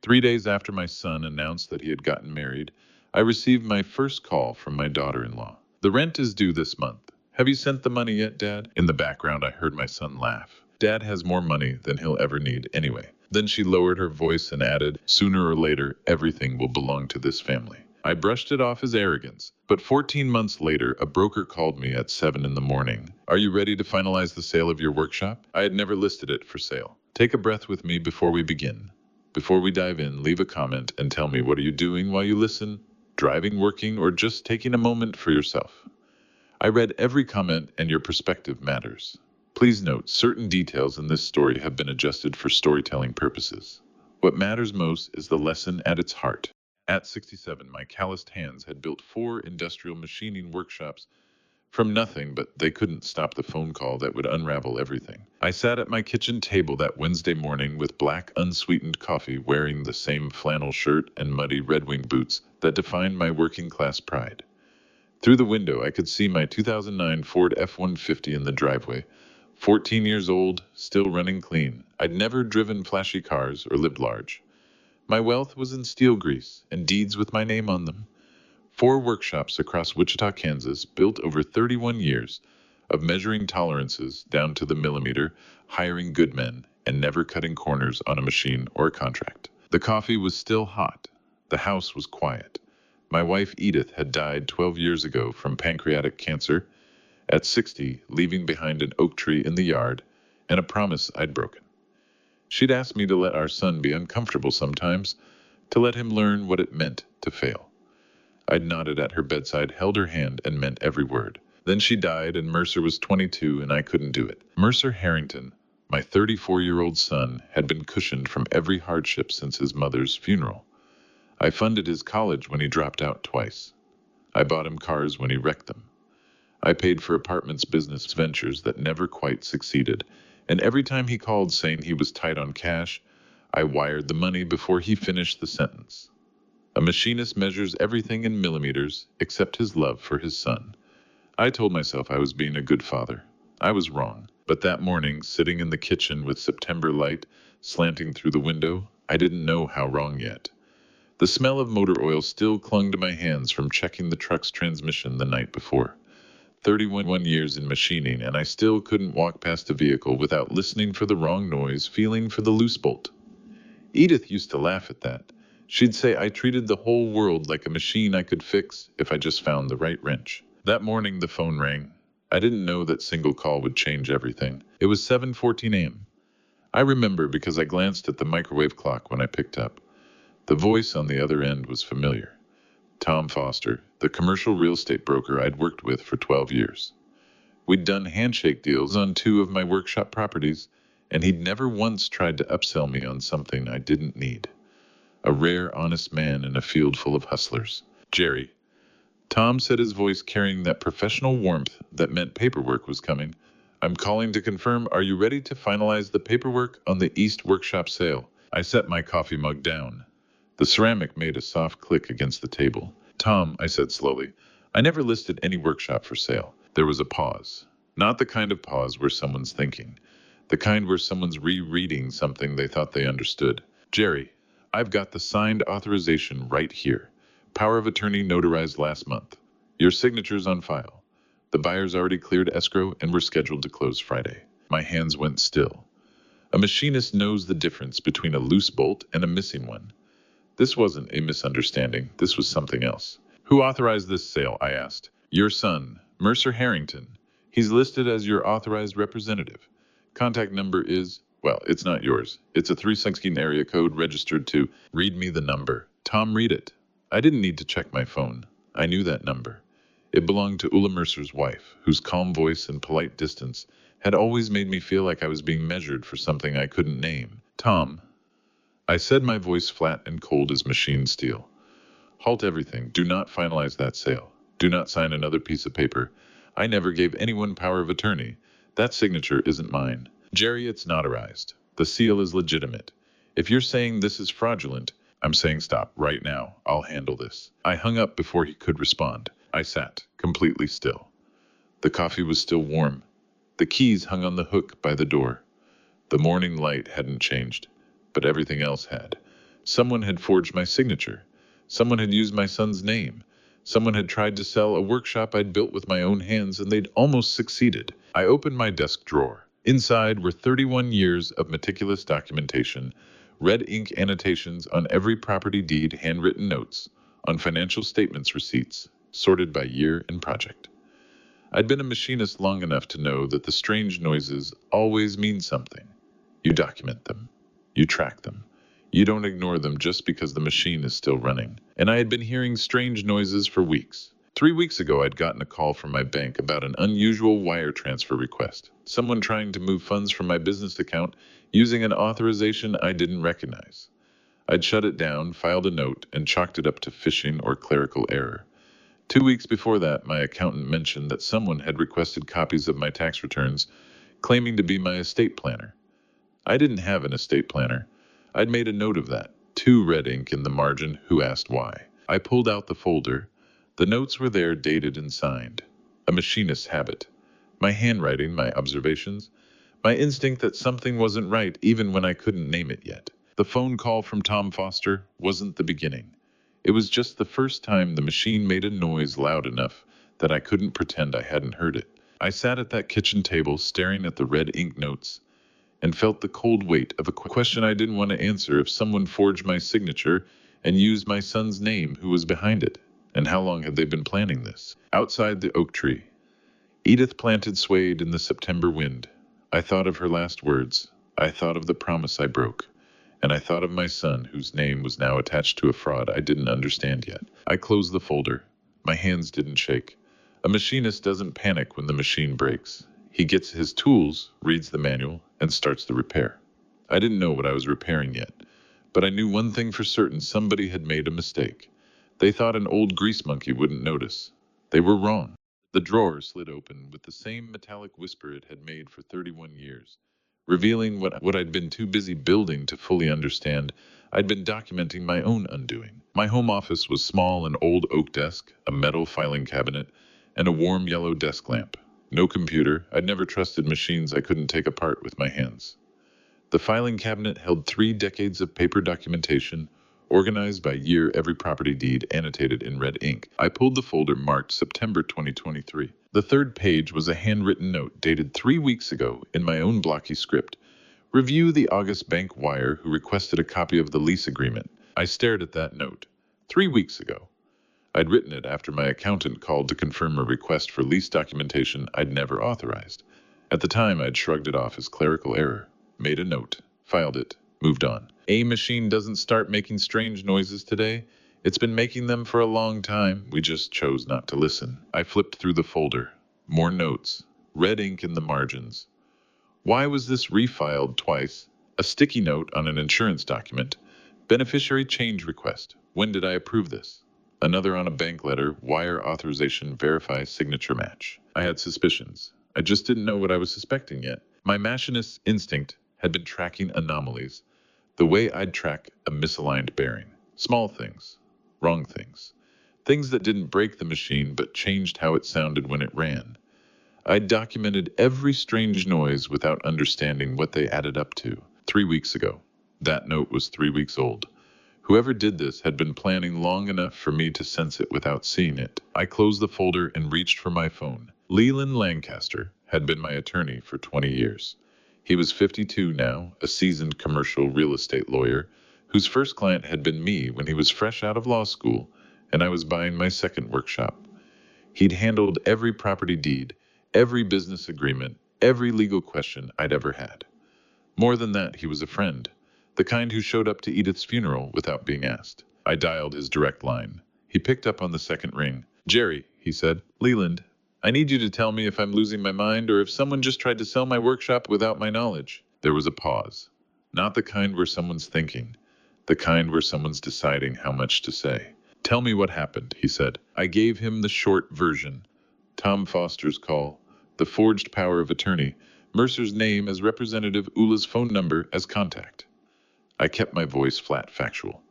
3 days after my son announced that he had gotten married, I received my first call from my daughter-in-law. The rent is due this month. Have you sent the money yet, Dad? In the background, I heard my son laugh. Dad has more money than he'll ever need anyway. Then she lowered her voice and added, sooner or later, everything will belong to this family. I brushed it off as arrogance, but 14 months later, a broker called me at 7 in the morning. Are you ready to finalize the sale of your workshop? I had never listed it for sale. Take a breath with me before we begin. Before we dive in, leave a comment and tell me, what are you doing while you listen? Driving, working, or just taking a moment for yourself? I read every comment, and your perspective matters. Please note, certain details in this story have been adjusted for storytelling purposes. What matters most is the lesson at its heart. At 67, my calloused hands had built 4 industrial machining workshops from nothing, but they couldn't stop the phone call that would unravel everything. I sat at my kitchen table that Wednesday morning with black, unsweetened coffee, wearing the same flannel shirt and muddy Red Wing boots that defined my working-class pride. Through the window, I could see my 2009 Ford F-150 in the driveway. 14 years old, still running clean. I'd never driven flashy cars or lived large. My wealth was in steel grease and deeds with my name on them. 4 workshops across Wichita, Kansas, built over 31 years of measuring tolerances down to the millimeter, hiring good men, and never cutting corners on a machine or a contract. The coffee was still hot. The house was quiet. My wife Edith had died 12 years ago from pancreatic cancer. At 60, leaving behind an oak tree in the yard and a promise I'd broken. She'd asked me to let our son be uncomfortable sometimes, to let him learn what it meant to fail. I'd nodded at her bedside, held her hand, and meant every word. Then she died, and Mercer was 22, and I couldn't do it. Mercer Harrington, my 34-year-old son, had been cushioned from every hardship since his mother's funeral. I funded his college when he dropped out twice. I bought him cars when he wrecked them. I paid for apartments, business ventures that never quite succeeded, and every time he called saying he was tight on cash, I wired the money before he finished the sentence. A machinist measures everything in millimeters except his love for his son. I told myself I was being a good father. I was wrong. But that morning, sitting in the kitchen with September light slanting through the window, I didn't know how wrong yet. The smell of motor oil still clung to my hands from checking the truck's transmission the night before. 31 years in machining, and I still couldn't walk past a vehicle without listening for the wrong noise, feeling for the loose bolt. Edith used to laugh at that. She'd say I treated the whole world like a machine I could fix if I just found the right wrench. That morning, the phone rang. I didn't know that single call would change everything. It was 7:14 a.m. I remember because I glanced at the microwave clock when I picked up. The voice on the other end was familiar. Tom Foster, the commercial real estate broker I'd worked with for 12 years. We'd done handshake deals on 2 of my workshop properties, and he'd never once tried to upsell me on something I didn't need. A rare, honest man in a field full of hustlers. Jerry, Tom said, his voice carrying that professional warmth that meant paperwork was coming. I'm calling to confirm, are you ready to finalize the paperwork on the East Workshop sale? I set my coffee mug down. The ceramic made a soft click against the table. Tom, I said slowly, I never listed any workshop for sale. There was a pause. Not the kind of pause where someone's thinking. The kind where someone's rereading something they thought they understood. Jerry, I've got the signed authorization right here. Power of attorney notarized last month. Your signature's on file. The buyer's already cleared escrow, and we're scheduled to close Friday. My hands went still. A machinist knows the difference between a loose bolt and a missing one. This wasn't a misunderstanding. This was something else. Who authorized this sale? I asked. Your son, Mercer Harrington. He's listed as your authorized representative. Contact number is, well, it's not yours. It's a 316 area code registered to. Read me the number. Tom, read it. I didn't need to check my phone. I knew that number. It belonged to Ulla Mercer's wife, whose calm voice and polite distance had always made me feel like I was being measured for something I couldn't name. Tom, I said, my voice flat and cold as machine steel. Halt everything. Do not finalize that sale. Do not sign another piece of paper. I never gave anyone power of attorney. That signature isn't mine. Jerry, it's notarized. The seal is legitimate. If you're saying this is fraudulent, I'm saying stop right now. I'll handle this. I hung up before he could respond. I sat, completely still. The coffee was still warm. The keys hung on the hook by the door. The morning light hadn't changed, but everything else had. Someone had forged my signature. Someone had used my son's name. Someone had tried to sell a workshop I'd built with my own hands, and they'd almost succeeded. I opened my desk drawer. Inside were 31 years of meticulous documentation, red ink annotations on every property deed, handwritten notes on financial statements, receipts, sorted by year and project. I'd been a machinist long enough to know that the strange noises always mean something. You document them. You track them. You don't ignore them just because the machine is still running. And I had been hearing strange noises for weeks. 3 weeks ago, I'd gotten a call from my bank about an unusual wire transfer request. Someone trying to move funds from my business account using an authorization I didn't recognize. I'd shut it down, filed a note, and chalked it up to phishing or clerical error. 2 weeks before that, my accountant mentioned that someone had requested copies of my tax returns, claiming to be my estate planner. I didn't have an estate planner. I'd made a note of that, 2 red ink in the margin, who asked why. I pulled out the folder. The notes were there, dated and signed. A machinist's habit. My handwriting, my observations, my instinct that something wasn't right even when I couldn't name it yet. The phone call from Tom Foster wasn't the beginning. It was just the first time the machine made a noise loud enough that I couldn't pretend I hadn't heard it. I sat at that kitchen table staring at the red ink notes and felt the cold weight of a question I didn't want to answer. If someone forged my signature and used my son's name, who was behind it? And how long had they been planning this? Outside the oak tree, Edith planted swayed in the September wind. I thought of her last words. I thought of the promise I broke. And I thought of my son, whose name was now attached to a fraud I didn't understand yet. I closed the folder. My hands didn't shake. A machinist doesn't panic when the machine breaks. He gets his tools, reads the manual, and starts the repair. I didn't know what I was repairing yet, but I knew one thing for certain: somebody had made a mistake. They thought an old grease monkey wouldn't notice. They were wrong. The drawer slid open with the same metallic whisper it had made for 31 years, revealing what I'd been too busy building to fully understand. I'd been documenting my own undoing. My home office was small: an old oak desk, a metal filing cabinet, and a warm yellow desk lamp. No computer. I'd never trusted machines I couldn't take apart with my hands. The filing cabinet held 3 decades of paper documentation, organized by year, every property deed annotated in red ink. I pulled the folder marked September 2023. The third page was a handwritten note dated 3 weeks ago in my own blocky script. Review the August bank wire who requested a copy of the lease agreement. I stared at that note. 3 weeks ago. I'd written it after my accountant called to confirm a request for lease documentation I'd never authorized. At the time, I'd shrugged it off as clerical error, made a note, filed it, moved on. A machine doesn't start making strange noises today. It's been making them for a long time. We just chose not to listen. I flipped through the folder. More notes. Red ink in the margins. Why was this refiled twice? A sticky note on an insurance document. Beneficiary change request. When did I approve this? Another on a bank letter. Wire authorization, verify signature match. I had suspicions. I just didn't know what I was suspecting yet. My machinist's instinct had been tracking anomalies, the way I'd track a misaligned bearing. Small things, wrong things, things that didn't break the machine but changed how it sounded when it ran. I'd documented every strange noise without understanding what they added up to. 3 weeks ago. That note was 3 weeks old. Whoever did this had been planning long enough for me to sense it without seeing it. I closed the folder and reached for my phone. Leland Lancaster had been my attorney for 20 years. He was 52 now, a seasoned commercial real estate lawyer, whose first client had been me when he was fresh out of law school, and I was buying my second workshop. He'd handled every property deed, every business agreement, every legal question I'd ever had. More than that, he was a friend, the kind who showed up to Edith's funeral without being asked. I dialed his direct line. He picked up on the second ring. "Jerry," he said. "Leland, I need you to tell me if I'm losing my mind or if someone just tried to sell my workshop without my knowledge." There was a pause. Not the kind where someone's thinking, the kind where someone's deciding how much to say. "Tell me what happened," he said. I gave him the short version. Tom Foster's call, the forged power of attorney, Mercer's name as representative, Ula's phone number as contact. I kept my voice flat, factual.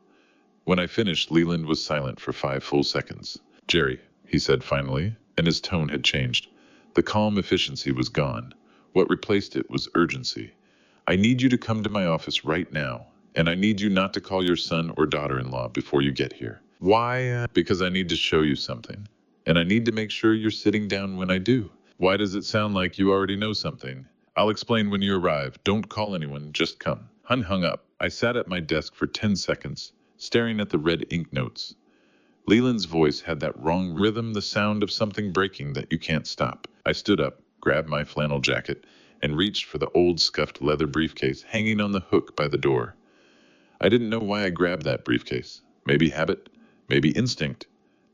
When I finished, Leland was silent for 5 full seconds. "Jerry," he said finally, and his tone had changed. The calm efficiency was gone. What replaced it was urgency. "I need you to come to my office right now. And I need you not to call your son or daughter-in-law before you get here. Why? Because I need to show you something. And I need to make sure you're sitting down when I do. Why does it sound like you already know something? I'll explain when you arrive. Don't call anyone, just come. Hun hung up. I sat at my desk for 10 seconds, staring at the red ink notes. Leland's voice had that wrong rhythm, the sound of something breaking that you can't stop. I stood up, grabbed my flannel jacket, and reached for the old scuffed leather briefcase hanging on the hook by the door. I didn't know why I grabbed that briefcase. Maybe habit, maybe instinct.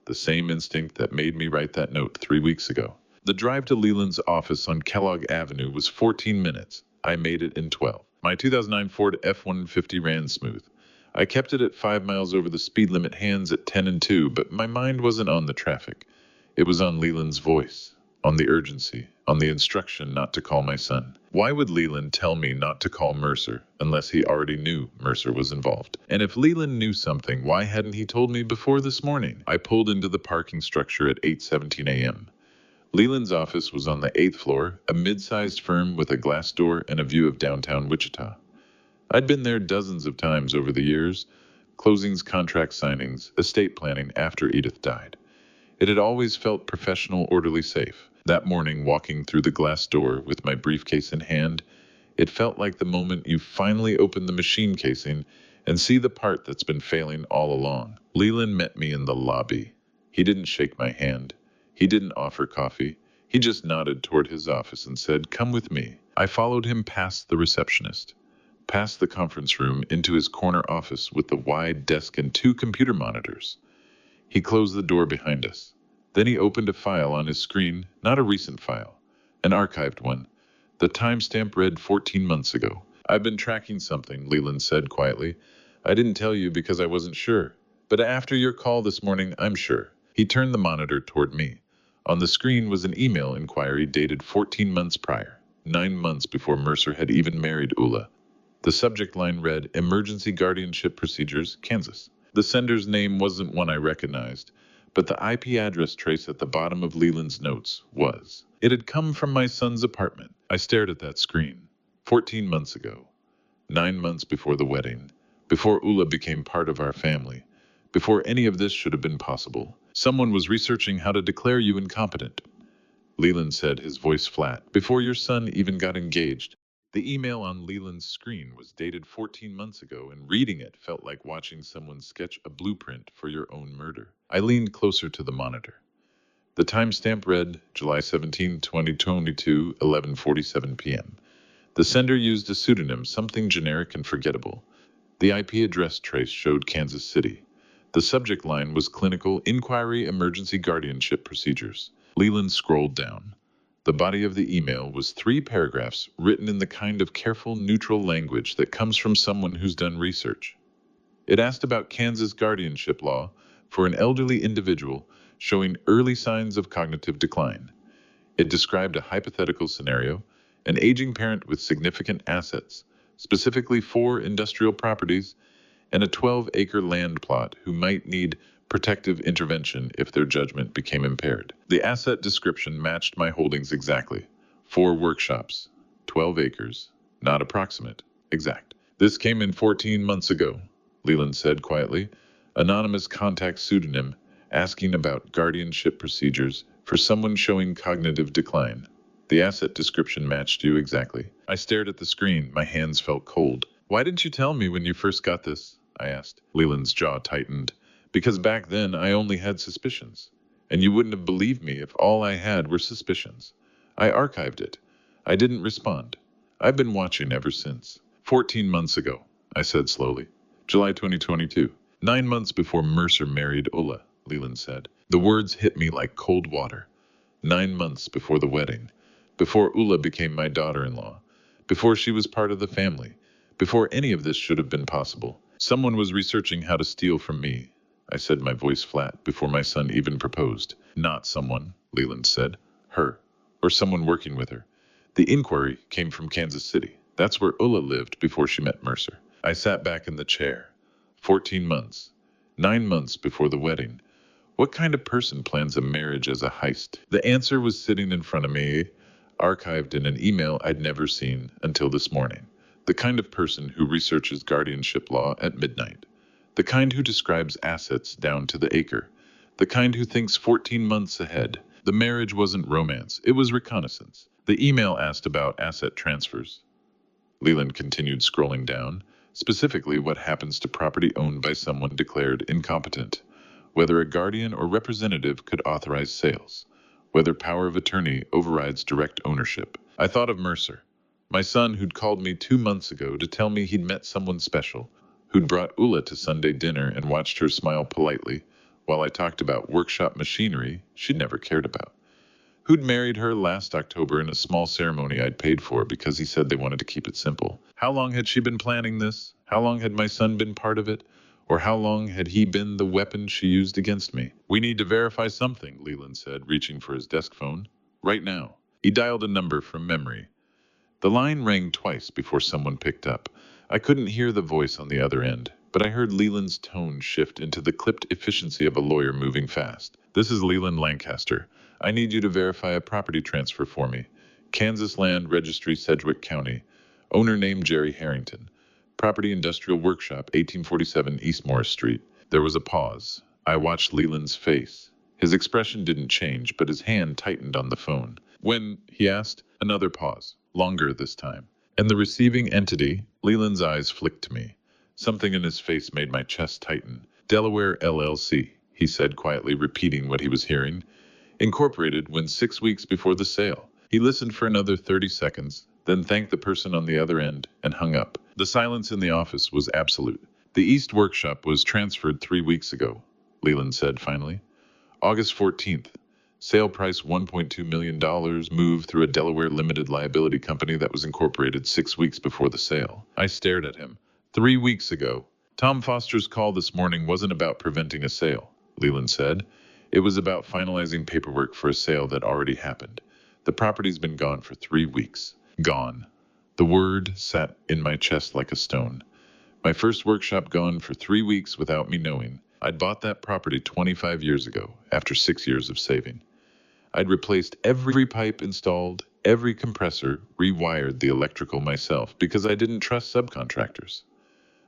The same instinct that made me write that note 3 weeks ago. The drive to Leland's office on Kellogg Avenue was 14 minutes. I made it in 12. My 2009 Ford F-150 ran smooth. I kept it at 5 miles over the speed limit, hands at 10 and 2, but my mind wasn't on the traffic. It was on Leland's voice, on the urgency, on the instruction not to call my son. Why would Leland tell me not to call Mercer unless he already knew Mercer was involved? And if Leland knew something, why hadn't he told me before this morning? I pulled into the parking structure at 8:17 a.m. Leland's office was on the 8th floor, a mid-sized firm with a glass door and a view of downtown Wichita. I'd been there dozens of times over the years, closings, contract signings, estate planning after Edith died. It had always felt professional, orderly, safe. That morning, walking through the glass door with my briefcase in hand, it felt like the moment you finally open the machine casing and see the part that's been failing all along. Leland met me in the lobby. He didn't shake my hand. He didn't offer coffee. He just nodded toward his office and said, "Come with me." I followed him past the receptionist, past the conference room, into his corner office with the wide desk and 2 computer monitors. He closed the door behind us. Then he opened a file on his screen, not a recent file, an archived one. The timestamp read 14 months ago. "I've been tracking something," Leland said quietly. "I didn't tell you because I wasn't sure. But after your call this morning, I'm sure." He turned the monitor toward me. On the screen was an email inquiry dated 14 months prior, 9 months before Mercer had even married Ulla. The subject line read, "Emergency Guardianship Procedures, Kansas." The sender's name wasn't one I recognized, but the IP address trace at the bottom of Leland's notes was. It had come from my son's apartment. I stared at that screen. 14 months ago. 9 months before the wedding. Before Ulla became part of our family. Before any of this should have been possible. Someone was researching how to declare you incompetent. Leland said, his voice flat, before your son even got engaged. The email on Leland's screen was dated 14 months ago, and reading it felt like watching someone sketch a blueprint for your own murder. I leaned closer to the monitor. The timestamp read July 17, 2022, 11:47 p.m. The sender used a pseudonym, something generic and forgettable. The IP address trace showed Kansas City. The subject line was Clinical Inquiry Emergency Guardianship Procedures. Leland scrolled down. The body of the email was 3 paragraphs written in the kind of careful, neutral language that comes from someone who's done research. It asked about Kansas guardianship law for an elderly individual showing early signs of cognitive decline. It described a hypothetical scenario, an aging parent with significant assets, specifically 4 industrial properties, and a 12-acre land plot who might need protective intervention if their judgment became impaired. The asset description matched my holdings exactly. 4 workshops, 12 acres, not approximate, exact. This came in 14 months ago, Leland said quietly. Anonymous contact pseudonym asking about guardianship procedures for someone showing cognitive decline. The asset description matched you exactly. I stared at the screen. My hands felt cold. Why didn't you tell me when you first got this? I asked. Leland's jaw tightened. Because back then I only had suspicions. And you wouldn't have believed me if all I had were suspicions. I archived it. I didn't respond. I've been watching ever since. 14 months ago, I said slowly. July 2022. 9 months before Mercer married Ulla, Leland said. The words hit me like cold water. 9 months before the wedding. Before Ulla became my daughter-in-law. Before she was part of the family. Before any of this should have been possible. Someone was researching how to steal from me. I said, my voice flat, before my son even proposed. Not someone, Leland said. Her. Or someone working with her. The inquiry came from Kansas City. That's where Ulla lived before she met Mercer. I sat back in the chair. 14 months. 9 months before the wedding. What kind of person plans a marriage as a heist? The answer was sitting in front of me, archived in an email I'd never seen until this morning. The kind of person who researches guardianship law at midnight. The kind who describes assets down to the acre. The kind who thinks 14 months ahead. The marriage wasn't romance, it was reconnaissance. The email asked about asset transfers. Leland continued scrolling down, specifically what happens to property owned by someone declared incompetent, whether a guardian or representative could authorize sales, whether power of attorney overrides direct ownership. I thought of Mercer, my son who'd called me 2 months ago to tell me he'd met someone special, who'd brought Ula to Sunday dinner and watched her smile politely while I talked about workshop machinery she'd never cared about, who'd married her last October in a small ceremony I'd paid for because he said they wanted to keep it simple. How long had she been planning this? How long had my son been part of it? Or how long had he been the weapon she used against me? We need to verify something, Leland said, reaching for his desk phone. Right now. He dialed a number from memory. The line rang twice before someone picked up. I couldn't hear the voice on the other end, but I heard Leland's tone shift into the clipped efficiency of a lawyer moving fast. This is Leland Lancaster. I need you to verify a property transfer for me. Kansas Land Registry, Sedgwick County. Owner name Jerry Harrington. Property Industrial Workshop, 1847 East Morris Street. There was a pause. I watched Leland's face. His expression didn't change, but his hand tightened on the phone. When, he asked, another pause. Longer this time. And the receiving entity, Leland's eyes flicked to me. Something in his face made my chest tighten. Delaware LLC, he said quietly, repeating what he was hearing. Incorporated when 6 weeks before the sale. He listened for another 30 seconds, then thanked the person on the other end and hung up. The silence in the office was absolute. The East Workshop was transferred 3 weeks ago, Leland said finally. August 14th. Sale price $1.2 million, moved through a Delaware limited liability company that was incorporated 6 weeks before the sale. I stared at him. 3 weeks ago. Tom Foster's call this morning wasn't about preventing a sale, Leland said. It was about finalizing paperwork for a sale that already happened. The property's been gone for 3 weeks. Gone. The word sat in my chest like a stone. My first workshop gone for 3 weeks without me knowing. I'd bought that property 25 years ago, after 6 years of saving. I'd replaced every pipe installed, every compressor, rewired the electrical myself because I didn't trust subcontractors.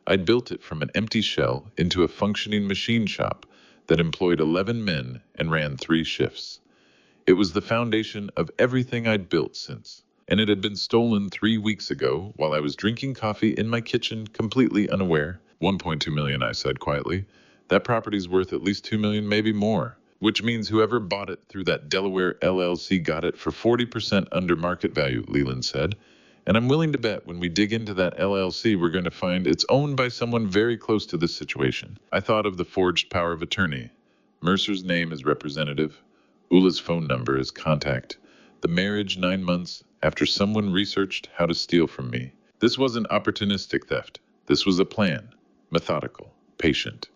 I'd built it from an empty shell into a functioning machine shop that employed 11 men and ran 3 shifts. It was the foundation of everything I'd built since, and it had been stolen 3 weeks ago while I was drinking coffee in my kitchen, completely unaware. $1.2 million, I said quietly. That property's worth at least $2 million, maybe more, which means whoever bought it through that Delaware LLC got it for 40% under market value, Leland said. And I'm willing to bet when we dig into that LLC, we're going to find it's owned by someone very close to this situation. I thought of the forged power of attorney. Mercer's name as representative. Ula's phone number as contact. The marriage 9 months after someone researched how to steal from me. This wasn't opportunistic theft. This was a plan. Methodical. Patient.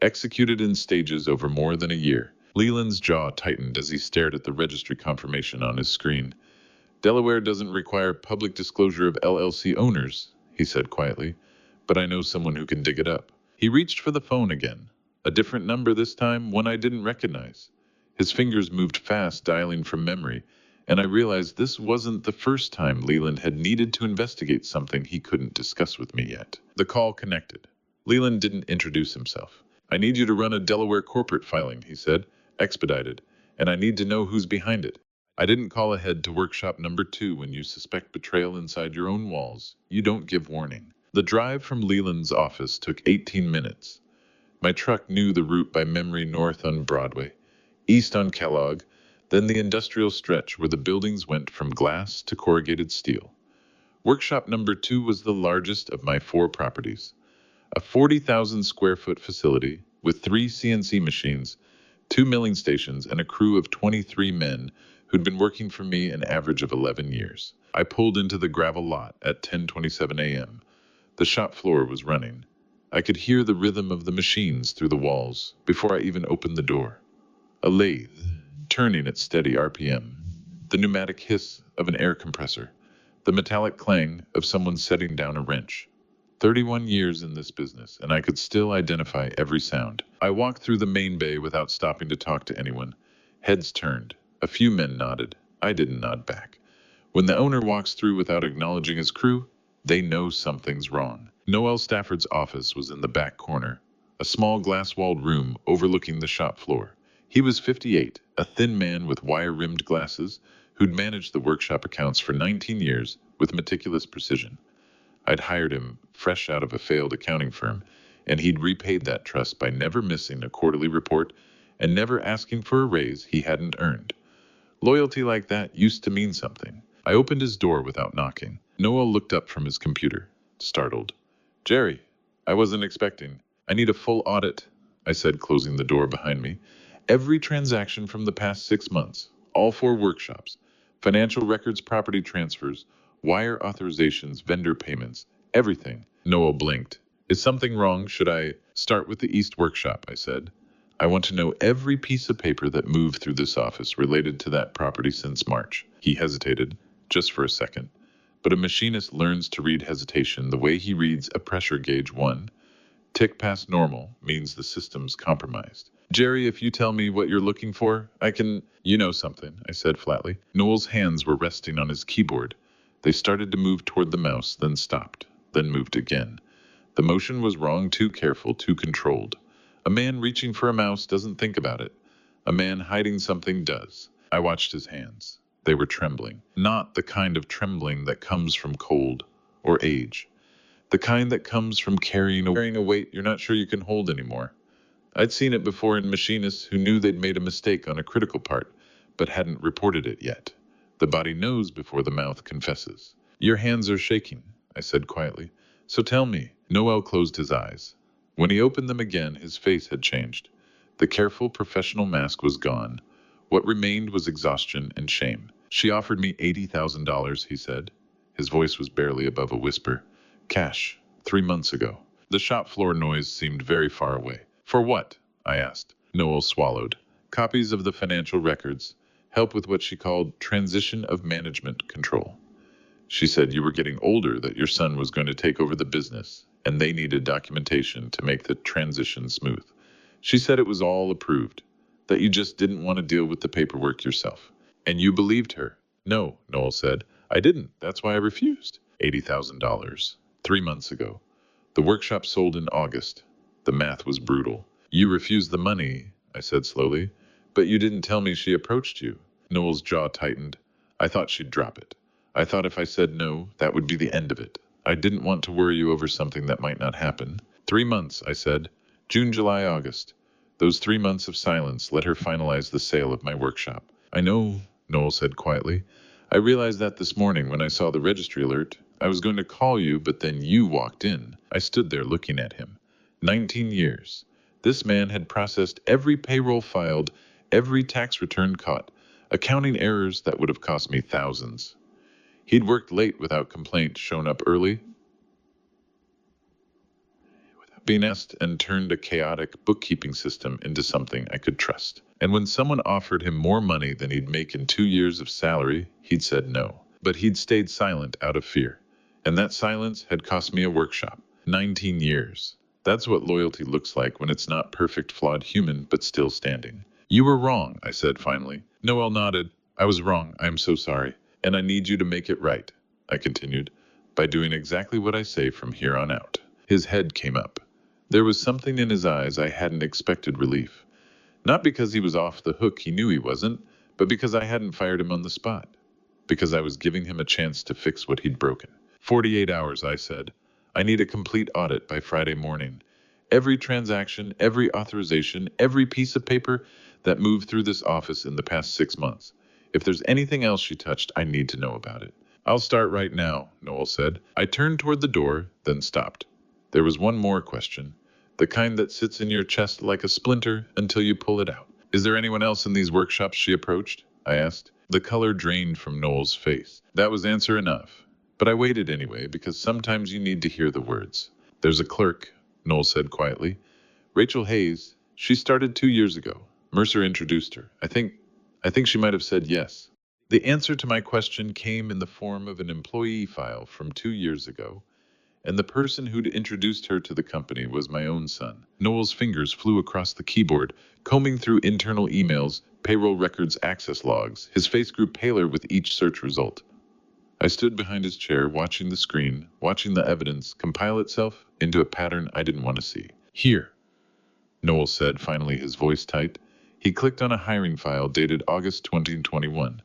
Executed in stages over more than a year. Leland's jaw tightened as he stared at the registry confirmation on his screen. Delaware doesn't require public disclosure of LLC owners, he said quietly, but I know someone who can dig it up. He reached for the phone again. A different number this time, one I didn't recognize. His fingers moved fast, dialing from memory, and I realized this wasn't the first time Leland had needed to investigate something he couldn't discuss with me yet. The call connected. Leland didn't introduce himself. I need you to run a Delaware corporate filing, he said, expedited, and I need to know who's behind it. I didn't call ahead to workshop number 2 when you suspect betrayal inside your own walls. You don't give warning. The drive from Leland's office took 18 minutes. My truck knew the route by memory: north on Broadway, east on Kellogg, then the industrial stretch where the buildings went from glass to corrugated steel. Workshop number 2 was the largest of my 4 properties. A 40,000 square foot facility with 3 CNC machines, 2 milling stations, and a crew of 23 men who'd been working for me an average of 11 years. I pulled into the gravel lot at 10:27 a.m. The shop floor was running. I could hear the rhythm of the machines through the walls before I even opened the door. A lathe, turning at steady RPM. The pneumatic hiss of an air compressor. The metallic clang of someone setting down a wrench. 31 years in this business, and I could still identify every sound. I walked through the main bay without stopping to talk to anyone. Heads turned. A few men nodded. I didn't nod back. When the owner walks through without acknowledging his crew, They know something's wrong. Noel Stafford's office was in the back corner, a small glass-walled room overlooking the shop floor. He was 58, a thin man with wire-rimmed glasses, who'd managed the workshop accounts for 19 years with meticulous precision. I'd hired him fresh out of a failed accounting firm, and he'd repaid that trust by never missing a quarterly report and never asking for a raise he hadn't earned. Loyalty like that used to mean something. I opened his door without knocking. Noel looked up from his computer, startled. Jerry, I wasn't expecting. I need a full audit, I said, closing the door behind me. Every transaction from the past 6 months, all 4 workshops, financial records, property transfers, wire authorizations, vendor payments, everything. Noel blinked. Is something wrong? Should I start with the East Workshop? I said. I want to know every piece of paper that moved through this office related to that property since March. He hesitated, just for a second. But a machinist learns to read hesitation the way he reads a pressure gauge. 1 tick past normal means the system's compromised. Jerry, if you tell me what you're looking for, I can... You know something, I said flatly. Noel's hands were resting on his keyboard. They started to move toward the mouse, then stopped, then moved again. The motion was wrong, too careful, too controlled. A man reaching for a mouse doesn't think about it. A man hiding something does. I watched his hands. They were trembling. Not the kind of trembling that comes from cold or age. The kind that comes from carrying a weight you're not sure you can hold anymore. I'd seen it before in machinists who knew they'd made a mistake on a critical part, but hadn't reported it yet. The body knows before the mouth confesses. Your hands are shaking, I said quietly. So tell me. Noel closed his eyes. When he opened them again, his face had changed. The careful professional mask was gone. What remained was exhaustion and shame. She offered me $80,000, he said. His voice was barely above a whisper. Cash, 3 months ago. The shop floor noise seemed very far away. For what? I asked. Noel swallowed. Copies of the financial records. Help with what she called transition of management control. She said you were getting older, that your son was going to take over the business, and they needed documentation to make the transition smooth. She said it was all approved, that you just didn't want to deal with the paperwork yourself. And you believed her? No, Noel said. I didn't. That's why I refused. $80,000. 3 months ago. The workshop sold in August. The math was brutal. You refused the money, I said slowly, but you didn't tell me she approached you. Noel's jaw tightened. I thought she'd drop it. I thought if I said no, that would be the end of it. I didn't want to worry you over something that might not happen. 3 months, I said. June, July, August. Those 3 months of silence let her finalize the sale of my workshop. I know, Noel said quietly. I realized that this morning when I saw the registry alert. I was going to call you, but then you walked in. I stood there looking at him. 19 years. This man had processed every payroll filed, every tax return caught, accounting errors that would have cost me thousands. He'd worked late without complaint, shown up early without being asked, and turned a chaotic bookkeeping system into something I could trust. And when someone offered him more money than he'd make in 2 years of salary, he'd said no. But he'd stayed silent out of fear. And that silence had cost me a workshop. 19 years. That's what loyalty looks like when it's not perfect, flawed human, but still standing. You were wrong, I said finally. Noel nodded. I was wrong. I am so sorry. And I need you to make it right, I continued, by doing exactly what I say from here on out. His head came up. There was something in his eyes I hadn't expected. Relief. Not because he was off the hook, he knew he wasn't, but because I hadn't fired him on the spot. Because I was giving him a chance to fix what he'd broken. 48 hours, I said. I need a complete audit by Friday morning. Every transaction, every authorization, every piece of paper that moved through this office in the past 6 months. If there's anything else she touched, I need to know about it. I'll start right now, Noel said. I turned toward the door, then stopped. There was one more question. The kind that sits in your chest like a splinter until you pull it out. Is there anyone else in these workshops she approached? I asked. The color drained from Noel's face. That was answer enough. But I waited anyway, because sometimes you need to hear the words. There's a clerk, Noel said quietly. Rachel Hayes. She started 2 years ago. Mercer introduced her. I think she might have said yes. The answer to my question came in the form of an employee file from 2 years ago, and the person who'd introduced her to the company was my own son. Noel's fingers flew across the keyboard, combing through internal emails, payroll records, access logs. His face grew paler with each search result. I stood behind his chair, watching the screen, watching the evidence compile itself into a pattern I didn't want to see. Here, Noel said, finally, his voice tight. He clicked on a hiring file dated August 2021.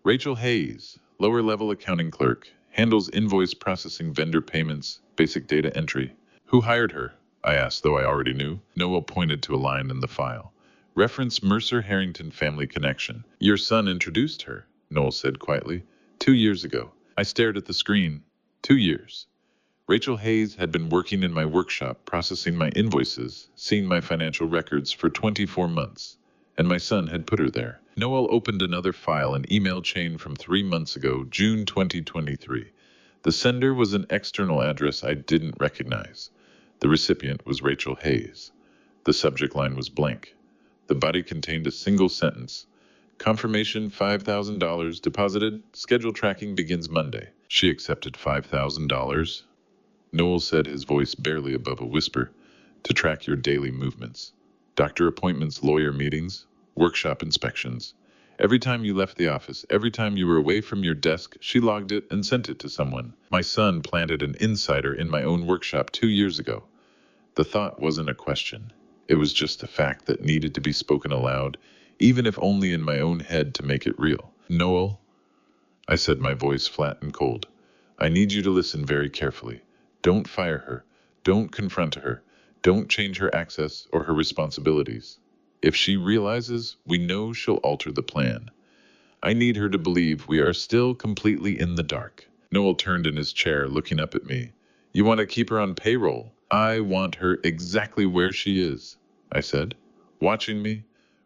Rachel Hayes, lower-level accounting clerk, handles invoice processing, vendor payments, basic data entry. Who hired her? I asked, though I already knew. Noel pointed to a line in the file. Reference Mercer Harrington family connection. Your son introduced her, Noel said quietly. 2 years ago. I stared at the screen. 2 years. Rachel Hayes had been working in my workshop, processing my invoices, seeing my financial records for 24 months. And my son had put her there. Noel opened another file, an email chain from 3 months ago, June 2023. The sender was an external address I didn't recognize. The recipient was Rachel Hayes. The subject line was blank. The body contained a single sentence. Confirmation $5,000 deposited. Schedule tracking begins Monday. She accepted $5,000. Noel said, his voice barely above a whisper, to track your daily movements. Doctor appointments, lawyer meetings, workshop inspections. Every time you left the office, every time you were away from your desk, she logged it and sent it to someone. My son planted an insider in my own workshop 2 years ago. The thought wasn't a question. It was just a fact that needed to be spoken aloud, even if only in my own head, to make it real. Noel, I said, my voice flat and cold, I need you to listen very carefully. Don't fire her. Don't confront her. Don't change her access or her responsibilities. If she realizes, we know she'll alter the plan. I need her to believe we are still completely in the dark. Noel turned in his chair, looking up at me. You want to keep her on payroll? I want her exactly where she is, I said, watching me,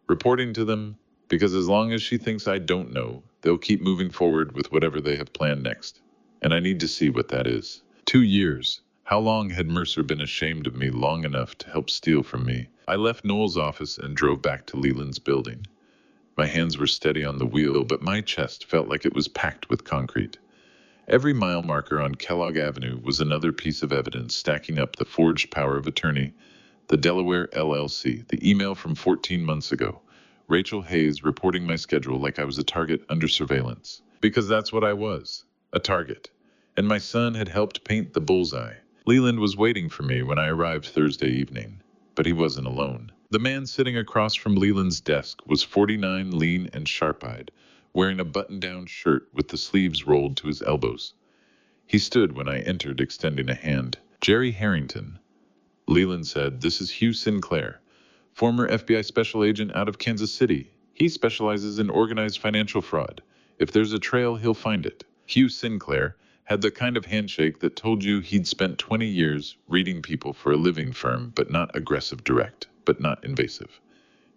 reporting to them, because as long as she thinks I don't know, they'll keep moving forward with whatever they have planned next. And I need to see what that is. 2 years. How long had Mercer been ashamed of me long enough to help steal from me? I left Noel's office and drove back to Leland's building. My hands were steady on the wheel, but my chest felt like it was packed with concrete. Every mile marker on Kellogg Avenue was another piece of evidence stacking up: the forged power of attorney, the Delaware LLC, the email from 14 months ago, Rachel Hayes reporting my schedule like I was a target under surveillance. Because that's what I was, a target. And my son had helped paint the bullseye. Leland was waiting for me when I arrived Thursday evening, but he wasn't alone. The man sitting across from Leland's desk was 49, lean and sharp-eyed, wearing a button-down shirt with the sleeves rolled to his elbows. He stood when I entered, extending a hand. Jerry Harrington, Leland said. This is Hugh Sinclair, former FBI special agent out of Kansas City. He specializes in organized financial fraud. If there's a trail, he'll find it. Hugh Sinclair had the kind of handshake that told you he'd spent 20 years reading people for a living, firm, but not aggressive, direct, but not invasive.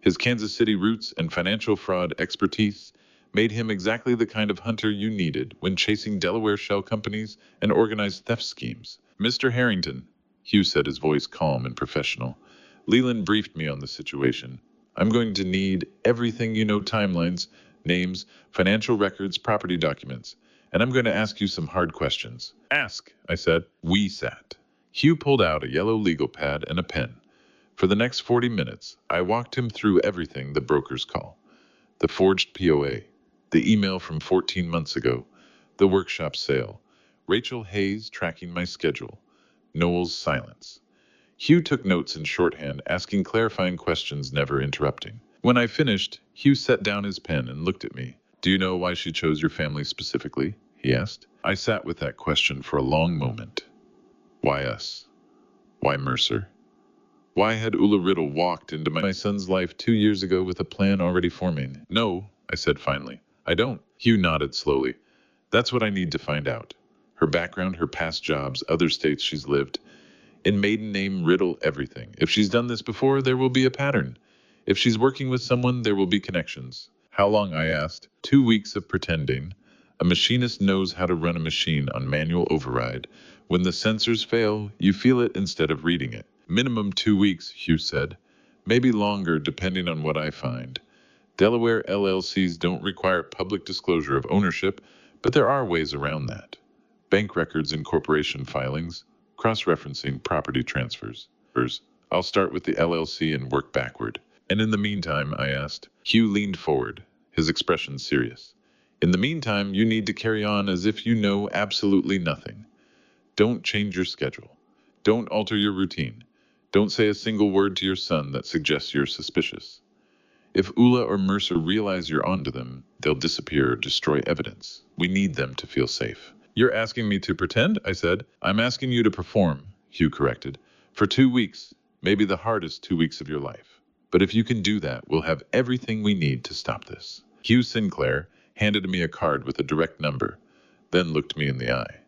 His Kansas City roots and financial fraud expertise made him exactly the kind of hunter you needed when chasing Delaware shell companies and organized theft schemes. Mr. Harrington, Hugh said, his voice calm and professional. Leland briefed me on the situation. I'm going to need everything you know: timelines, names, financial records, property documents. And I'm going to ask you some hard questions. Ask, I said. We sat. Hugh pulled out a yellow legal pad and a pen. For the next 40 minutes, I walked him through everything the brokers call: the forged POA, the email from 14 months ago, the workshop sale, Rachel Hayes tracking my schedule, Noel's silence. Hugh took notes in shorthand, asking clarifying questions, never interrupting. When I finished, Hugh set down his pen and looked at me. Do you know why she chose your family specifically? He asked. I sat with that question for a long moment. Why us? Why Mercer? Why had Ulla Riddle walked into my son's life 2 years ago with a plan already forming? No, I said finally. I don't. Hugh nodded slowly. That's what I need to find out. Her background, her past jobs, other states she's lived. In maiden name, Riddle, everything. If she's done this before, there will be a pattern. If she's working with someone, there will be connections. How long? I asked. 2 weeks of pretending. A machinist knows how to run a machine on manual override. When the sensors fail, you feel it instead of reading it. Minimum 2 weeks, Hugh said. Maybe longer, depending on what I find. Delaware LLCs don't require public disclosure of ownership, but there are ways around that. Bank records and corporation filings, cross-referencing property transfers. I'll start with the LLC and work backward. And in the meantime, I asked. Hugh leaned forward, his expression serious. In the meantime, you need to carry on as if you know absolutely nothing. Don't change your schedule. Don't alter your routine. Don't say a single word to your son that suggests you're suspicious. If Ula or Mercer realize you're onto them, they'll disappear or destroy evidence. We need them to feel safe. You're asking me to pretend? I said. I'm asking you to perform, Hugh corrected. For 2 weeks, maybe the hardest 2 weeks of your life. But if you can do that, we'll have everything we need to stop this. Hugh Sinclair handed me a card with a direct number, then looked me in the eye.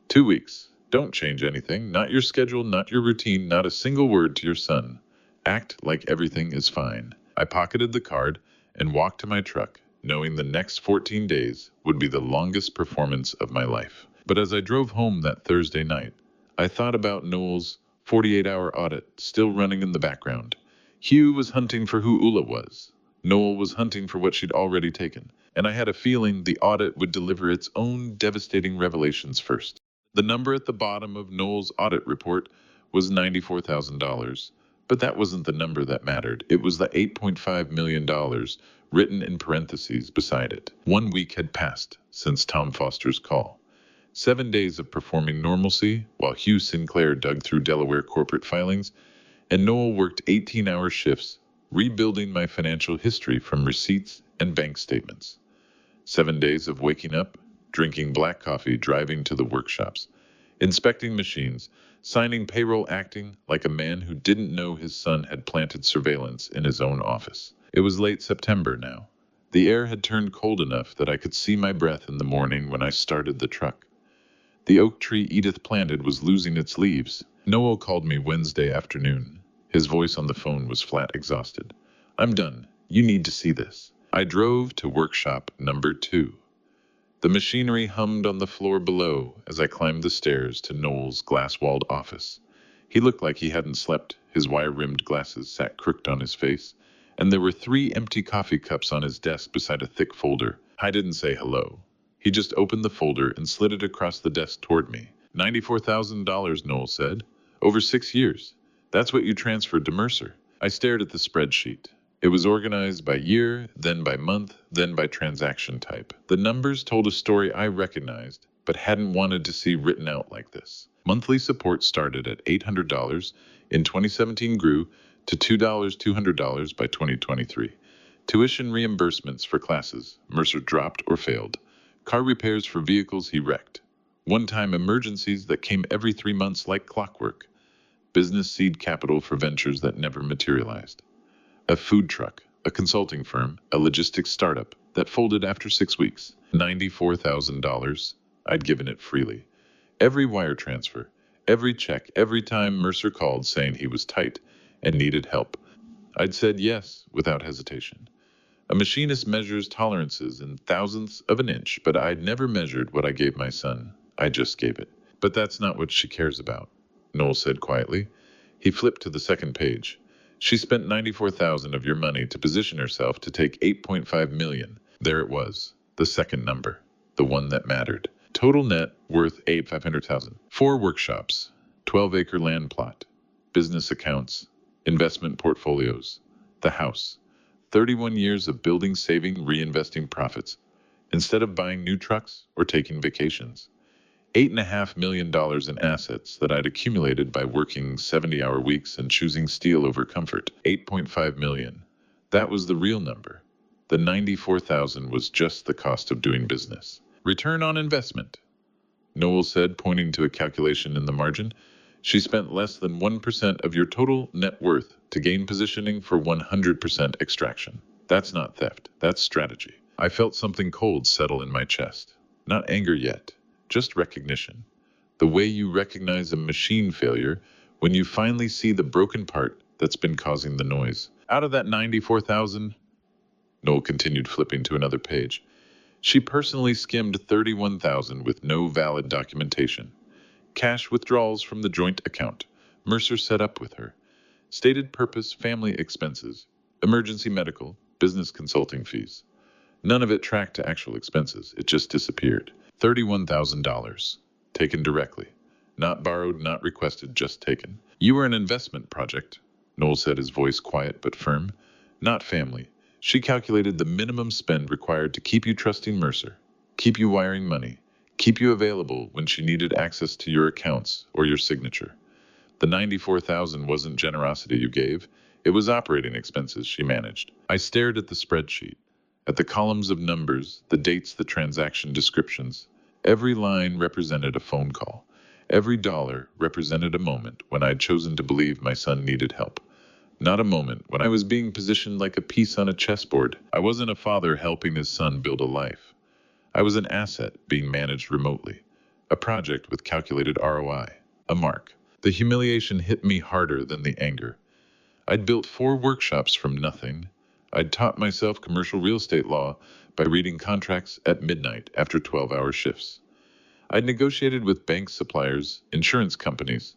2 weeks. Don't change anything. Not your schedule, not your routine, not a single word to your son. Act like everything is fine. I pocketed the card and walked to my truck, knowing the next 14 days would be the longest performance of my life. But as I drove home that Thursday night, I thought about Noel's 48-hour audit still running in the background. Hugh was hunting for who Ula was. Noel was hunting for what she'd already taken, and I had a feeling the audit would deliver its own devastating revelations first. The number at the bottom of Noel's audit report was $94,000, but that wasn't the number that mattered. It was the $8.5 million written in parentheses beside it. 1 week had passed since Tom Foster's call. 7 days of performing normalcy while Hugh Sinclair dug through Delaware corporate filings, and Noel worked 18-hour shifts rebuilding my financial history from receipts and bank statements. 7 days of waking up, drinking black coffee, driving to the workshops, inspecting machines, signing payroll, acting like a man who didn't know his son had planted surveillance in his own office. It was late September now. The air had turned cold enough that I could see my breath in the morning when I started the truck. The oak tree Edith planted was losing its leaves. Noel called me Wednesday afternoon. His voice on the phone was flat exhausted. I'm done. You need to see this. I drove to workshop number 2. The machinery hummed on the floor below as I climbed the stairs to Noel's glass-walled office. He looked like he hadn't slept. His wire-rimmed glasses sat crooked on his face, and there were 3 empty coffee cups on his desk beside a thick folder. I didn't say hello. He just opened the folder and slid it across the desk toward me. $94,000, Noel said. Over 6 years. That's what you transferred to Mercer. I stared at the spreadsheet. It was organized by year, then by month, then by transaction type. The numbers told a story I recognized, but hadn't wanted to see written out like this. Monthly support started at $800 in 2017, grew to $200 by 2023. Tuition reimbursements for classes Mercer dropped or failed. Car repairs for vehicles he wrecked. One-time emergencies that came every 3 months like clockwork. Business seed capital for ventures that never materialized. A food truck, a consulting firm, a logistics startup that folded after 6 weeks. $94,000. I'd given it freely. Every wire transfer, every check, every time Mercer called saying he was tight and needed help, I'd said yes without hesitation. A machinist measures tolerances in thousandths of an inch, but I'd never measured what I gave my son. I just gave it. But that's not what she cares about, Noel said quietly. He flipped to the second page. She spent $94,000 of your money to position herself to take $8.5 million. There it was, the second number, the one that mattered. Total net worth $500,000. 4 workshops, 12-acre land plot, business accounts, investment portfolios, the house. 31 years of building, saving, reinvesting profits, instead of buying new trucks or taking vacations. $8.5 million in assets that I'd accumulated by working 70-hour weeks and choosing steel over comfort. $8.5 million. That was the real number. The $94,000 was just the cost of doing business. Return on investment, Noel said, pointing to a calculation in the margin. She spent less than 1% of your total net worth to gain positioning for 100% extraction. That's not theft, that's strategy. I felt something cold settle in my chest. Not anger yet, just recognition. The way you recognize a machine failure when you finally see the broken part that's been causing the noise. Out of that $94,000, Noel continued, flipping to another page. She personally skimmed $31,000 with no valid documentation. Cash withdrawals from the joint account Mercer set up with her. Stated purpose, family expenses, emergency medical, business consulting fees. None of it tracked to actual expenses. It just disappeared. $31,000. Taken directly. Not borrowed, not requested, just taken. You were an investment project, Noel said, his voice quiet but firm. Not family. She calculated the minimum spend required to keep you trusting Mercer. keep you wiring money, keep you available when she needed access to your accounts or your signature. The 94,000 wasn't generosity you gave, it was operating expenses she managed. I stared at the spreadsheet, at the columns of numbers, the dates, the transaction descriptions. Every line represented a phone call. Every dollar represented a moment when I'd chosen to believe my son needed help. Not a moment when I was being positioned like a piece on a chessboard. I wasn't a father helping his son build a life. I was an asset being managed remotely, a project with calculated ROI, a mark. The humiliation hit me harder than the anger. I'd built 4 workshops from nothing. I'd taught myself commercial real estate law by reading contracts at midnight after 12-hour shifts. I'd negotiated with bank suppliers, insurance companies.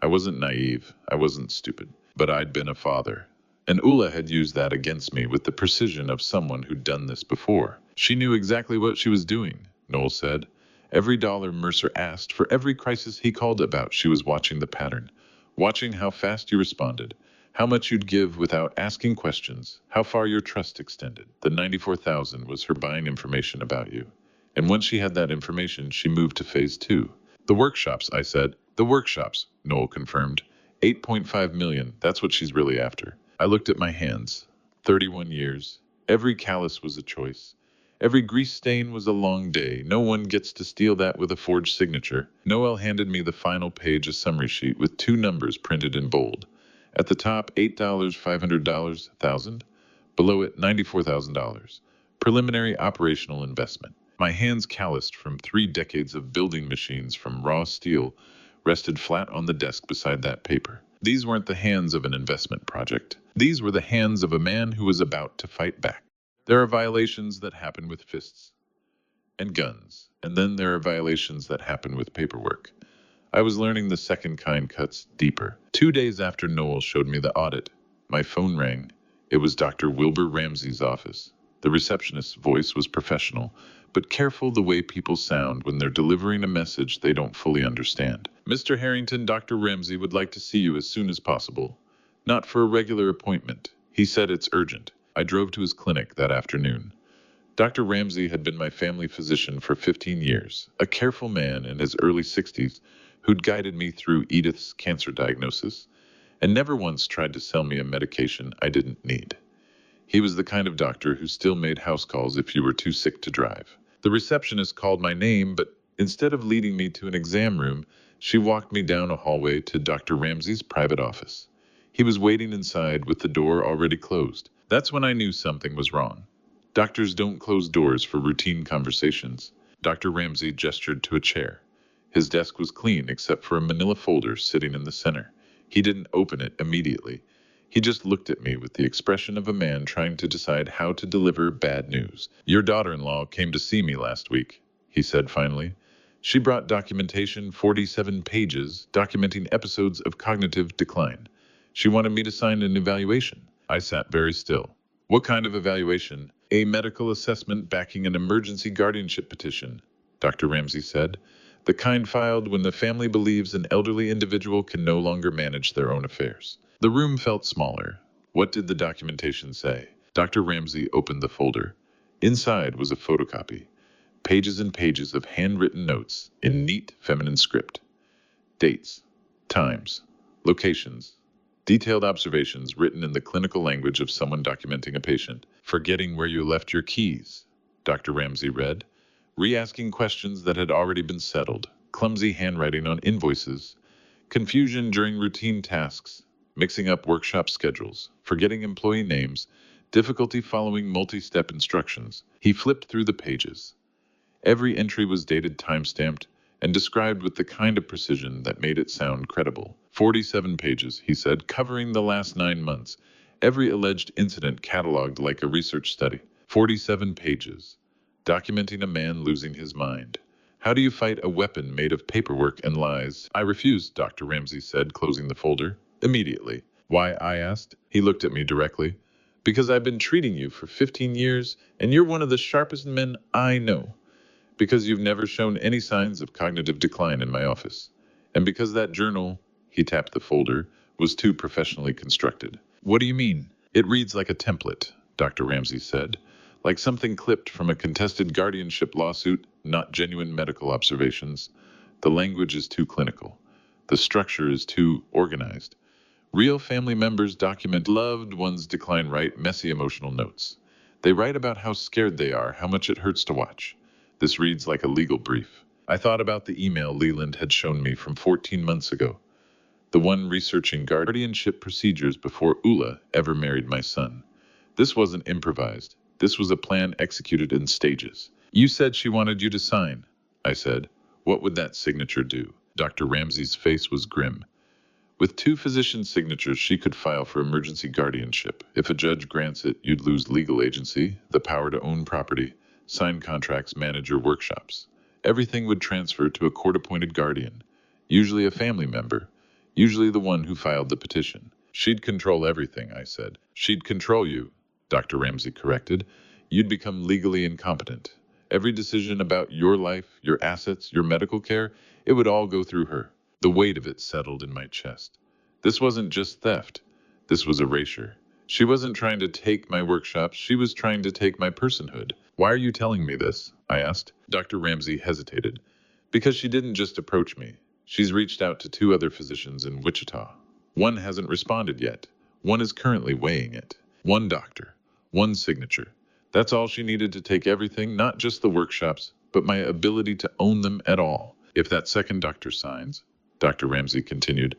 I wasn't naive, I wasn't stupid, but I'd been a father. And Ula had used that against me with the precision of someone who'd done this before. She knew exactly what she was doing, Noel said. Every dollar Mercer asked, for every crisis he called about, she was watching the pattern, watching how fast you responded, how much you'd give without asking questions, how far your trust extended. The 94,000 was her buying information about you. And once she had that information, she moved to phase 2. The workshops, I said. The workshops, Noel confirmed. 8.5 million, that's what she's really after. I looked at my hands. 31 years. Every callus was a choice. Every grease stain was a long day. No one gets to steal that with a forged signature. Noel handed me the final page, a summary sheet with 2 numbers printed in bold. At the top, $8, $500, $1,000. Below it, $94,000. Preliminary operational investment. My hands, calloused from 3 decades of building machines from raw steel, rested flat on the desk beside that paper. These weren't the hands of an investment project. These were the hands of a man who was about to fight back. There are violations that happen with fists and guns, and then there are violations that happen with paperwork. I was learning the second kind cuts deeper. 2 days after Noel showed me the audit, my phone rang. It was Dr. Wilbur Ramsey's office. The receptionist's voice was professional, but careful the way people sound when they're delivering a message they don't fully understand. Mr. Harrington, Dr. Ramsey would like to see you as soon as possible. Not for a regular appointment. He said it's urgent. I drove to his clinic that afternoon. Dr. Ramsey had been my family physician for 15 years, a careful man in his early 60s who'd guided me through Edith's cancer diagnosis and never once tried to sell me a medication I didn't need. He was the kind of doctor who still made house calls if you were too sick to drive. The receptionist called my name, but instead of leading me to an exam room, she walked me down a hallway to Dr. Ramsey's private office. He was waiting inside with the door already closed. That's when I knew something was wrong. Doctors don't close doors for routine conversations. Dr. Ramsey gestured to a chair. His desk was clean except for a manila folder sitting in the center. He didn't open it immediately. He just looked at me with the expression of a man trying to decide how to deliver bad news. Your daughter-in-law came to see me last week, he said finally. She brought documentation, 47 pages, documenting episodes of cognitive decline. She wanted me to sign an evaluation. I sat very still. What kind of evaluation? A medical assessment backing an emergency guardianship petition, Dr. Ramsey said. The kind filed when the family believes an elderly individual can no longer manage their own affairs. The room felt smaller. What did the documentation say? Dr. Ramsey opened the folder. Inside was a photocopy. Pages and pages of handwritten notes in neat feminine script. Dates, times, locations, detailed observations written in the clinical language of someone documenting a patient. Forgetting where you left your keys, Dr. Ramsey read. Re-asking questions that had already been settled. Clumsy handwriting on invoices. Confusion during routine tasks. Mixing up workshop schedules. Forgetting employee names. Difficulty following multi-step instructions. He flipped through the pages. Every entry was dated, time-stamped, and described with the kind of precision that made it sound credible. 47 pages, he said, covering the last 9 months. Every alleged incident cataloged like a research study. 47 pages. Documenting a man losing his mind. How do you fight a weapon made of paperwork and lies? I refused, Dr. Ramsey said, closing the folder. Immediately. Why, I asked. He looked at me directly. Because I've been treating you for 15 years, and you're one of the sharpest men I know. Because you've never shown any signs of cognitive decline in my office. And because that journal, he tapped the folder, was too professionally constructed. What do you mean? It reads like a template, Dr. Ramsey said. like something clipped from a contested guardianship lawsuit, not genuine medical observations. The language is too clinical. The structure is too organized. Real family members document loved ones decline write messy emotional notes. They write about how scared they are, how much it hurts to watch. This reads like a legal brief. I thought about the email Leland had shown me from 14 months ago, the one researching guardianship procedures before Ula ever married my son. This wasn't improvised. This was a plan executed in stages. You said she wanted you to sign, I said. What would that signature do? Dr. Ramsey's face was grim. With 2 physician signatures, she could file for emergency guardianship. If a judge grants it, you'd lose legal agency, the power to own property, sign contracts, manage your workshops. Everything would transfer to a court-appointed guardian, usually a family member, usually the one who filed the petition. She'd control everything, I said. She'd control you, Dr. Ramsey corrected. You'd become legally incompetent. Every decision about your life, your assets, your medical care, it would all go through her. The weight of it settled in my chest. This wasn't just theft. This was erasure. She wasn't trying to take my workshops. She was trying to take my personhood. Why are you telling me this? I asked. Dr. Ramsey hesitated. Because she didn't just approach me. She's reached out to 2 other physicians in Wichita. One hasn't responded yet. One is currently weighing it. 1 doctor. 1 signature. That's all she needed to take everything, not just the workshops, but my ability to own them at all. If that second doctor signs, Dr. Ramsey continued,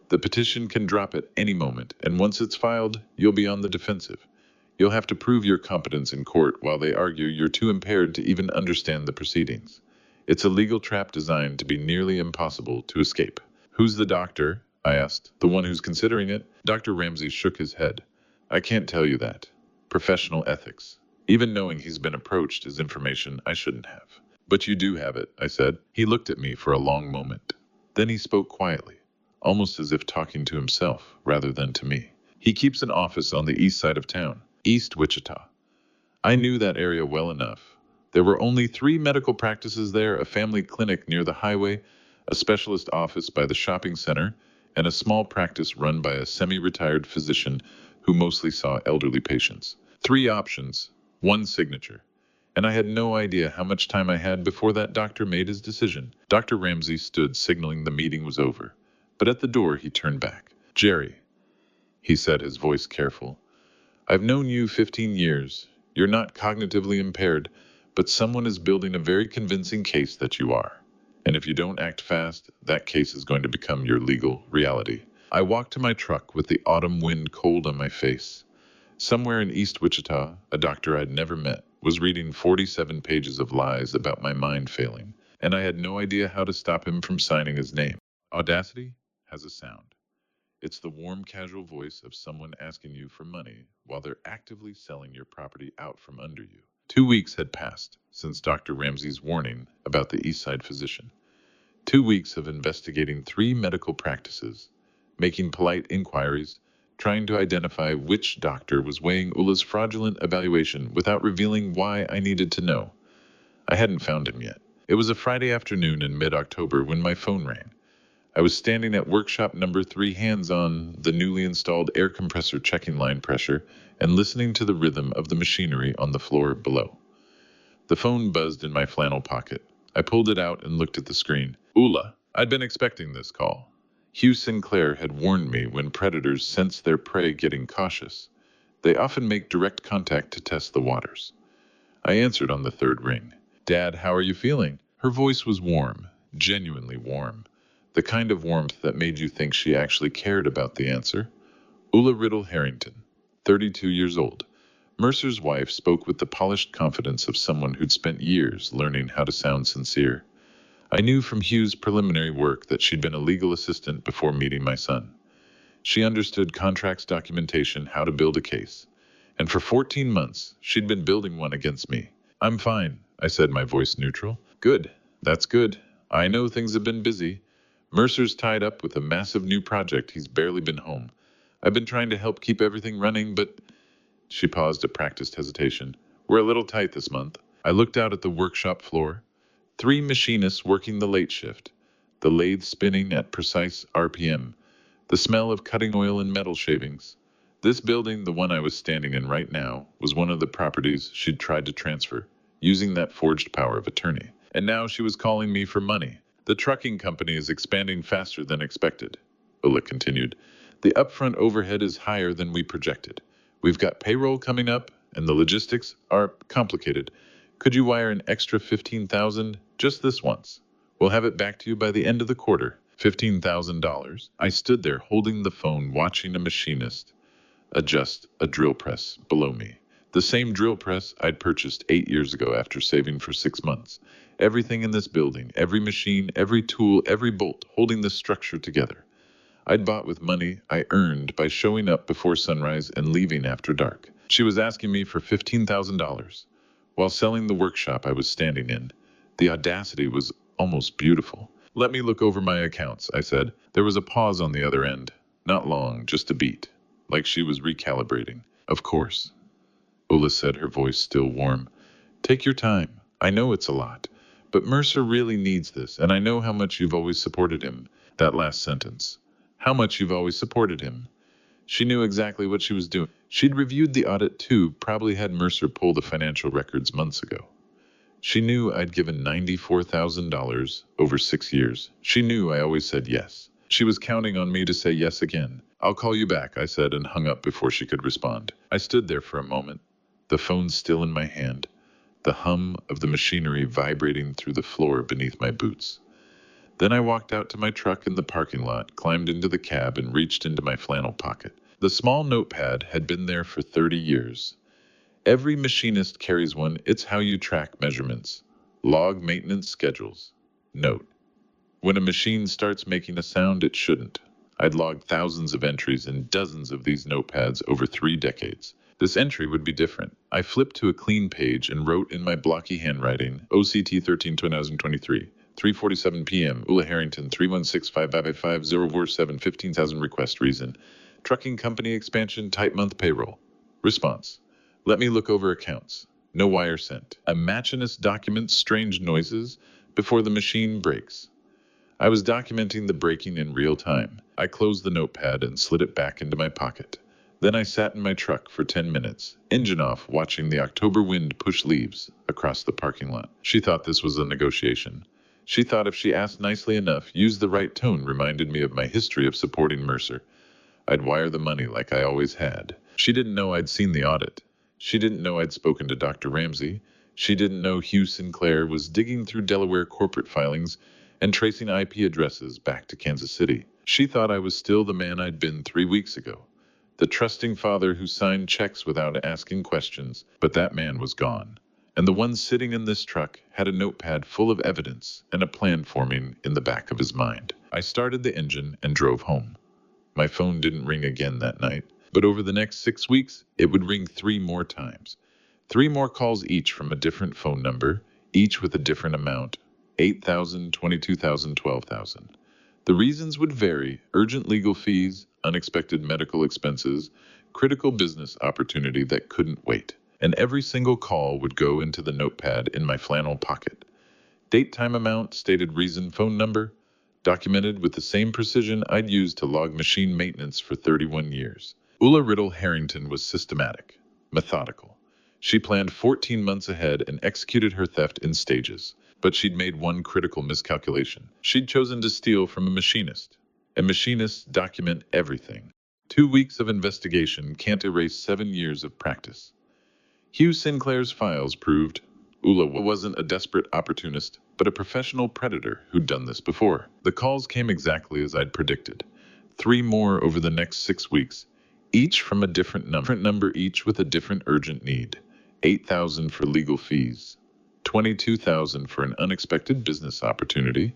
the petition can drop at any moment, and once it's filed, you'll be on the defensive. You'll have to prove your competence in court while they argue you're too impaired to even understand the proceedings. It's a legal trap designed to be nearly impossible to escape. Who's the doctor? I asked. The one who's considering it? Dr. Ramsey shook his head. I can't tell you that. Professional ethics. Even knowing he's been approached is information I shouldn't have. But you do have it, I said. He looked at me for a long moment. Then he spoke quietly, almost as if talking to himself rather than to me. He keeps an office on the east side of town, East Wichita. I knew that area well enough. There were only 3 medical practices there, a family clinic near the highway, a specialist office by the shopping center, and a small practice run by a semi-retired physician who mostly saw elderly patients. 3 options, 1 signature. And I had no idea how much time I had before that doctor made his decision. Dr. Ramsey stood, signaling the meeting was over. But at the door, he turned back. Jerry, he said, his voice careful. I've known you 15 years. You're not cognitively impaired, but someone is building a very convincing case that you are. And if you don't act fast, that case is going to become your legal reality. I walked to my truck with the autumn wind cold on my face. Somewhere in East Wichita, a doctor I'd never met was reading 47 pages of lies about my mind failing, and I had no idea how to stop him from signing his name. Audacity has a sound. It's the warm, casual voice of someone asking you for money while they're actively selling your property out from under you. 2 weeks had passed since Dr. Ramsey's warning about the Eastside physician. 2 weeks of investigating 3 medical practices, making polite inquiries, trying to identify which doctor was weighing Ula's fraudulent evaluation without revealing why I needed to know. I hadn't found him yet. It was a Friday afternoon in mid-October when my phone rang. I was standing at workshop number 3, hands on the newly installed air compressor checking line pressure and listening to the rhythm of the machinery on the floor below. The phone buzzed in my flannel pocket. I pulled it out and looked at the screen. Ula. I'd been expecting this call. Hugh Sinclair had warned me when predators sense their prey getting cautious, they often make direct contact to test the waters. I answered on the 3rd ring. Dad, how are you feeling? Her voice was warm, genuinely warm. The kind of warmth that made you think she actually cared about the answer. Ula Riddle Harrington, 32 years old. Mercer's wife spoke with the polished confidence of someone who'd spent years learning how to sound sincere. I knew from Hugh's preliminary work that she'd been a legal assistant before meeting my son. She understood contracts, documentation, how to build a case. And for 14 months, she'd been building one against me. I'm fine, I said, my voice neutral. Good, that's good. I know things have been busy. Mercer's tied up with a massive new project. He's barely been home. I've been trying to help keep everything running, but... She paused a practiced hesitation. We're a little tight this month. I looked out at the workshop floor. 3 machinists working the late shift. The lathe spinning at precise RPM. The smell of cutting oil and metal shavings. This building, the one I was standing in right now, was one of the properties she'd tried to transfer, using that forged power of attorney. And now she was calling me for money. The trucking company is expanding faster than expected, Ulla continued. The upfront overhead is higher than we projected. We've got payroll coming up, and the logistics are complicated. Could you wire an extra 15,000 just this once? We'll have it back to you by the end of the quarter. $15,000. I stood there holding the phone, watching a machinist adjust a drill press below me. The same drill press I'd purchased 8 years ago after saving for 6 months. Everything in this building, every machine, every tool, every bolt, holding the structure together. I'd bought with money I earned by showing up before sunrise and leaving after dark. She was asking me for $15,000 while selling the workshop I was standing in. The audacity was almost beautiful. Let me look over my accounts, I said. There was a pause on the other end. Not long, just a beat, like she was recalibrating. Of course, Ulla said, her voice still warm. Take your time. I know it's a lot, but Mercer really needs this, and I know how much you've always supported him. That last sentence. How much you've always supported him. She knew exactly what she was doing. She'd reviewed the audit too, probably had Mercer pull the financial records months ago. She knew I'd given $94,000 over 6 years. She knew I always said yes. She was counting on me to say yes again. I'll call you back, I said, and hung up before she could respond. I stood there for a moment, the phone still in my hand, the hum of the machinery vibrating through the floor beneath my boots. Then I walked out to my truck in the parking lot, climbed into the cab, and reached into my flannel pocket. The small notepad had been there for 30 years. Every machinist carries one. It's how you track measurements, log maintenance schedules. Note: when a machine starts making a sound it shouldn't. I'd logged thousands of entries in dozens of these notepads over 3 decades. This entry would be different. I flipped to a clean page and wrote in my blocky handwriting, OCT 13-2023, 3:47 p.m., Ulla Harrington, 316-555-047, 15,000 request reason. Trucking company expansion, type month payroll. Response: let me look over accounts. No wire sent. A machinist documents strange noises before the machine breaks. I was documenting the breaking in real time. I closed the notepad and slid it back into my pocket. Then I sat in my truck for 10 minutes, engine off, watching the October wind push leaves across the parking lot. She thought this was a negotiation. She thought if she asked nicely enough, used the right tone, reminded me of my history of supporting Mercer, I'd wire the money like I always had. She didn't know I'd seen the audit. She didn't know I'd spoken to Dr. Ramsey. She didn't know Hugh Sinclair was digging through Delaware corporate filings and tracing IP addresses back to Kansas City. She thought I was still the man I'd been 3 weeks ago, the trusting father who signed checks without asking questions. But that man was gone, and the one sitting in this truck had a notepad full of evidence and a plan forming in the back of his mind. I started the engine and drove home. My phone didn't ring again that night, but over the next 6 weeks, it would ring 3 more times. 3 more calls each from a different phone number, each with a different amount: 8,000, 22,000, 12,000. The reasons would vary: urgent legal fees, unexpected medical expenses, critical business opportunity that couldn't wait. And every single call would go into the notepad in my flannel pocket. Date, time, amount, stated reason, phone number, documented with the same precision I'd used to log machine maintenance for 31 years. Ulla Harrington was systematic, methodical. She planned 14 months ahead and executed her theft in stages. But she'd made one critical miscalculation. She'd chosen to steal from a machinist. And machinists document everything. 2 weeks of investigation can't erase 7 years of practice. Hugh Sinclair's files proved Ulla wasn't a desperate opportunist, but a professional predator who'd done this before. The calls came exactly as I'd predicted. 3 more over the next 6 weeks, each from a different number, each with a different urgent need. 8,000 for legal fees, 22,000 for an unexpected business opportunity,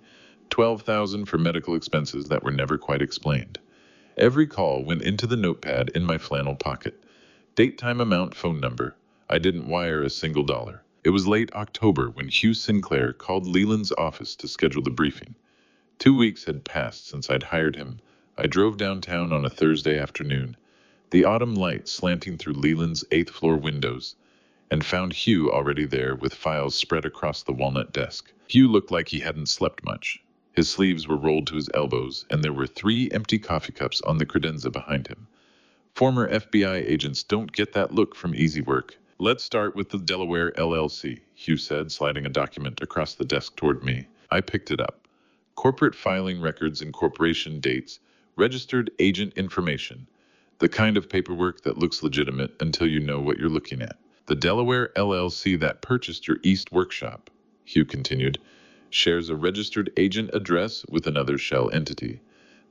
12,000 for medical expenses that were never quite explained. Every call went into the notepad in my flannel pocket. Date, time, amount, phone number. I didn't wire a single dollar. It was late October when Hugh Sinclair called Leland's office to schedule the briefing. 2 weeks had passed since I'd hired him. I drove downtown on a Thursday afternoon, the autumn light slanting through Leland's 8th-floor windows, and found Hugh already there with files spread across the walnut desk. Hugh looked like he hadn't slept much. His sleeves were rolled to his elbows, and there were 3 empty coffee cups on the credenza behind him. Former FBI agents don't get that look from easy work. Let's start with the Delaware LLC, Hugh said, sliding a document across the desk toward me. I picked it up. Corporate filing records, incorporation dates, registered agent information. The kind of paperwork that looks legitimate until you know what you're looking at. The Delaware LLC that purchased your East workshop, Hugh continued, shares a registered agent address with another shell entity.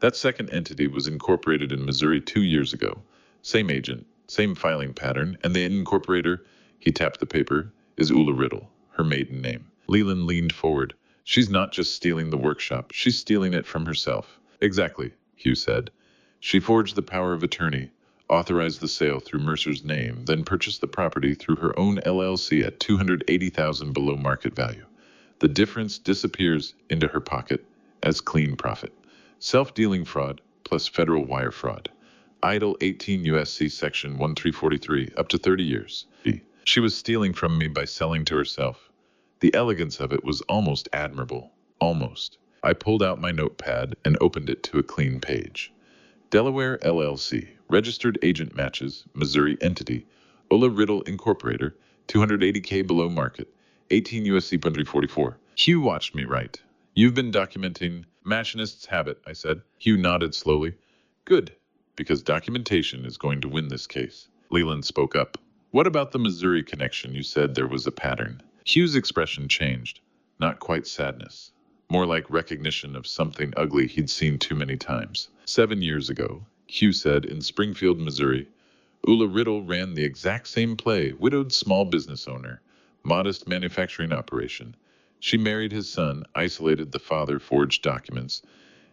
That second entity was incorporated in Missouri 2 years ago. Same agent, same filing pattern, and the incorporator, he tapped the paper, is Ulla Riddle, her maiden name. Leland leaned forward. She's not just stealing the workshop, she's stealing it from herself. Exactly, Hugh said. She forged the power of attorney, authorized the sale through Mercer's name, then purchased the property through her own LLC at $280,000 below market value. The difference disappears into her pocket as clean profit. Self-dealing fraud plus federal wire fraud. Idle 18 U.S.C. Section 1343, up to 30 years. She was stealing from me by selling to herself. The elegance of it was almost admirable. Almost. I pulled out my notepad and opened it to a clean page. Delaware LLC, registered agent matches, Missouri entity, Ulla Riddle Incorporator, 280K below market, 18 U.S.C. 1344. Hugh watched me write. You've been documenting machinist's habit, I said. Hugh nodded slowly. Good, because documentation is going to win this case. Leland spoke up. What about the Missouri connection? You said there was a pattern. Hugh's expression changed. Not quite sadness. More like recognition of something ugly he'd seen too many times. 7 years ago, Hugh said, in Springfield, Missouri, Ulla Riddle ran the exact same play, widowed small business owner, modest manufacturing operation. She married his son, isolated the father, forged documents,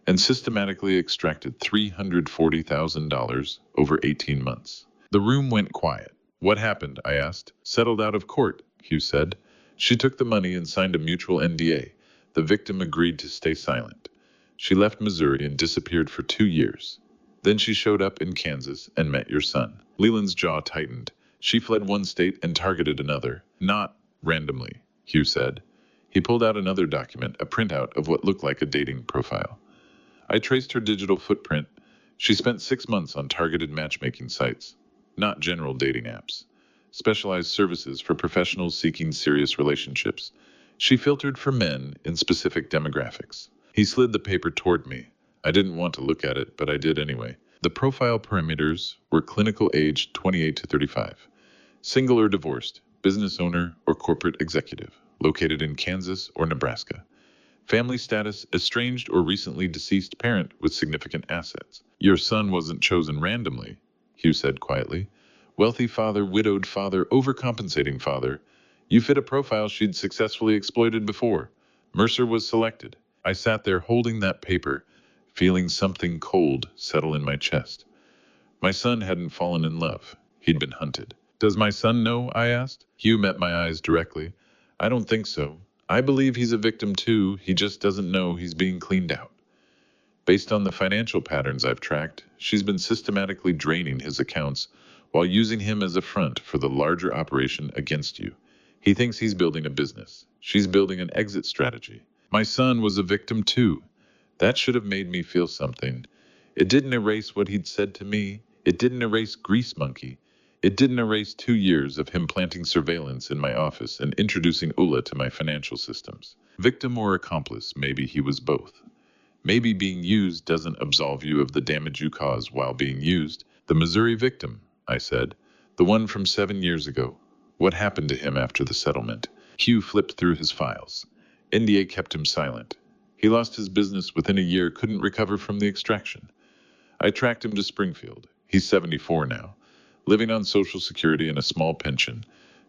and systematically extracted $340,000 over 18 months. The room went quiet. What happened? I asked. Settled out of court, Hugh said. She took the money and signed a mutual NDA. The victim agreed to stay silent. She left Missouri and disappeared for 2 years. Then she showed up in Kansas and met your son. Leland's jaw tightened. She fled one state and targeted another. Not randomly, Hugh said. He pulled out another document, a printout of what looked like a dating profile. I traced her digital footprint. She spent 6 months on targeted matchmaking sites, not general dating apps. Specialized services for professionals seeking serious relationships. She filtered for men in specific demographics. He slid the paper toward me. I didn't want to look at it, but I did anyway. The profile parameters were clinical age 28 to 35, single or divorced, business owner or corporate executive, located in Kansas or Nebraska. Family status, estranged or recently deceased parent with significant assets. Your son wasn't chosen randomly, Hugh said quietly. Wealthy father, widowed father, overcompensating father. You fit a profile she'd successfully exploited before. Mercer was selected. I sat there holding that paper, feeling something cold settle in my chest. My son hadn't fallen in love. He'd been hunted. Does my son know? I asked. Hugh met my eyes directly. I don't think so. I believe he's a victim too. He just doesn't know he's being cleaned out. Based on the financial patterns I've tracked, she's been systematically draining his accounts while using him as a front for the larger operation against you. He thinks he's building a business. She's building an exit strategy. My son was a victim too. That should have made me feel something. It didn't erase what he'd said to me. It didn't erase Grease Monkey. It didn't erase 2 years of him planting surveillance in my office and introducing Ulla to my financial systems. Victim or accomplice, maybe he was both. Maybe being used doesn't absolve you of the damage you caused while being used. The Missouri victim, I said. The one from 7 years ago. What happened to him after the settlement? Hugh flipped through his files. NDA kept him silent. He lost his business within a year, couldn't recover from the extraction. I tracked him to Springfield. He's 74 now, living on Social Security and a small pension.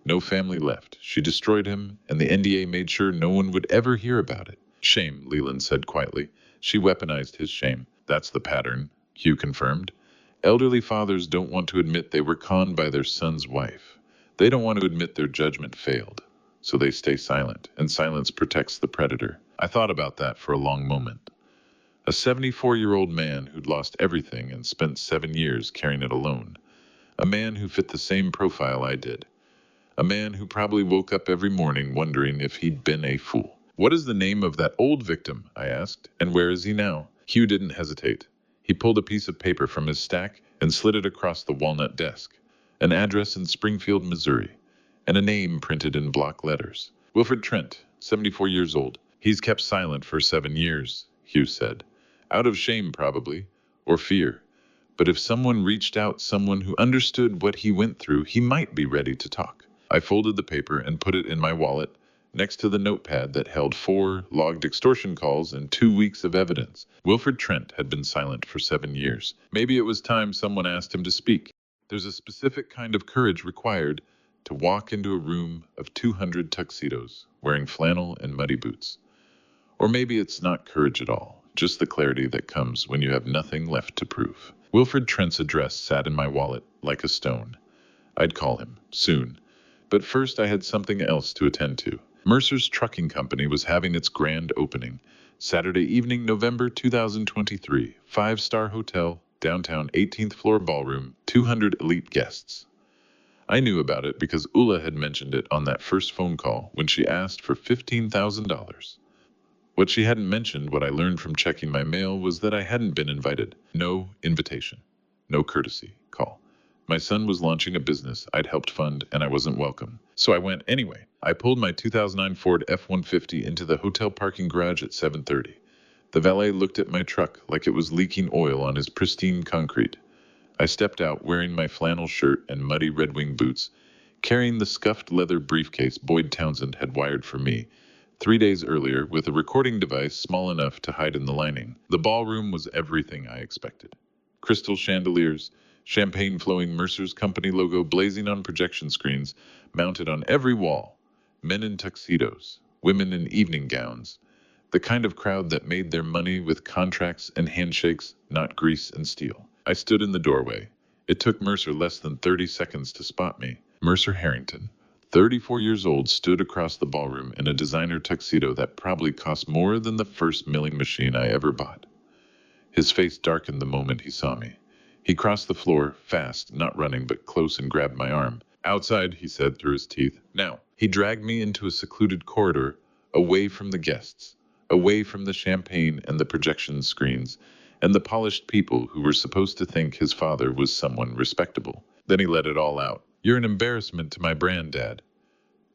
No family left. She destroyed him, and the NDA made sure no one would ever hear about it. Shame, Leland said quietly. She weaponized his shame. That's the pattern, Hugh confirmed. Elderly fathers don't want to admit they were conned by their son's wife. They don't want to admit their judgment failed. So they stay silent, and silence protects the predator. I thought about that for a long moment. A 74-year-old man who'd lost everything and spent 7 years carrying it alone. A man who fit the same profile I did. A man who probably woke up every morning wondering if he'd been a fool. What is the name of that old victim? I asked. And where is he now? Hugh didn't hesitate. He pulled a piece of paper from his stack and slid it across the walnut desk. An address in Springfield, Missouri, and a name printed in block letters. Wilfred Trent, 74 years old. He's kept silent for 7 years, Hugh said. Out of shame, probably, or fear. But if someone reached out, someone who understood what he went through, he might be ready to talk. I folded the paper and put it in my wallet, next to the notepad that held 4 logged extortion calls and 2 weeks of evidence. Wilfred Trent had been silent for 7 years. Maybe it was time someone asked him to speak. There's a specific kind of courage required to walk into a room of 200 tuxedos, wearing flannel and muddy boots. Or maybe it's not courage at all, just the clarity that comes when you have nothing left to prove. Wilfred Trent's address sat in my wallet like a stone. I'd call him, soon. But first I had something else to attend to. Mercer's Trucking Company was having its grand opening. Saturday evening, November 2023, 5-star hotel, downtown 18th floor ballroom, 200 elite guests. I knew about it because Ulla had mentioned it on that first phone call when she asked for $15,000. What she hadn't mentioned, what I learned from checking my mail, was that I hadn't been invited. No invitation. No courtesy call. My son was launching a business I'd helped fund, and I wasn't welcome. So I went anyway. I pulled my 2009 Ford F-150 into the hotel parking garage at 7:30. The valet looked at my truck like it was leaking oil on his pristine concrete. I stepped out wearing my flannel shirt and muddy Red Wing boots, carrying the scuffed leather briefcase Boyd Townsend had wired for me 3 days earlier with a recording device small enough to hide in the lining. The ballroom was everything I expected. Crystal chandeliers, champagne flowing, Mercer's company logo blazing on projection screens mounted on every wall, men in tuxedos, women in evening gowns, the kind of crowd that made their money with contracts and handshakes, not grease and steel. I stood in the doorway. It took Mercer less than 30 seconds to spot me. Mercer Harrington, 34 years old, stood across the ballroom in a designer tuxedo that probably cost more than the first milling machine I ever bought. His face darkened the moment he saw me. He crossed the floor, fast, not running, but close, and grabbed my arm. "Outside," he said through his teeth. "Now." He dragged me into a secluded corridor, away from the guests, away from the champagne and the projection screens, and the polished people who were supposed to think his father was someone respectable. Then he let it all out. "You're an embarrassment to my brand, Dad,"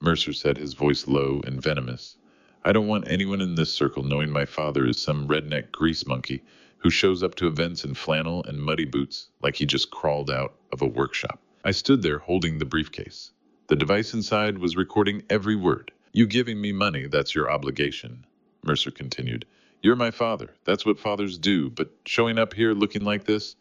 Mercer said, his voice low and venomous. "I don't want anyone in this circle knowing my father is some redneck grease monkey who shows up to events in flannel and muddy boots like he just crawled out of a workshop." I stood there holding the briefcase. The device inside was recording every word. "You giving me money, that's your obligation," Mercer continued. "You're my father, that's what fathers do, but showing up here looking like this?"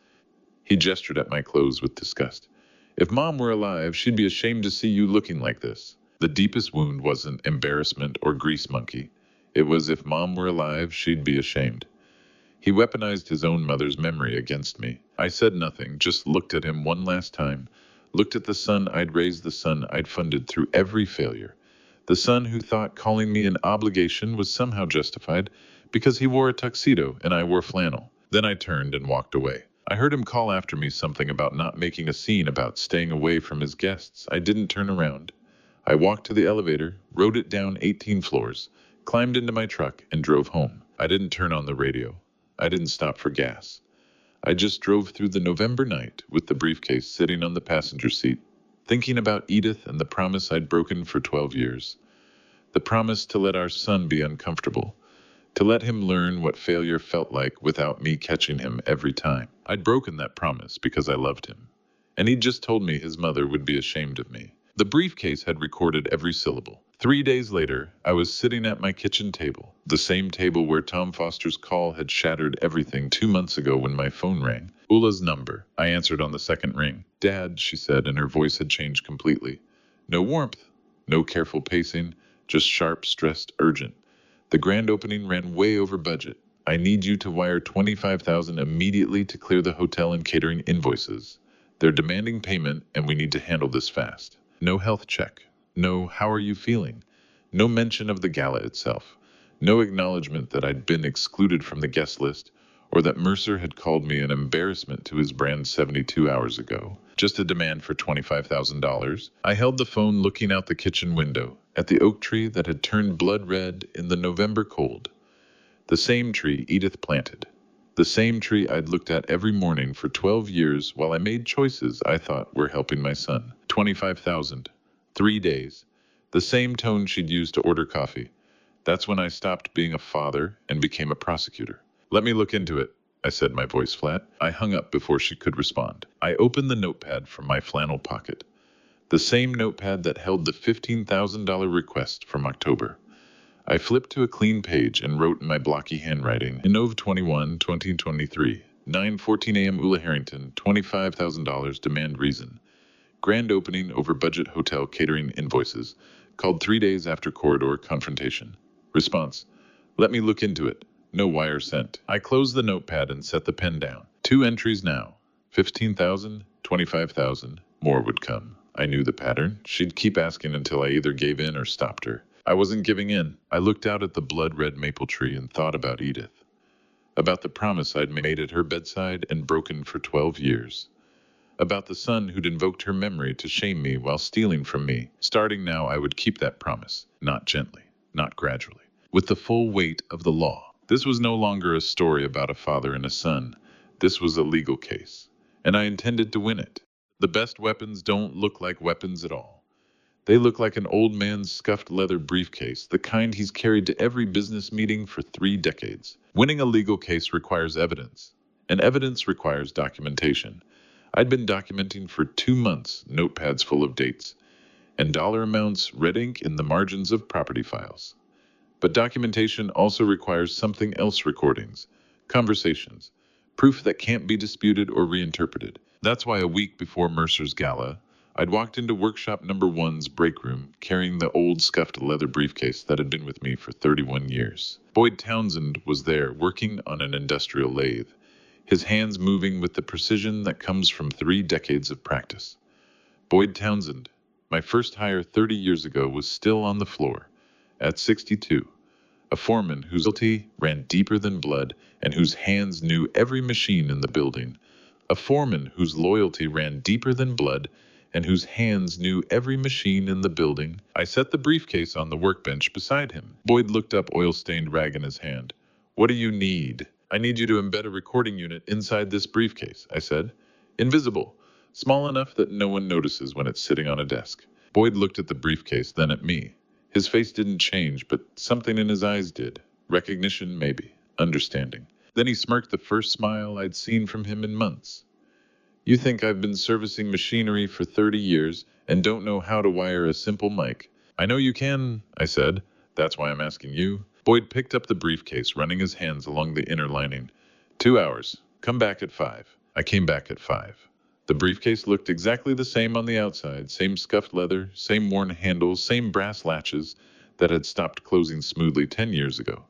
He gestured at my clothes with disgust. "If Mom were alive, she'd be ashamed to see you looking like this." The deepest wound wasn't embarrassment or grease monkey. It was, if Mom were alive, she'd be ashamed. He weaponized his own mother's memory against me. I said nothing, just looked at him one last time. Looked at the son I'd raised, the son I'd funded through every failure. The son who thought calling me an obligation was somehow justified because he wore a tuxedo and I wore flannel. Then I turned and walked away. I heard him call after me something about not making a scene, about staying away from his guests. I didn't turn around. I walked to the elevator, rode it down 18 floors, climbed into my truck, and drove home. I didn't turn on the radio. I didn't stop for gas. I just drove through the November night with the briefcase sitting on the passenger seat, thinking about Edith and the promise I'd broken for 12 years. The promise to let our son be uncomfortable, to let him learn what failure felt like without me catching him every time. I'd broken that promise because I loved him, and he'd just told me his mother would be ashamed of me. The briefcase had recorded every syllable. 3 days later, I was sitting at my kitchen table, the same table where Tom Foster's call had shattered everything 2 months ago when my phone rang. Ulla's number. I answered on the second ring. "Dad," she said, and her voice had changed completely. No warmth, no careful pacing, just sharp, stressed, urgent. "The grand opening ran way over budget. I need you to wire $25,000 immediately to clear the hotel and catering invoices. They're demanding payment, and we need to handle this fast." No health check. No "how are you feeling?" No mention of the gala itself. No acknowledgement that I'd been excluded from the guest list, or that Mercer had called me an embarrassment to his brand 72 hours ago. Just a demand for $25,000. I held the phone looking out the kitchen window, at the oak tree that had turned blood red in the November cold. The same tree Edith planted. The same tree I'd looked at every morning for 12 years while I made choices I thought were helping my son. 25,000. 3 days. The same tone she'd used to order coffee. That's when I stopped being a father and became a prosecutor. Let me look into it, I said, my voice flat. I hung up before she could respond. I opened the notepad from my flannel pocket. The same notepad that held the $15,000 request from October. I flipped to a clean page and wrote in my blocky handwriting, Innov 21, 2023, 9:14 a.m. Ula Harrington, $25,000 demand reason. Grand opening over budget hotel catering invoices. Called 3 days after corridor confrontation. Response: let me look into it. No wire sent. I closed the notepad and set the pen down. 2 entries now. 15,000, 25,000. More would come. I knew the pattern. She'd keep asking until I either gave in or stopped her. I wasn't giving in. I looked out at the blood-red maple tree and thought about Edith. About the promise I'd made at her bedside and broken for 12 years. About the son who'd invoked her memory to shame me while stealing from me. Starting now, I would keep that promise. Not gently, not gradually. With the full weight of the law. This was no longer a story about a father and a son. This was a legal case. And I intended to win it. The best weapons don't look like weapons at all. They look like an old man's scuffed leather briefcase, the kind he's carried to every business meeting for 3 decades. Winning a legal case requires evidence, and evidence requires documentation. I'd been documenting for 2 months, notepads full of dates, and dollar amounts red ink in the margins of property files. But documentation also requires something else: recordings, conversations, proof that can't be disputed or reinterpreted. That's why a week before Mercer's gala, I'd walked into workshop number 1's break room carrying the old scuffed leather briefcase that had been with me for 31 years. Boyd Townsend was there working on an industrial lathe, his hands moving with the precision that comes from 3 decades of practice. Boyd Townsend, my first hire 30 years ago, was still on the floor, at 62, a foreman whose loyalty ran deeper than blood and whose hands knew every machine in the building. A foreman whose loyalty ran deeper than blood and whose hands knew every machine in the building. I set the briefcase on the workbench beside him. Boyd looked up, oil-stained rag in his hand. What do you need? I need you to embed a recording unit inside this briefcase, I said. Invisible, small enough that no one notices when it's sitting on a desk. Boyd looked at the briefcase, then at me. His face didn't change, but something in his eyes did. Recognition, maybe. Understanding. Then he smirked, the first smile I'd seen from him in months. You think I've been servicing machinery for 30 years and don't know how to wire a simple mic? I know you can, I said. That's why I'm asking you. Boyd picked up the briefcase, running his hands along the inner lining. 2 hours. Come back at 5. I came back at 5. The briefcase looked exactly the same on the outside, same scuffed leather, same worn handles, same brass latches that had stopped closing smoothly 10 years ago.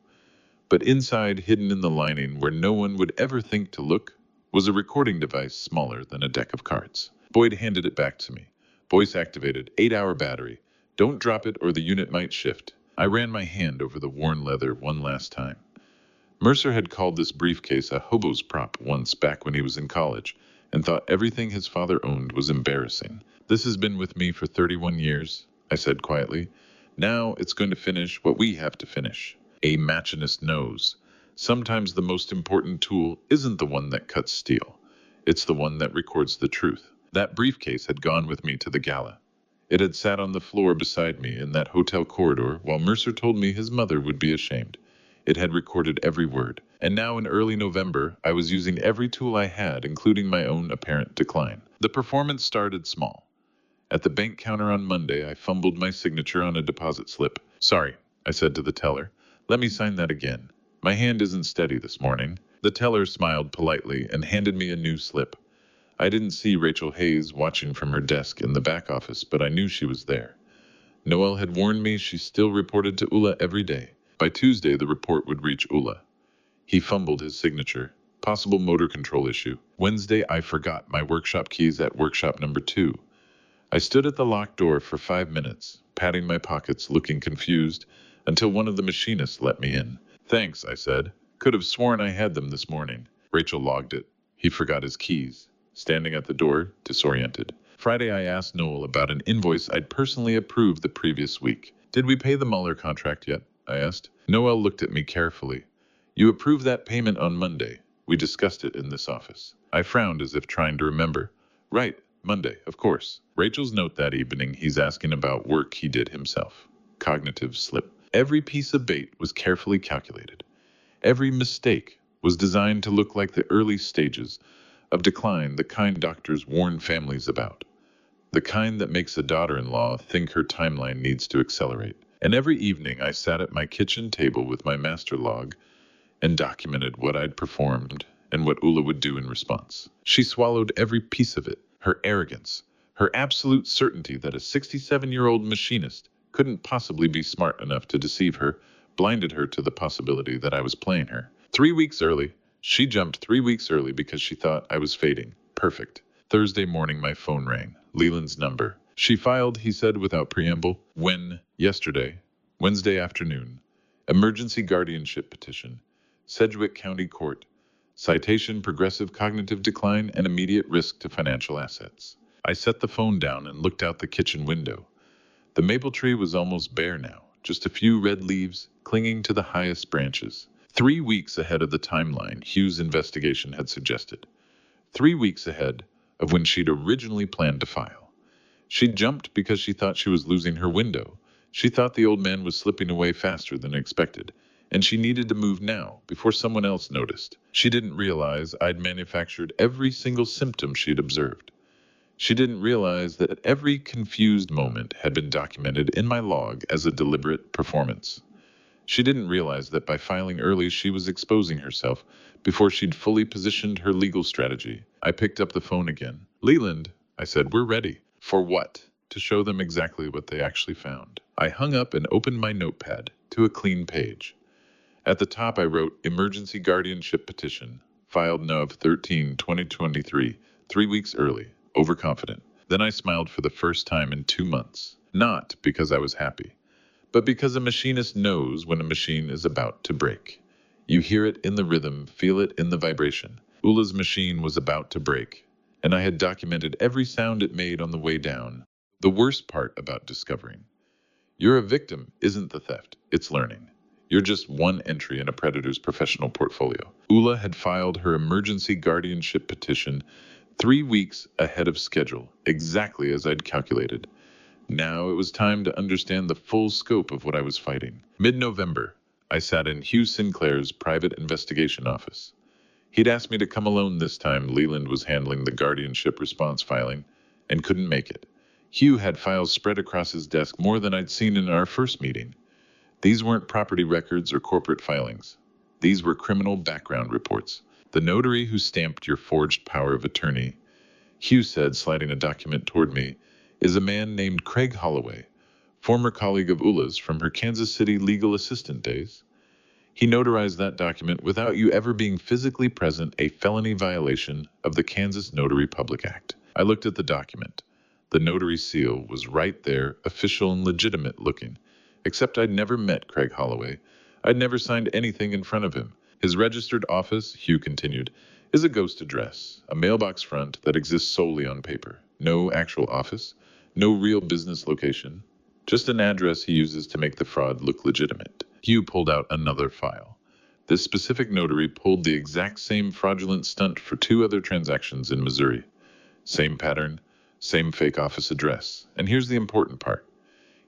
But inside, hidden in the lining where no one would ever think to look, was a recording device smaller than a deck of cards. Boyd handed it back to me. Voice activated, 8-hour battery. Don't drop it or the unit might shift. I ran my hand over the worn leather one last time. Mercer had called this briefcase a hobo's prop once back when he was in college, and thought everything his father owned was embarrassing. This has been with me for 31 years, I said quietly. Now it's going to finish what we have to finish. A machinist knows. Sometimes the most important tool isn't the one that cuts steel. It's the one that records the truth. That briefcase had gone with me to the gala. It had sat on the floor beside me in that hotel corridor while Mercer told me his mother would be ashamed. It had recorded every word. And now in early November, I was using every tool I had, including my own apparent decline. The performance started small. At the bank counter on Monday, I fumbled my signature on a deposit slip. Sorry, I said to the teller. Let me sign that again. My hand isn't steady this morning. The teller smiled politely and handed me a new slip. I didn't see Rachel Hayes watching from her desk in the back office, but I knew she was there. Noel had warned me she still reported to Ulla every day. By Tuesday, the report would reach Ulla. He fumbled his signature. Possible motor control issue. Wednesday, I forgot my workshop keys at workshop number 2. I stood at the locked door for 5 minutes, patting my pockets, looking confused, until one of the machinists let me in. Thanks, I said. Could have sworn I had them this morning. Rachel logged it. He forgot his keys. Standing at the door, disoriented. Friday, I asked Noel about an invoice I'd personally approved the previous week. Did we pay the Mueller contract yet? I asked. Noel looked at me carefully. You approved that payment on Monday. We discussed it in this office. I frowned as if trying to remember. Right, Monday, of course. Rachel's note that evening, he's asking about work he did himself. Cognitive slip. Every piece of bait was carefully calculated. Every mistake was designed to look like the early stages of decline, the kind doctors warn families about, the kind that makes a daughter-in-law think her timeline needs to accelerate. And every evening I sat at my kitchen table with my master log and documented what I'd performed and what Ula would do in response. She swallowed every piece of it. Her arrogance, her absolute certainty that a 67-year-old machinist couldn't possibly be smart enough to deceive her, blinded her to the possibility that I was playing her. 3 weeks early, she jumped 3 weeks early because she thought I was fading. Perfect. Thursday morning, my phone rang. Leland's number. She filed, he said without preamble. When? Yesterday. Wednesday afternoon. Emergency guardianship petition. Sedgwick County Court. Citation: progressive cognitive decline and immediate risk to financial assets. I set the phone down and looked out the kitchen window. The maple tree was almost bare now, just a few red leaves clinging to the highest branches. 3 weeks ahead of the timeline Hugh's investigation had suggested. 3 weeks ahead of when she'd originally planned to file. She jumped because she thought she was losing her window. She thought the old man was slipping away faster than expected, and she needed to move now, before someone else noticed. She didn't realize I'd manufactured every single symptom she'd observed. She didn't realize that every confused moment had been documented in my log as a deliberate performance. She didn't realize that by filing early she was exposing herself before she'd fully positioned her legal strategy. I picked up the phone again. Leland, I said, we're ready. For what? To show them exactly what they actually found. I hung up and opened my notepad to a clean page. At the top I wrote, Emergency Guardianship Petition, filed Nov 13, 2023, 3 weeks early, overconfident. Then I smiled for the first time in 2 months. Not because I was happy, but because a machinist knows when a machine is about to break. You hear it in the rhythm, feel it in the vibration. Ula's machine was about to break, and I had documented every sound it made on the way down. The worst part about discovering you're a victim isn't the theft, it's learning. You're just one entry in a predator's professional portfolio. Ula had filed her emergency guardianship petition 3 weeks ahead of schedule, exactly as I'd calculated. Now it was time to understand the full scope of what I was fighting. Mid-November, I sat in Hugh Sinclair's private investigation office. He'd asked me to come alone this time. Leland was handling the guardianship response filing and couldn't make it. Hugh had files spread across his desk, more than I'd seen in our first meeting. These weren't property records or corporate filings. These were criminal background reports. The notary who stamped your forged power of attorney, Hugh said, sliding a document toward me, is a man named Craig Holloway, former colleague of Ula's from her Kansas City legal assistant days. He notarized that document without you ever being physically present, a felony violation of the Kansas Notary Public Act. I looked at the document. The notary seal was right there, official and legitimate looking. Except I'd never met Craig Holloway. I'd never signed anything in front of him. His registered office, Hugh continued, is a ghost address, a mailbox front that exists solely on paper. No actual office, no real business location, just an address he uses to make the fraud look legitimate. Hugh pulled out another file. This specific notary pulled the exact same fraudulent stunt for 2 other transactions in Missouri. Same pattern, same fake office address. And here's the important part.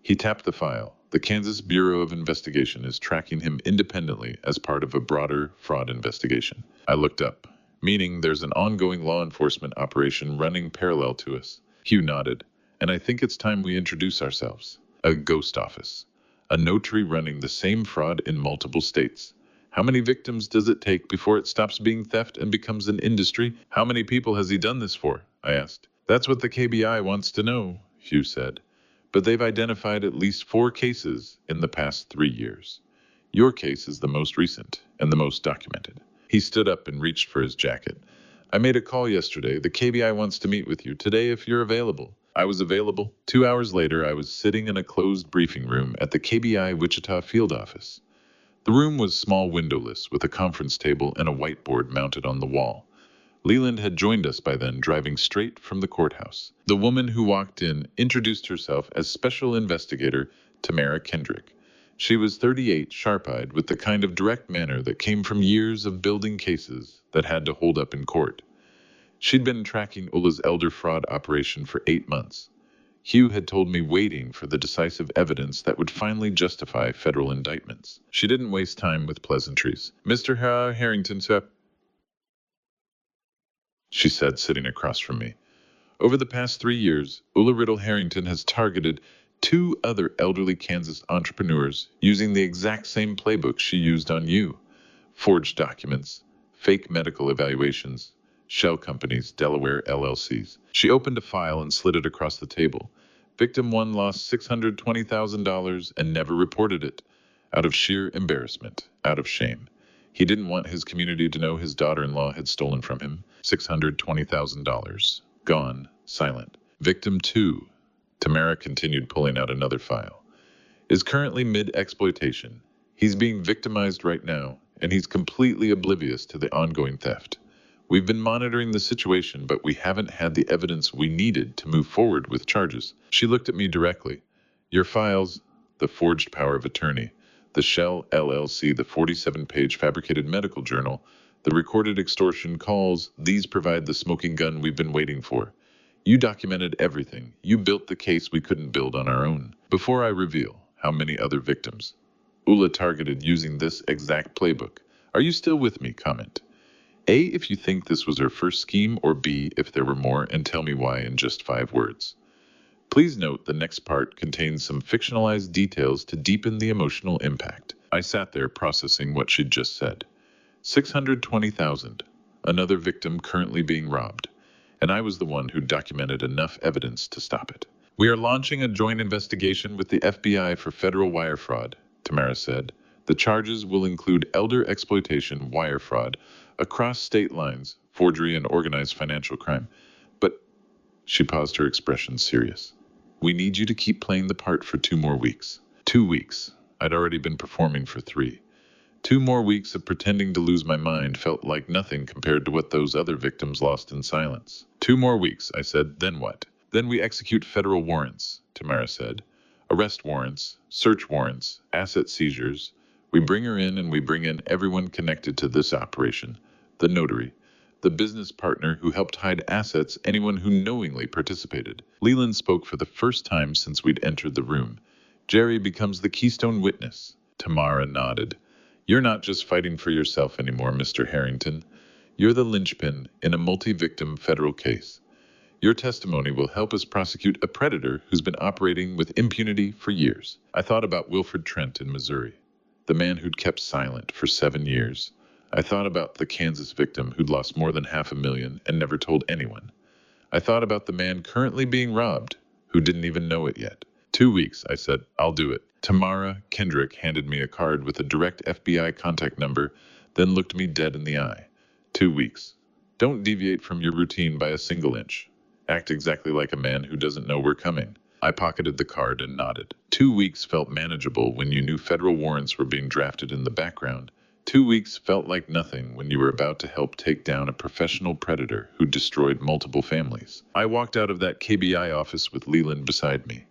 He tapped the file. The Kansas Bureau of Investigation is tracking him independently as part of a broader fraud investigation. I looked up, meaning there's an ongoing law enforcement operation running parallel to us. Hugh nodded, and I think it's time we introduce ourselves. A ghost office. A notary running the same fraud in multiple states. How many victims does it take before it stops being theft and becomes an industry? How many people has he done this for? I asked. That's what the KBI wants to know, Hugh said. But they've identified at least 4 cases in the past 3 years. Your case is the most recent and the most documented. He stood up and reached for his jacket. I made a call yesterday. The KBI wants to meet with you today if you're available. I was available. 2 hours later, I was sitting in a closed briefing room at the KBI Wichita field office. The room was small, windowless, with a conference table and a whiteboard mounted on the wall. Leland had joined us by then, driving straight from the courthouse. The woman who walked in introduced herself as Special Investigator Tamara Kendrick. She was 38, sharp-eyed, with the kind of direct manner that came from years of building cases that had to hold up in court. She'd been tracking Ulla's elder fraud operation for 8 months. Hugh had told me waiting for the decisive evidence that would finally justify federal indictments. She didn't waste time with pleasantries. Mr. Harrington, sir, she said, sitting across from me. Over the past 3 years, Ulla Riddle Harrington has targeted 2 other elderly Kansas entrepreneurs using the exact same playbook she used on you. Forged documents, fake medical evaluations, shell companies, Delaware LLCs. She opened a file and slid it across the table. Victim 1 lost $620,000 and never reported it. Out of sheer embarrassment, out of shame. He didn't want his community to know his daughter-in-law had stolen from him $620,000. Gone, silent. Victim 2, Tamara continued, pulling out another file, is currently mid-exploitation. He's being victimized right now, and he's completely oblivious to the ongoing theft. We've been monitoring the situation, but we haven't had the evidence we needed to move forward with charges. She looked at me directly. Your files, the forged power of attorney, the Shell LLC, the 47-page fabricated medical journal, the recorded extortion calls, these provide the smoking gun we've been waiting for. You documented everything. You built the case we couldn't build on our own. Before I reveal how many other victims Ulla targeted using this exact playbook, are you still with me? Comment A if you think this was her first scheme, or B if there were more, and tell me why in just 5 words. Please note the next part contains some fictionalized details to deepen the emotional impact. I sat there processing what she'd just said. 620,000, another victim currently being robbed, and I was the one who documented enough evidence to stop it. We are launching a joint investigation with the FBI for federal wire fraud, Tamara said. The charges will include elder exploitation, wire fraud, across state lines, forgery, and organized financial crime. But she paused, her expression serious. We need you to keep playing the part for 2 more weeks. 2 weeks. I'd already been performing for 3. 2 more weeks of pretending to lose my mind felt like nothing compared to what those other victims lost in silence. 2 more weeks, I said. Then what? Then we execute federal warrants, Tamara said. Arrest warrants, search warrants, asset seizures. We bring her in, and we bring in everyone connected to this operation. The notary, the business partner who helped hide assets, anyone who knowingly participated. Leland spoke for the first time since we'd entered the room. Jerry becomes the keystone witness. Tamara nodded. You're not just fighting for yourself anymore, Mr. Harrington. You're the linchpin in a multi-victim federal case. Your testimony will help us prosecute a predator who's been operating with impunity for years. I thought about Wilfred Trent in Missouri, the man who'd kept silent for 7 years. I thought about the Kansas victim who'd lost more than $500,000 and never told anyone. I thought about the man currently being robbed, who didn't even know it yet. 2 weeks, I said. I'll do it. Tamara Kendrick handed me a card with a direct FBI contact number, then looked me dead in the eye. 2 weeks. Don't deviate from your routine by a single inch. Act exactly like a man who doesn't know we're coming. I pocketed the card and nodded. 2 weeks felt manageable when you knew federal warrants were being drafted in the background. 2 weeks felt like nothing when you were about to help take down a professional predator who destroyed multiple families. I walked out of that KBI office with Leland beside me.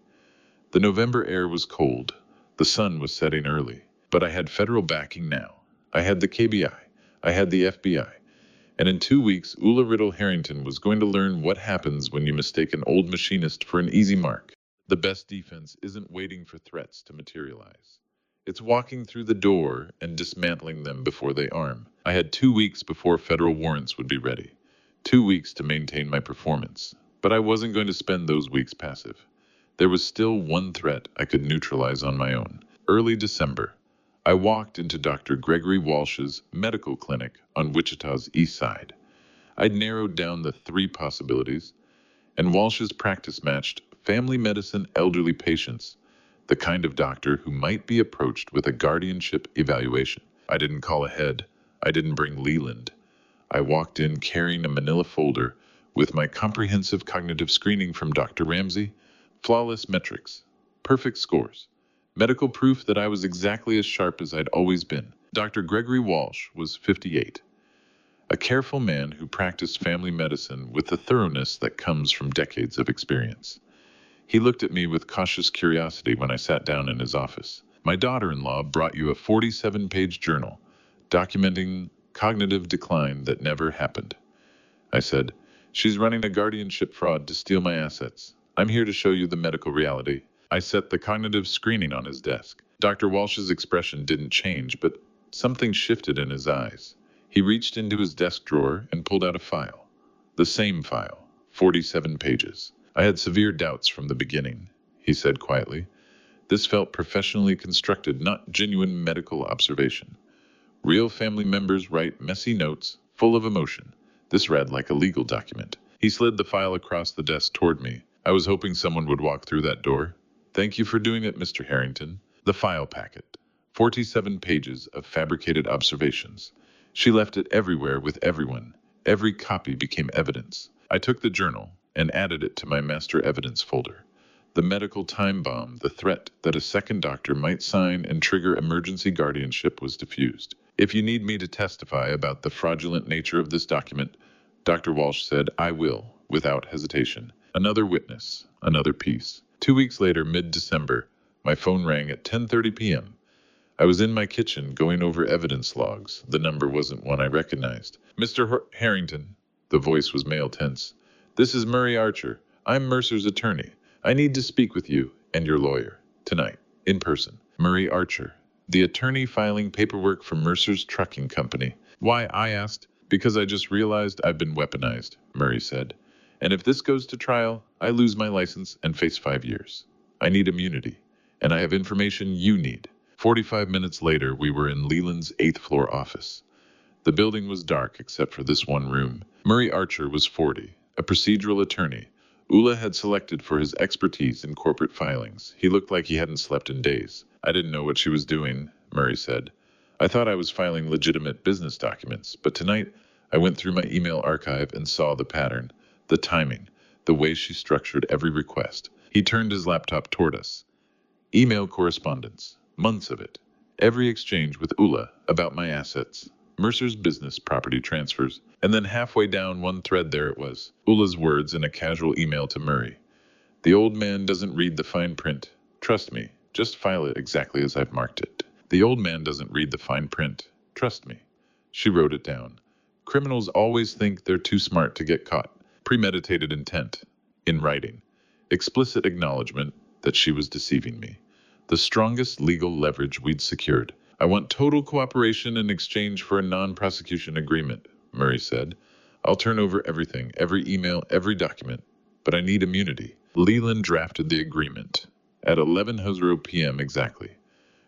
The November air was cold. The sun was setting early. But I had federal backing now. I had the KBI. I had the FBI. And in 2 weeks, Ulla Riddle Harrington was going to learn what happens when you mistake an old machinist for an easy mark. The best defense isn't waiting for threats to materialize. It's walking through the door and dismantling them before they arm. I had 2 weeks before federal warrants would be ready. 2 weeks to maintain my performance. But I wasn't going to spend those weeks passive. There was still one threat I could neutralize on my own. Early December, I walked into Dr. Gregory Walsh's medical clinic on Wichita's east side. I'd narrowed down the 3 possibilities, and Walsh's practice matched family medicine elderly patients, the kind of doctor who might be approached with a guardianship evaluation. I didn't call ahead. I didn't bring Leland. I walked in carrying a manila folder with my comprehensive cognitive screening from Dr. Ramsey, flawless metrics, perfect scores, medical proof that I was exactly as sharp as I'd always been. Dr. Gregory Walsh was 58, a careful man who practiced family medicine with the thoroughness that comes from decades of experience. He looked at me with cautious curiosity when I sat down in his office. My daughter-in-law brought you a 47-page journal documenting cognitive decline that never happened. I said, she's running a guardianship fraud to steal my assets. I'm here to show you the medical reality. I set the cognitive screening on his desk. Dr. Walsh's expression didn't change, but something shifted in his eyes. He reached into his desk drawer and pulled out a file. The same file, 47 pages. I had severe doubts from the beginning, he said quietly. This felt professionally constructed, not genuine medical observation. Real family members write messy notes, full of emotion. This read like a legal document. He slid the file across the desk toward me. I was hoping someone would walk through that door. Thank you for doing it, Mr. Harrington. The file packet. 47 pages of fabricated observations. She left it everywhere with everyone. Every copy became evidence. I took the journal and added it to my master evidence folder. The medical time bomb, the threat that a second doctor might sign and trigger emergency guardianship, was diffused. If you need me to testify about the fraudulent nature of this document, Dr. Walsh said, I will, without hesitation. Another witness, another piece. 2 weeks later, mid-December, my phone rang at 10:30 p.m. I was in my kitchen going over evidence logs. The number wasn't one I recognized. Mr. Harrington, the voice was male tense. This is Murray Archer. I'm Mercer's attorney. I need to speak with you and your lawyer tonight, in person. Murray Archer, the attorney filing paperwork for Mercer's trucking company. Why, I asked. Because I just realized I've been weaponized, Murray said. And if this goes to trial, I lose my license and face 5 years. I need immunity, and I have information you need. 45 minutes later, we were in Leland's 8th floor office. The building was dark except for this one room. Murray Archer was 40, a procedural attorney. Ula had selected for his expertise in corporate filings. He looked like he hadn't slept in days. I didn't know what she was doing, Murray said. I thought I was filing legitimate business documents, but tonight I went through my email archive and saw the pattern, the timing, the way she structured every request. He turned his laptop toward us. Email correspondence, months of it. Every exchange with Ula about my assets, Mercer's business property transfers, and then halfway down one thread there it was, Ula's words in a casual email to Murray. The old man doesn't read the fine print. Trust me, just file it exactly as I've marked it. The old man doesn't read the fine print. Trust me. She wrote it down. Criminals always think they're too smart to get caught. Premeditated intent. In writing. Explicit acknowledgement that she was deceiving me. The strongest legal leverage we'd secured. I want total cooperation in exchange for a non-prosecution agreement, Murray said. I'll turn over everything, every email, every document, but I need immunity. Leland drafted the agreement. At 11:00 p.m. exactly.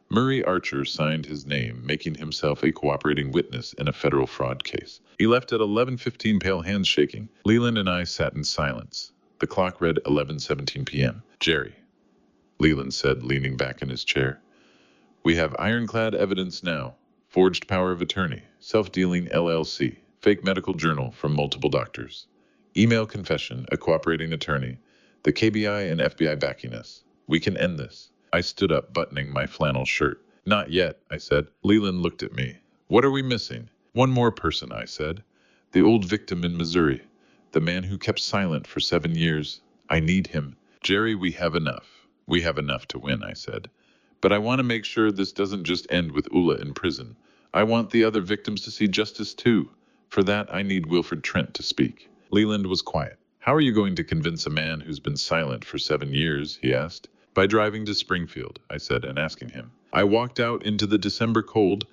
Murray Archer signed his name, making himself a cooperating witness in a federal fraud case. He left at 11:15, pale hands shaking. Leland and I sat in silence. The clock read 11:17 p.m. Jerry, Leland said, leaning back in his chair. We have ironclad evidence now. Forged power of attorney, self-dealing LLC, fake medical journal from multiple doctors. Email confession, a cooperating attorney, the KBI and FBI backing us. We can end this. I stood up, buttoning my flannel shirt. Not yet, I said. Leland looked at me. What are we missing? One more person, I said. The old victim in Missouri. The man who kept silent for 7 years. I need him. Jerry, we have enough. We have enough to win, I said. But I want to make sure this doesn't just end with Ula in prison. I want the other victims to see justice too. For that, I need Wilfred Trent to speak. Leland was quiet. How are you going to convince a man who's been silent for 7 years, he asked. By driving to Springfield, I said, and asking him. I walked out into the December cold,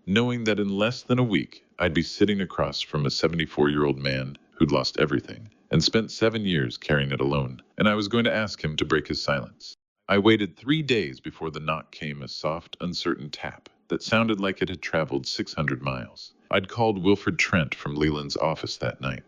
knowing that in less than a week, I'd be sitting across from a 74-year-old man who'd lost everything and spent 7 years carrying it alone, and I was going to ask him to break his silence. I waited 3 days before the knock came, a soft, uncertain tap that sounded like it had traveled 600 miles. I'd called Wilfred Trent from Leland's office that night.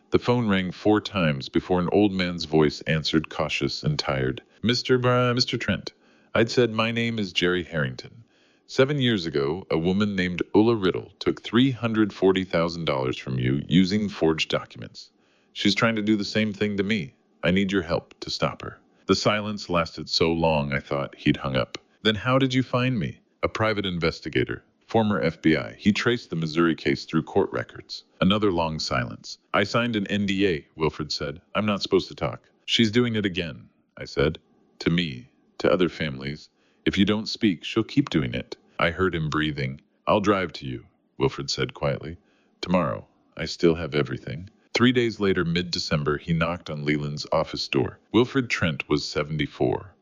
The phone rang 4 times before an old man's voice answered, cautious and tired. Mr. Trent. I'd said, my name is Jerry Harrington. 7 years ago, a woman named Ula Riddle took $340,000 from you using forged documents. She's trying to do the same thing to me. I need your help to stop her. The silence lasted so long I thought he'd hung up. Then how did you find me? A private investigator, former FBI. He traced the Missouri case through court records. Another long silence. I signed an NDA, Wilfred said. I'm not supposed to talk. She's doing it again, I said. To me, to other families. If you don't speak, she'll keep doing it. I heard him breathing. I'll drive to you. Wilfred said quietly. Tomorrow. I still have everything. 3 days later, mid-December, he knocked on Leland's office door. Wilfred Trent was 74.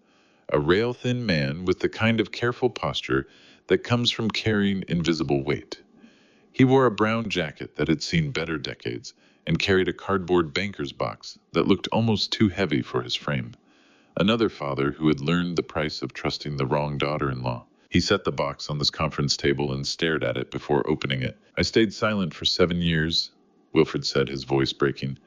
A rail-thin man with the kind of careful posture that comes from carrying invisible weight. He wore a brown jacket that had seen better decades and carried a cardboard banker's box that looked almost too heavy for his frame. Another father who had learned the price of trusting the wrong daughter-in-law. He set the box on this conference table and stared at it before opening it. I stayed silent for 7 years, Wilfred said, his voice breaking.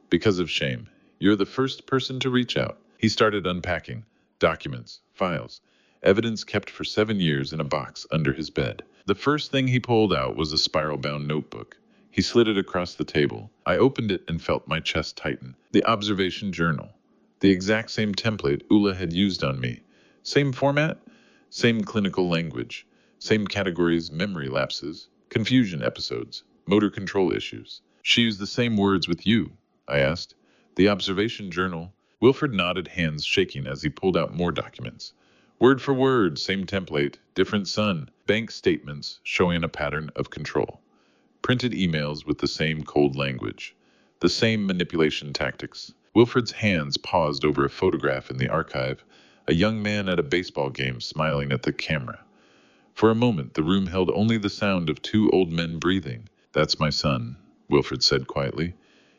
Because of shame. You're the first person to reach out. He started unpacking. Documents, files, evidence kept for 7 years in a box under his bed. The first thing he pulled out was a spiral-bound notebook. He slid it across the table. I opened it and felt my chest tighten. The observation journal. The exact same template Ula had used on me. Same format, same clinical language, same categories: memory lapses, confusion episodes, motor control issues. She used the same words with you, I asked. The observation journal. Wilfred nodded, hands shaking as he pulled out more documents. Word for word, same template, different son. Bank statements showing a pattern of control. Printed emails with the same cold language. The same manipulation tactics. Wilfred's hands paused over a photograph in the archive, a young man at a baseball game smiling at the camera. For a moment, the room held only the sound of 2 old men breathing. That's my son, Wilfred said quietly.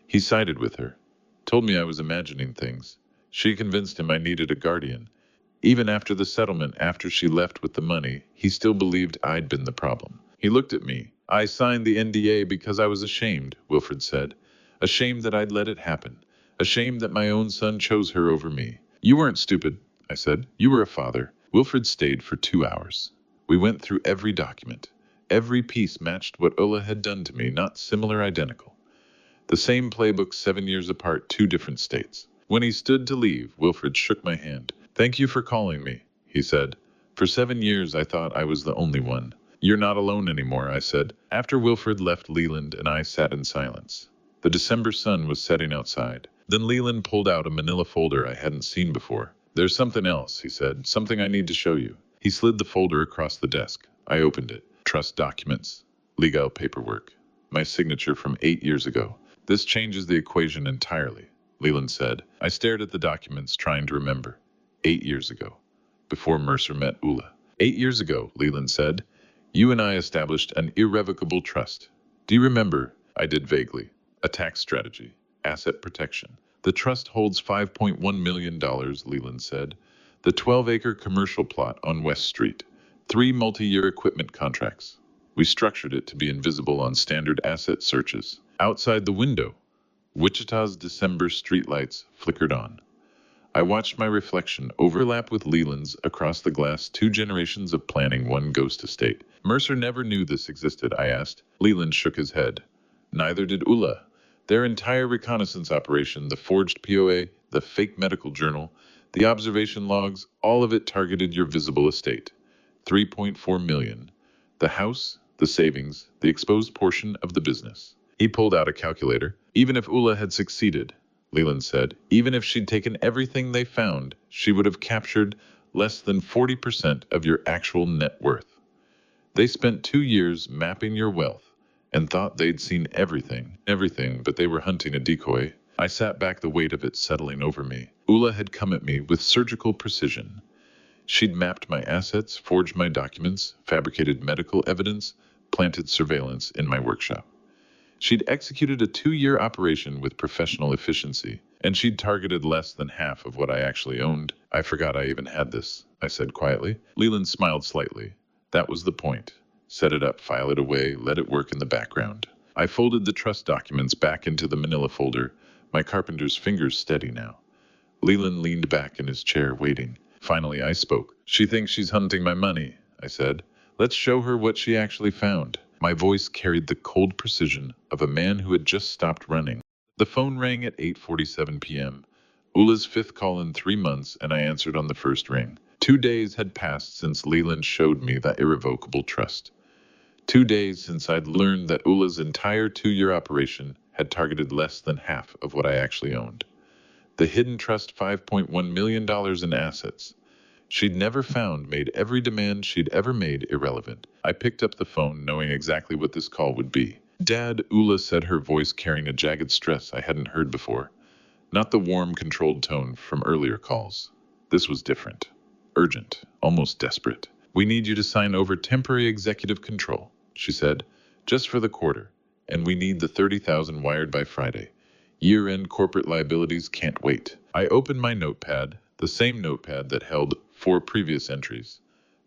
He sided with her. Told me I was imagining things. She convinced him I needed a guardian. Even after the settlement, after she left with the money, he still believed I'd been the problem. He looked at me. I signed the NDA because I was ashamed, Wilfred said. Ashamed that I'd let it happen. Ashamed that my own son chose her over me. You weren't stupid, I said. You were a father. Wilfred stayed for 2 hours. We went through every document. Every piece matched what Ulla had done to me, not similar, identical. The same playbook, 7 years apart, 2 different states. When he stood to leave, Wilfred shook my hand. Thank you for calling me, he said. For 7 years I thought I was the only one. You're not alone anymore, I said. After Wilfred left, Leland and I sat in silence. The December sun was setting outside. Then Leland pulled out a manila folder I hadn't seen before. There's something else, he said. Something I need to show you. He slid the folder across the desk. I opened it. Trust documents. Legal paperwork. My signature from 8 years ago. This changes the equation entirely, Leland said. I stared at the documents, trying to remember. 8 years ago. Before Mercer met Ula. 8 years ago, Leland said. You and I established an irrevocable trust. Do you remember? I did vaguely. A tax strategy. Asset protection. The trust holds $5.1 million, Leland said. The 12-acre commercial plot on West Street. 3 multi-year equipment contracts. We structured it to be invisible on standard asset searches. Outside the window, Wichita's December streetlights flickered on. I watched my reflection overlap with Leland's across the glass. 2 generations of planning, 1 ghost estate. Mercer never knew this existed, I asked. Leland shook his head. Neither did Ula. Their entire reconnaissance operation, the forged POA, the fake medical journal, the observation logs, all of it targeted your visible estate. 3.4 million. The house, the savings, the exposed portion of the business. He pulled out a calculator. Even if Ula had succeeded, Leland said, even if she'd taken everything they found, she would have captured less than 40% of your actual net worth. They spent 2 years mapping your wealth and thought they'd seen everything, but they were hunting a decoy. I sat back, the weight of it settling over me. Ula had come at me with surgical precision. She'd mapped my assets, forged my documents, fabricated medical evidence, planted surveillance in my workshop. She'd executed a 2-year operation with professional efficiency, and she'd targeted less than half of what I actually owned. I forgot I even had this, I said quietly. Leland smiled slightly. That was the point. Set it up, file it away, let it work in the background. I folded the trust documents back into the manila folder, my carpenter's fingers steady now. Leland leaned back in his chair, waiting. Finally, I spoke. She thinks she's hunting my money, I said. Let's show her what she actually found. My voice carried the cold precision of a man who had just stopped running. The phone rang at 8:47 p.m. Ula's 5th call in 3 months, and I answered on the first ring. 2 days had passed since Leland showed me that irrevocable trust. 2 days since I'd learned that Ula's entire 2-year operation had targeted less than half of what I actually owned. The hidden trust, $5.1 million in assets. she'd never found made every demand she'd ever made irrelevant. I picked up the phone knowing exactly what this call would be. "Dad," Ula said, her voice carrying a jagged stress I hadn't heard before. Not the warm, controlled tone from earlier calls. This was different. Urgent, almost desperate. "We need you to sign over temporary executive control," she said, "just for the quarter. And we need the 30,000 wired by Friday. Year-end corporate liabilities can't wait." I opened my notepad, the same notepad that held 4 previous entries.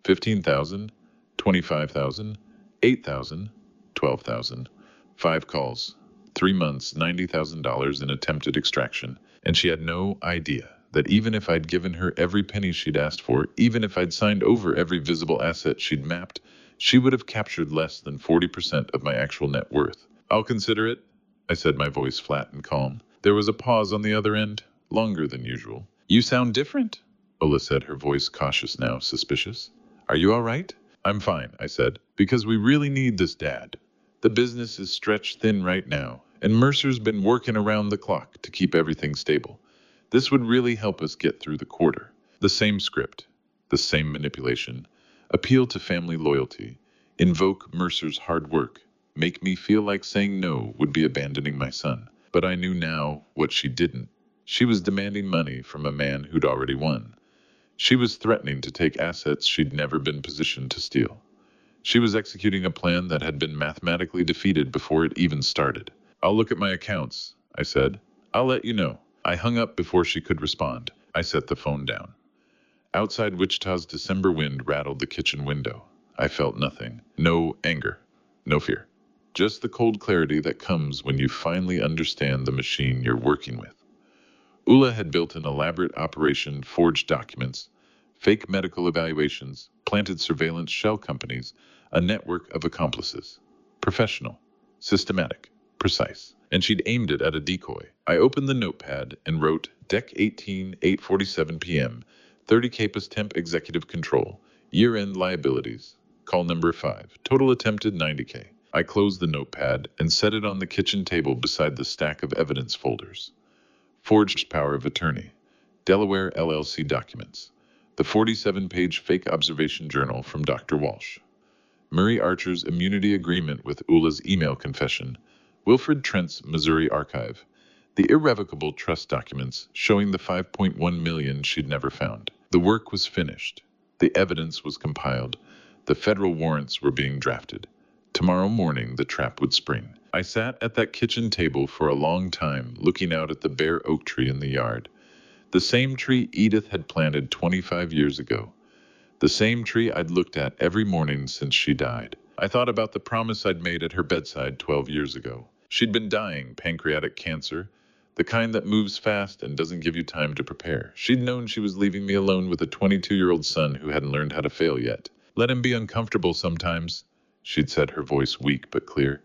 15,000, 25,000, 8,000, 12,000. 5 calls. 3 months, $90,000 in attempted extraction. And she had no idea that even if I'd given her every penny she'd asked for, even if I'd signed over every visible asset she'd mapped, she would have captured less than 40% of my actual net worth. "I'll consider it," I said, my voice flat and calm. There was a pause on the other end, longer than usual. "You sound different," Ola said, her voice cautious now, suspicious. "Are you all right?" "I'm fine," I said, "because we really need this, Dad. The business is stretched thin right now, and Mercer's been working around the clock to keep everything stable. This would really help us get through the quarter." The same script, the same manipulation. Appeal to family loyalty. Invoke Mercer's hard work. Make me feel like saying no would be abandoning my son. But I knew now what she didn't. She was demanding money from a man who'd already won. She was threatening to take assets she'd never been positioned to steal. She was executing a plan that had been mathematically defeated before it even started. "I'll look at my accounts," I said. "I'll let you know." I hung up before she could respond. I set the phone down. Outside, Wichita's December wind rattled the kitchen window. I felt nothing. No anger. No fear. Just the cold clarity that comes when you finally understand the machine you're working with. Ula had built an elaborate operation, forged documents, fake medical evaluations, planted surveillance shell companies, a network of accomplices. Professional, systematic, precise. And she'd aimed it at a decoy. I opened the notepad and wrote, "Dec 18, 8:47 p.m., 30 Capus Temp Executive Control, year-end liabilities, call number 5, total attempted 90K. I closed the notepad and set it on the kitchen table beside the stack of evidence folders. Forged power of attorney, Delaware LLC documents, the 47-page fake observation journal from Dr. Walsh, Murray Archer's immunity agreement with Ula's email confession, Wilfred Trent's Missouri archive, the irrevocable trust documents showing the $5.1 million she'd never found. The work was finished. The evidence was compiled. The federal warrants were being drafted. Tomorrow morning, the trap would spring. I sat at that kitchen table for a long time, looking out at the bare oak tree in the yard. The same tree Edith had planted 25 years ago. The same tree I'd looked at every morning since she died. I thought about the promise I'd made at her bedside 12 years ago. She'd been dying, pancreatic cancer, the kind that moves fast and doesn't give you time to prepare. She'd known she was leaving me alone with a 22-year-old son who hadn't learned how to fail yet. "Let him be uncomfortable sometimes," she'd said, her voice weak but clear.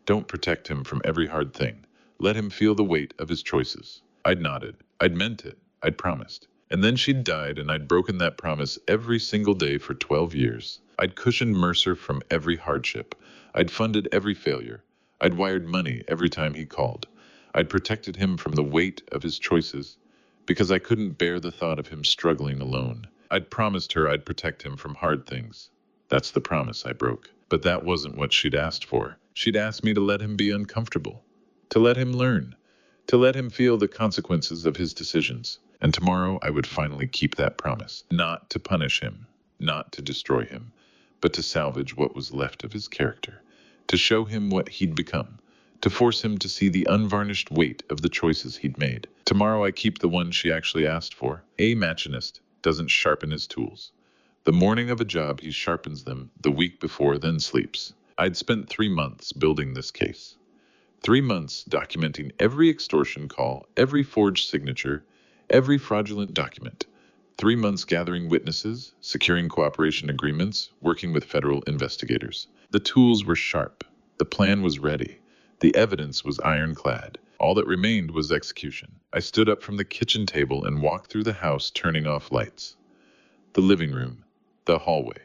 "Don't protect him from every hard thing. Let him feel the weight of his choices." I'd nodded. I'd meant it. I'd promised. And then she'd died, and I'd broken that promise every single day for 12 years. I'd cushioned Mercer from every hardship. I'd funded every failure. I'd wired money every time he called. I'd protected him from the weight of his choices because I couldn't bear the thought of him struggling alone. I'd promised her I'd protect him from hard things. That's the promise I broke. But that wasn't what she'd asked for. She'd asked me to let him be uncomfortable, to let him learn, to let him feel the consequences of his decisions. And tomorrow I would finally keep that promise. Not to punish him, not to destroy him, but to salvage what was left of his character, to show him what he'd become, to force him to see the unvarnished weight of the choices he'd made. Tomorrow I keep the one she actually asked for. A machinist doesn't sharpen his tools. The morning of a job, he sharpens them the week before, then sleeps. I'd spent 3 months building this case. 3 months documenting every extortion call, every forged signature, every fraudulent document. 3 months gathering witnesses, securing cooperation agreements, working with federal investigators. The tools were sharp. The plan was ready. The evidence was ironclad. All that remained was execution. I stood up from the kitchen table and walked through the house, turning off lights. The living room, the hallway,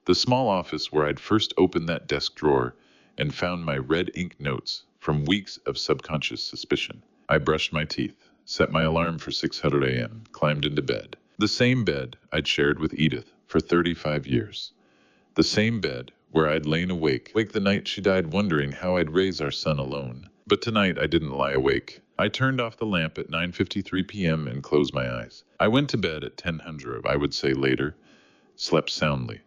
the small office where I'd first opened that desk drawer and found my red ink notes from weeks of subconscious suspicion. I brushed my teeth, set my alarm for 600 a.m., climbed into bed. The same bed I'd shared with Edith for 35 years. The same bed where I'd lain awake the night she died, wondering how I'd raise our son alone. But tonight I didn't lie awake. I turned off the lamp at 9:53 p.m. and closed my eyes. I went to bed at 10:00, I would say later, slept soundly.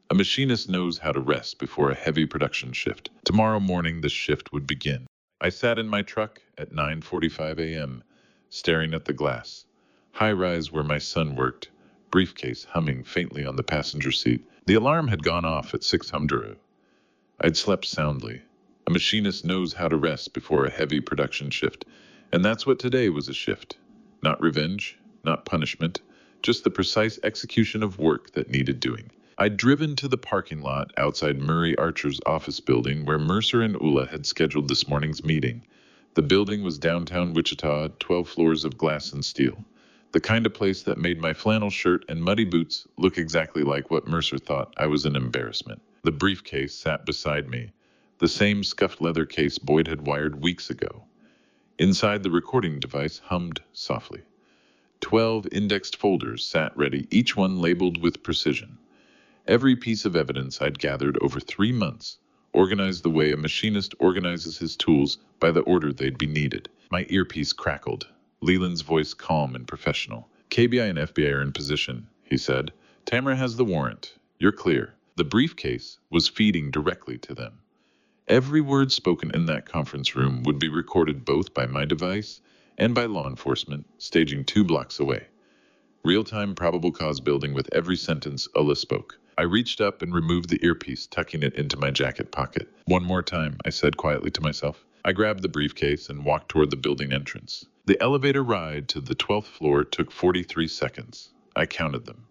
A machinist knows how to rest before a heavy production shift. Tomorrow morning the shift would begin. I sat in my truck at 9:45 a.m., staring at the glass. High-rise where my son worked, briefcase humming faintly on the passenger seat. The alarm had gone off at 6:00. I'd slept soundly. A machinist knows how to rest before a heavy production shift, and that's what today was, a shift. Not revenge, not punishment, just the precise execution of work that needed doing. I'd driven to the parking lot outside Murray Archer's office building where Mercer and Ulla had scheduled this morning's meeting. The building was downtown Wichita, 12 floors of glass and steel. The kind of place that made my flannel shirt and muddy boots look exactly like what Mercer thought I was an embarrassment. The briefcase sat beside me, the same scuffed leather case Boyd had wired weeks ago. Inside, the recording device hummed softly. 12 indexed folders sat ready, each one labeled with precision. Every piece of evidence I'd gathered over 3 months, organized the way a machinist organizes his tools by the order they'd be needed. My earpiece crackled. Leland's voice calm and professional. KBI and FBI are in position, he said. Tamara has the warrant. You're clear. The briefcase was feeding directly to them. Every word spoken in that conference room would be recorded both by my device and by law enforcement, staging 2 blocks away. Real-time probable cause building with every sentence Ulla spoke. I reached up and removed the earpiece, tucking it into my jacket pocket. One more time, I said quietly to myself. I grabbed the briefcase and walked toward the building entrance. The elevator ride to the 12th floor took 43 seconds. I counted them.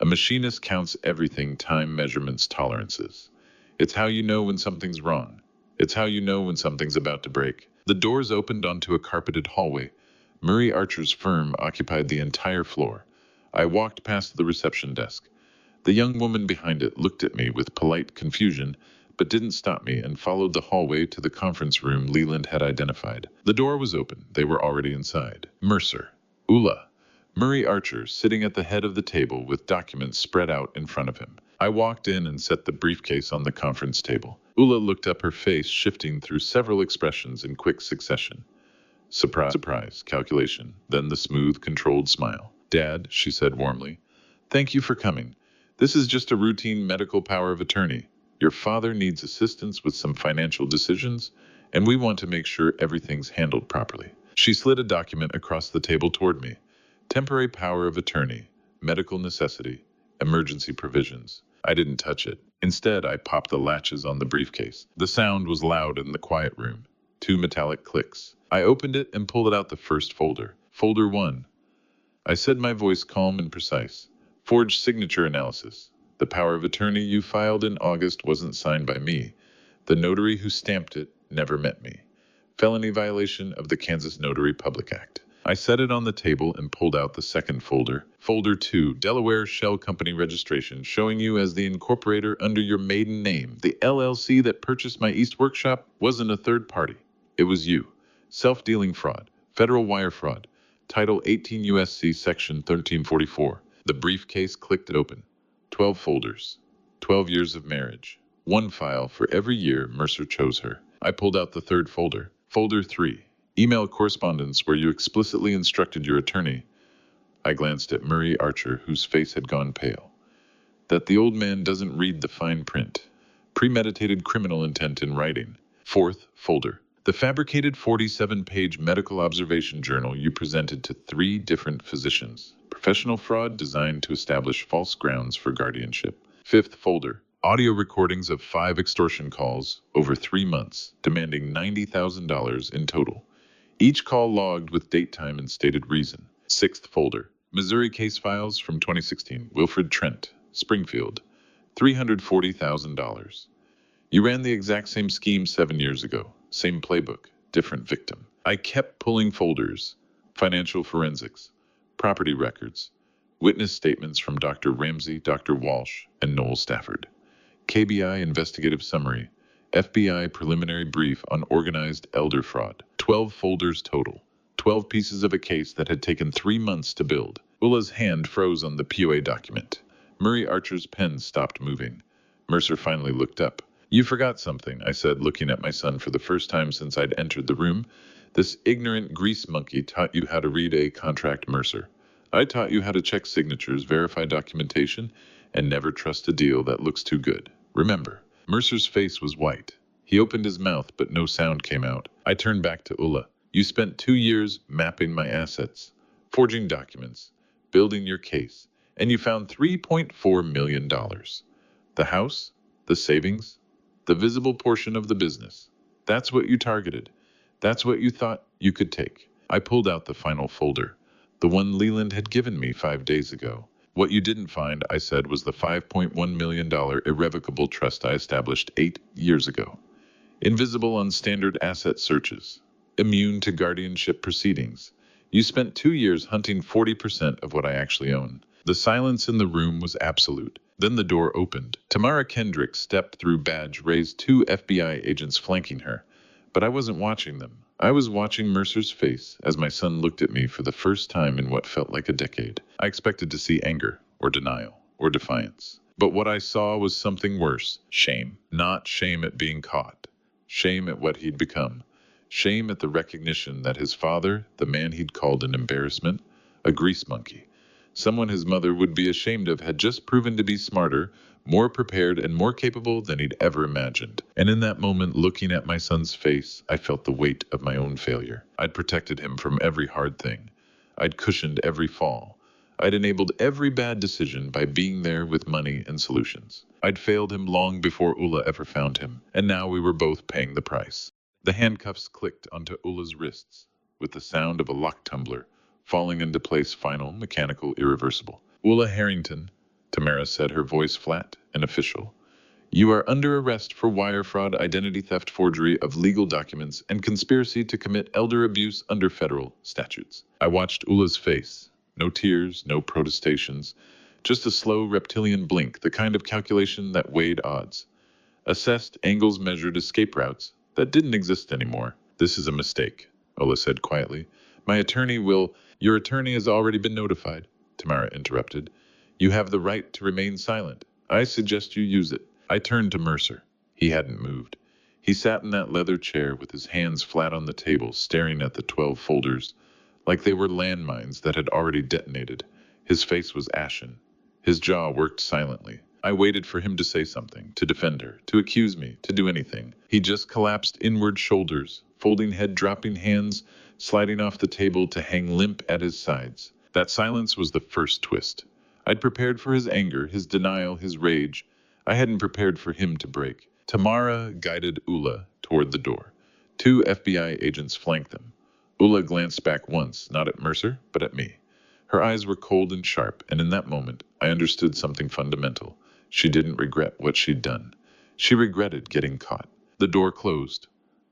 A machinist counts everything: time, measurements, tolerances. It's how you know when something's wrong. It's how you know when something's about to break. The doors opened onto a carpeted hallway. Murray Archer's firm occupied the entire floor. I walked past the reception desk. The young woman behind it looked at me with polite confusion, but didn't stop me, and followed the hallway to the conference room Leland had identified. The door was open. They were already inside. Mercer, Ulla, Murray Archer sitting at the head of the table with documents spread out in front of him. I walked in and set the briefcase on the conference table. Ulla looked up, her face shifting through several expressions in quick succession. Surprise, calculation, then the smooth, controlled smile. Dad, she said warmly, thank you for coming. This is just a routine medical power of attorney. Your father needs assistance with some financial decisions, and we want to make sure everything's handled properly. She slid a document across the table toward me. Temporary power of attorney, medical necessity, emergency provisions. I didn't touch it. Instead, I popped the latches on the briefcase. The sound was loud in the quiet room. 2 metallic clicks. I opened it and pulled out the first folder. Folder 1. I said, my voice calm and precise. Forged signature analysis. The power of attorney you filed in August wasn't signed by me. The notary who stamped it never met me. Felony violation of the Kansas Notary Public Act. I set it on the table and pulled out the second folder. Folder 2, Delaware Shell Company registration, showing you as the incorporator under your maiden name. The LLC that purchased my East Workshop wasn't a third party. It was you. Self-dealing fraud, federal wire fraud, Title 18 U.S.C. Section 1344. The briefcase clicked open. 12 folders, 12 years of marriage, 1 file for every year Mercer chose her. I pulled out the third folder. Folder 3, email correspondence where you explicitly instructed your attorney. I glanced at Murray Archer, whose face had gone pale. That the old man doesn't read the fine print. Premeditated criminal intent in writing. Fourth folder, the fabricated 47-page medical observation journal you presented to 3 different physicians. Professional fraud designed to establish false grounds for guardianship. Fifth folder, audio recordings of 5 extortion calls over 3 months, demanding $90,000 in total. Each call logged with date, time, and stated reason. Sixth folder, Missouri case files from 2016, Wilfred Trent, Springfield, $340,000. You ran the exact same scheme 7 years ago, same playbook, different victim. I kept pulling folders, financial forensics, property records, witness statements from Dr. Ramsey, Dr. Walsh, and Noel Stafford. KBI investigative summary, FBI preliminary brief on organized elder fraud. 12 folders total. 12 pieces of a case that had taken 3 months to build. Ulla's hand froze on the POA document. Murray Archer's pen stopped moving. Mercer finally looked up. "You forgot something," I said, looking at my son for the first time since I'd entered the room. "This ignorant grease monkey taught you how to read a contract, Mercer. I taught you how to check signatures, verify documentation, and never trust a deal that looks too good. Remember." Mercer's face was white. He opened his mouth, but no sound came out. I turned back to Ulla. "You spent 2 years mapping my assets, forging documents, building your case, and you found $3.4 million. The house, the savings, the visible portion of the business. That's what you targeted. That's what you thought you could take." I pulled out the final folder, the one Leland had given me 5 days ago. "What you didn't find," I said, "was the $5.1 million irrevocable trust I established 8 years ago. Invisible on standard asset searches. Immune to guardianship proceedings. You spent 2 years hunting 40% of what I actually own." The silence in the room was absolute. Then the door opened. Tamara Kendrick stepped through, badge raised, 2 FBI agents flanking her. But I wasn't watching them. I was watching Mercer's face as my son looked at me for the first time in what felt like a decade. I expected to see anger, or denial, or defiance. But what I saw was something worse. Shame. Not shame at being caught. Shame at what he'd become. Shame at the recognition that his father, the man he'd called an embarrassment, a grease monkey, someone his mother would be ashamed of, had just proven to be smarter, more prepared, and more capable than he'd ever imagined. And in that moment, looking at my son's face, I felt the weight of my own failure. I'd protected him from every hard thing. I'd cushioned every fall. I'd enabled every bad decision by being there with money and solutions. I'd failed him long before Ulla ever found him, and now we were both paying the price. The handcuffs clicked onto Ulla's wrists, with the sound of a lock tumbler falling into place, final, mechanical, irreversible. "Ulla Harrington," Tamara said, her voice flat and official. "You are under arrest for wire fraud, identity theft, forgery of legal documents, and conspiracy to commit elder abuse under federal statutes." I watched Ulla's face. No tears, no protestations, just a slow reptilian blink, the kind of calculation that weighed odds. Assessed, angles measured, escape routes that didn't exist anymore. "This is a mistake," Ulla said quietly. "My attorney will—" "Your attorney has already been notified," Tamara interrupted. "You have the right to remain silent. I suggest you use it." I turned to Mercer. He hadn't moved. He sat in that leather chair with his hands flat on the table, staring at the 12 folders, like they were landmines that had already detonated. His face was ashen. His jaw worked silently. I waited for him to say something, to defend her, to accuse me, to do anything. He just collapsed inward, shoulders, folding head, dropping hands, sliding off the table to hang limp at his sides. That silence was the first twist. I'd prepared for his anger, his denial, his rage. I hadn't prepared for him to break. Tamara guided Ulla toward the door. 2 FBI agents flanked them. Ulla glanced back once, not at Mercer, but at me. Her eyes were cold and sharp, and in that moment, I understood something fundamental. She didn't regret what she'd done. She regretted getting caught. The door closed.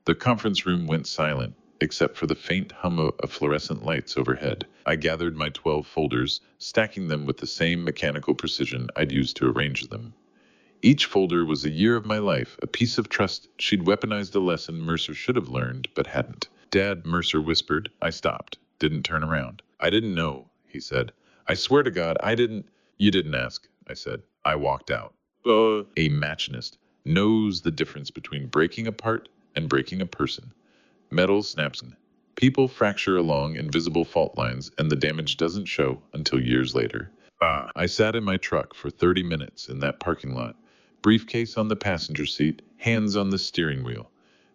The conference room went silent, except for the faint hum of fluorescent lights overhead. I gathered my 12 folders, stacking them with the same mechanical precision I'd used to arrange them. Each folder was a year of my life, a piece of trust. She'd weaponized a lesson Mercer should have learned, but hadn't. "Dad," Mercer whispered. I stopped, didn't turn around. "I didn't know," he said. "I swear to God, I didn't—" "You didn't ask," I said. I walked out. A machinist knows the difference between breaking a part and breaking a person. Metal snaps. People fracture along invisible fault lines, and the damage doesn't show until years later. I sat in my truck for 30 minutes in that parking lot, briefcase on the passenger seat, hands on the steering wheel.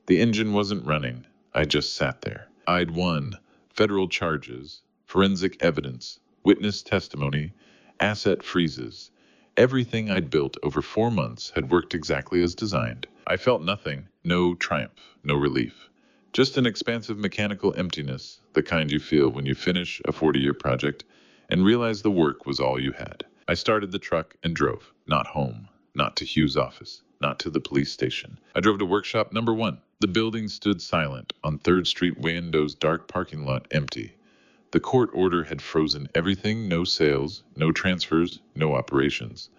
The engine wasn't running. I just sat there. I'd won federal charges, forensic evidence, witness testimony, asset freezes. Everything I'd built over 4 months had worked exactly as designed. I felt nothing, no triumph, no relief. Just an expansive mechanical emptiness, the kind you feel when you finish a 40-year project and realize the work was all you had. I started the truck and drove, not home, not to Hugh's office, not to the police station. I drove to workshop number 1. The building stood silent on 3rd Street, Wando's dark parking lot, empty. The court order had frozen everything, no sales, no transfers, no operations.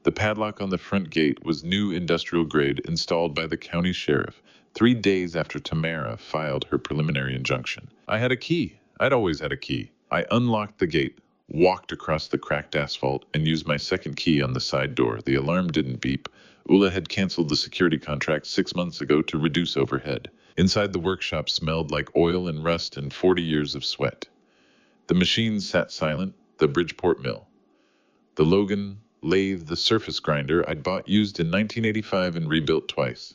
The padlock on the front gate was new industrial grade, installed by the county sheriff 3 days after Tamara filed her preliminary injunction. I had a key. I'd always had a key. I unlocked the gate, walked across the cracked asphalt, and used my second key on the side door. The alarm didn't beep. Ula had canceled the security contract 6 months ago to reduce overhead. Inside the workshop smelled like oil and rust and 40 years of sweat. The machines sat silent, the Bridgeport mill, the Logan lathe, the surface grinder I'd bought used in 1985 and rebuilt twice.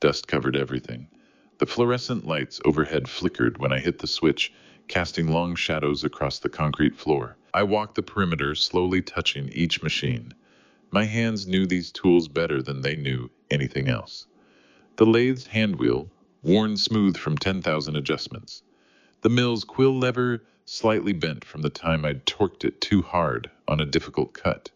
Dust covered everything. The fluorescent lights overhead flickered when I hit the switch, casting long shadows across the concrete floor. I walked the perimeter, slowly touching each machine. My hands knew these tools better than they knew anything else. The lathe's handwheel, worn smooth from 10,000 adjustments. The mill's quill lever, slightly bent from the time I'd torqued it too hard on a difficult cut.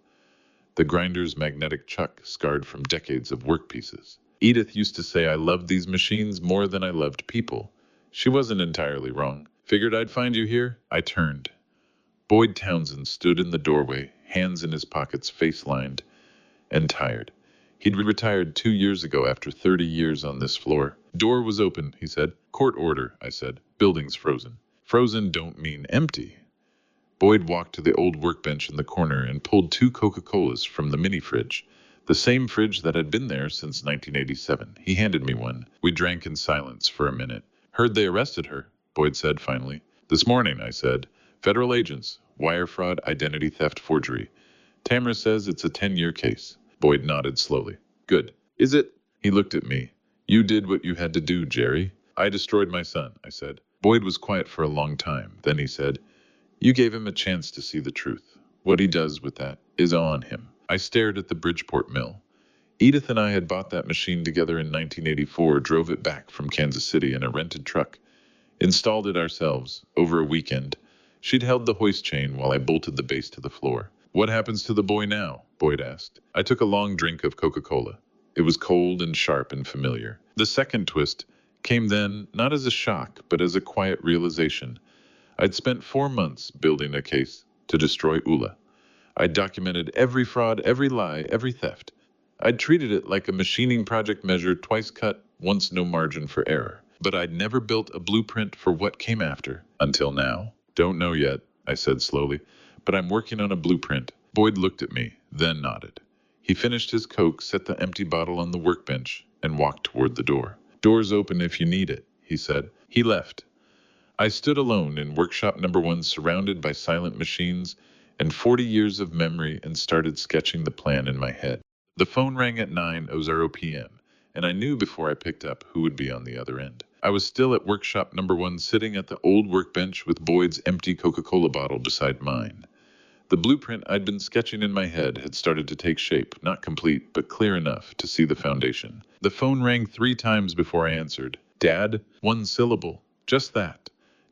The grinder's magnetic chuck, scarred from decades of workpieces. Edith used to say I loved these machines more than I loved people. She wasn't entirely wrong. Figured I'd find you here? I turned. Boyd Townsend stood in the doorway, hands in his pockets, face lined and tired. He'd retired 2 years ago after 30 years on this floor. Door was open, he said. Court order, I said. Building's frozen. Frozen don't mean empty. Boyd walked to the old workbench in the corner and pulled 2 Coca-Colas from the mini-fridge. The same fridge that had been there since 1987. He handed me one. We drank in silence for a minute. Heard they arrested her, Boyd said finally. This morning, I said. Federal agents, wire fraud, identity theft, forgery. Tamara says it's a 10-year case. Boyd nodded slowly. Good. Is it? He looked at me. You did what you had to do, Jerry. I destroyed my son, I said. Boyd was quiet for a long time. Then he said, you gave him a chance to see the truth. What he does with that is on him. I stared at the Bridgeport mill. Edith and I had bought that machine together in 1984, drove it back from Kansas City in a rented truck. Installed it ourselves, over a weekend. She'd held the hoist chain while I bolted the base to the floor. What happens to the boy now? Boyd asked. I took a long drink of Coca-Cola. It was cold and sharp and familiar. The second twist came then, not as a shock, but as a quiet realization. I'd spent 4 months building a case to destroy Ula. I'd documented every fraud, every lie, every theft. I'd treated it like a machining project measured, twice cut, once no margin for error. But I'd never built a blueprint for what came after, until now. Don't know yet, I said slowly, but I'm working on a blueprint. Boyd looked at me, then nodded. He finished his Coke, set the empty bottle on the workbench, and walked toward the door. Door's open if you need it, he said. He left. I stood alone in workshop number 1, surrounded by silent machines and 40 years of memory, and started sketching the plan in my head. The phone rang at 9:00 p.m., and I knew before I picked up who would be on the other end. I was still at workshop number 1, sitting at the old workbench with Boyd's empty Coca-Cola bottle beside mine. The blueprint I'd been sketching in my head had started to take shape, not complete, but clear enough to see the foundation. The phone rang 3 times before I answered. Dad? 1 syllable. Just that.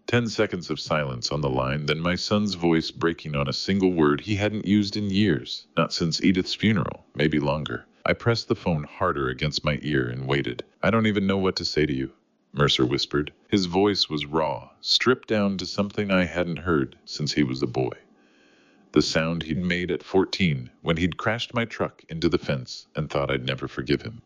10 seconds of silence on the line, then my son's voice breaking on a single word he hadn't used in years, not since Edith's funeral, maybe longer. I pressed the phone harder against my ear and waited. I don't even know what to say to you, Mercer whispered. His voice was raw, stripped down to something I hadn't heard since he was a boy. The sound he'd made at 14 when he'd crashed my truck into the fence and thought I'd never forgive him.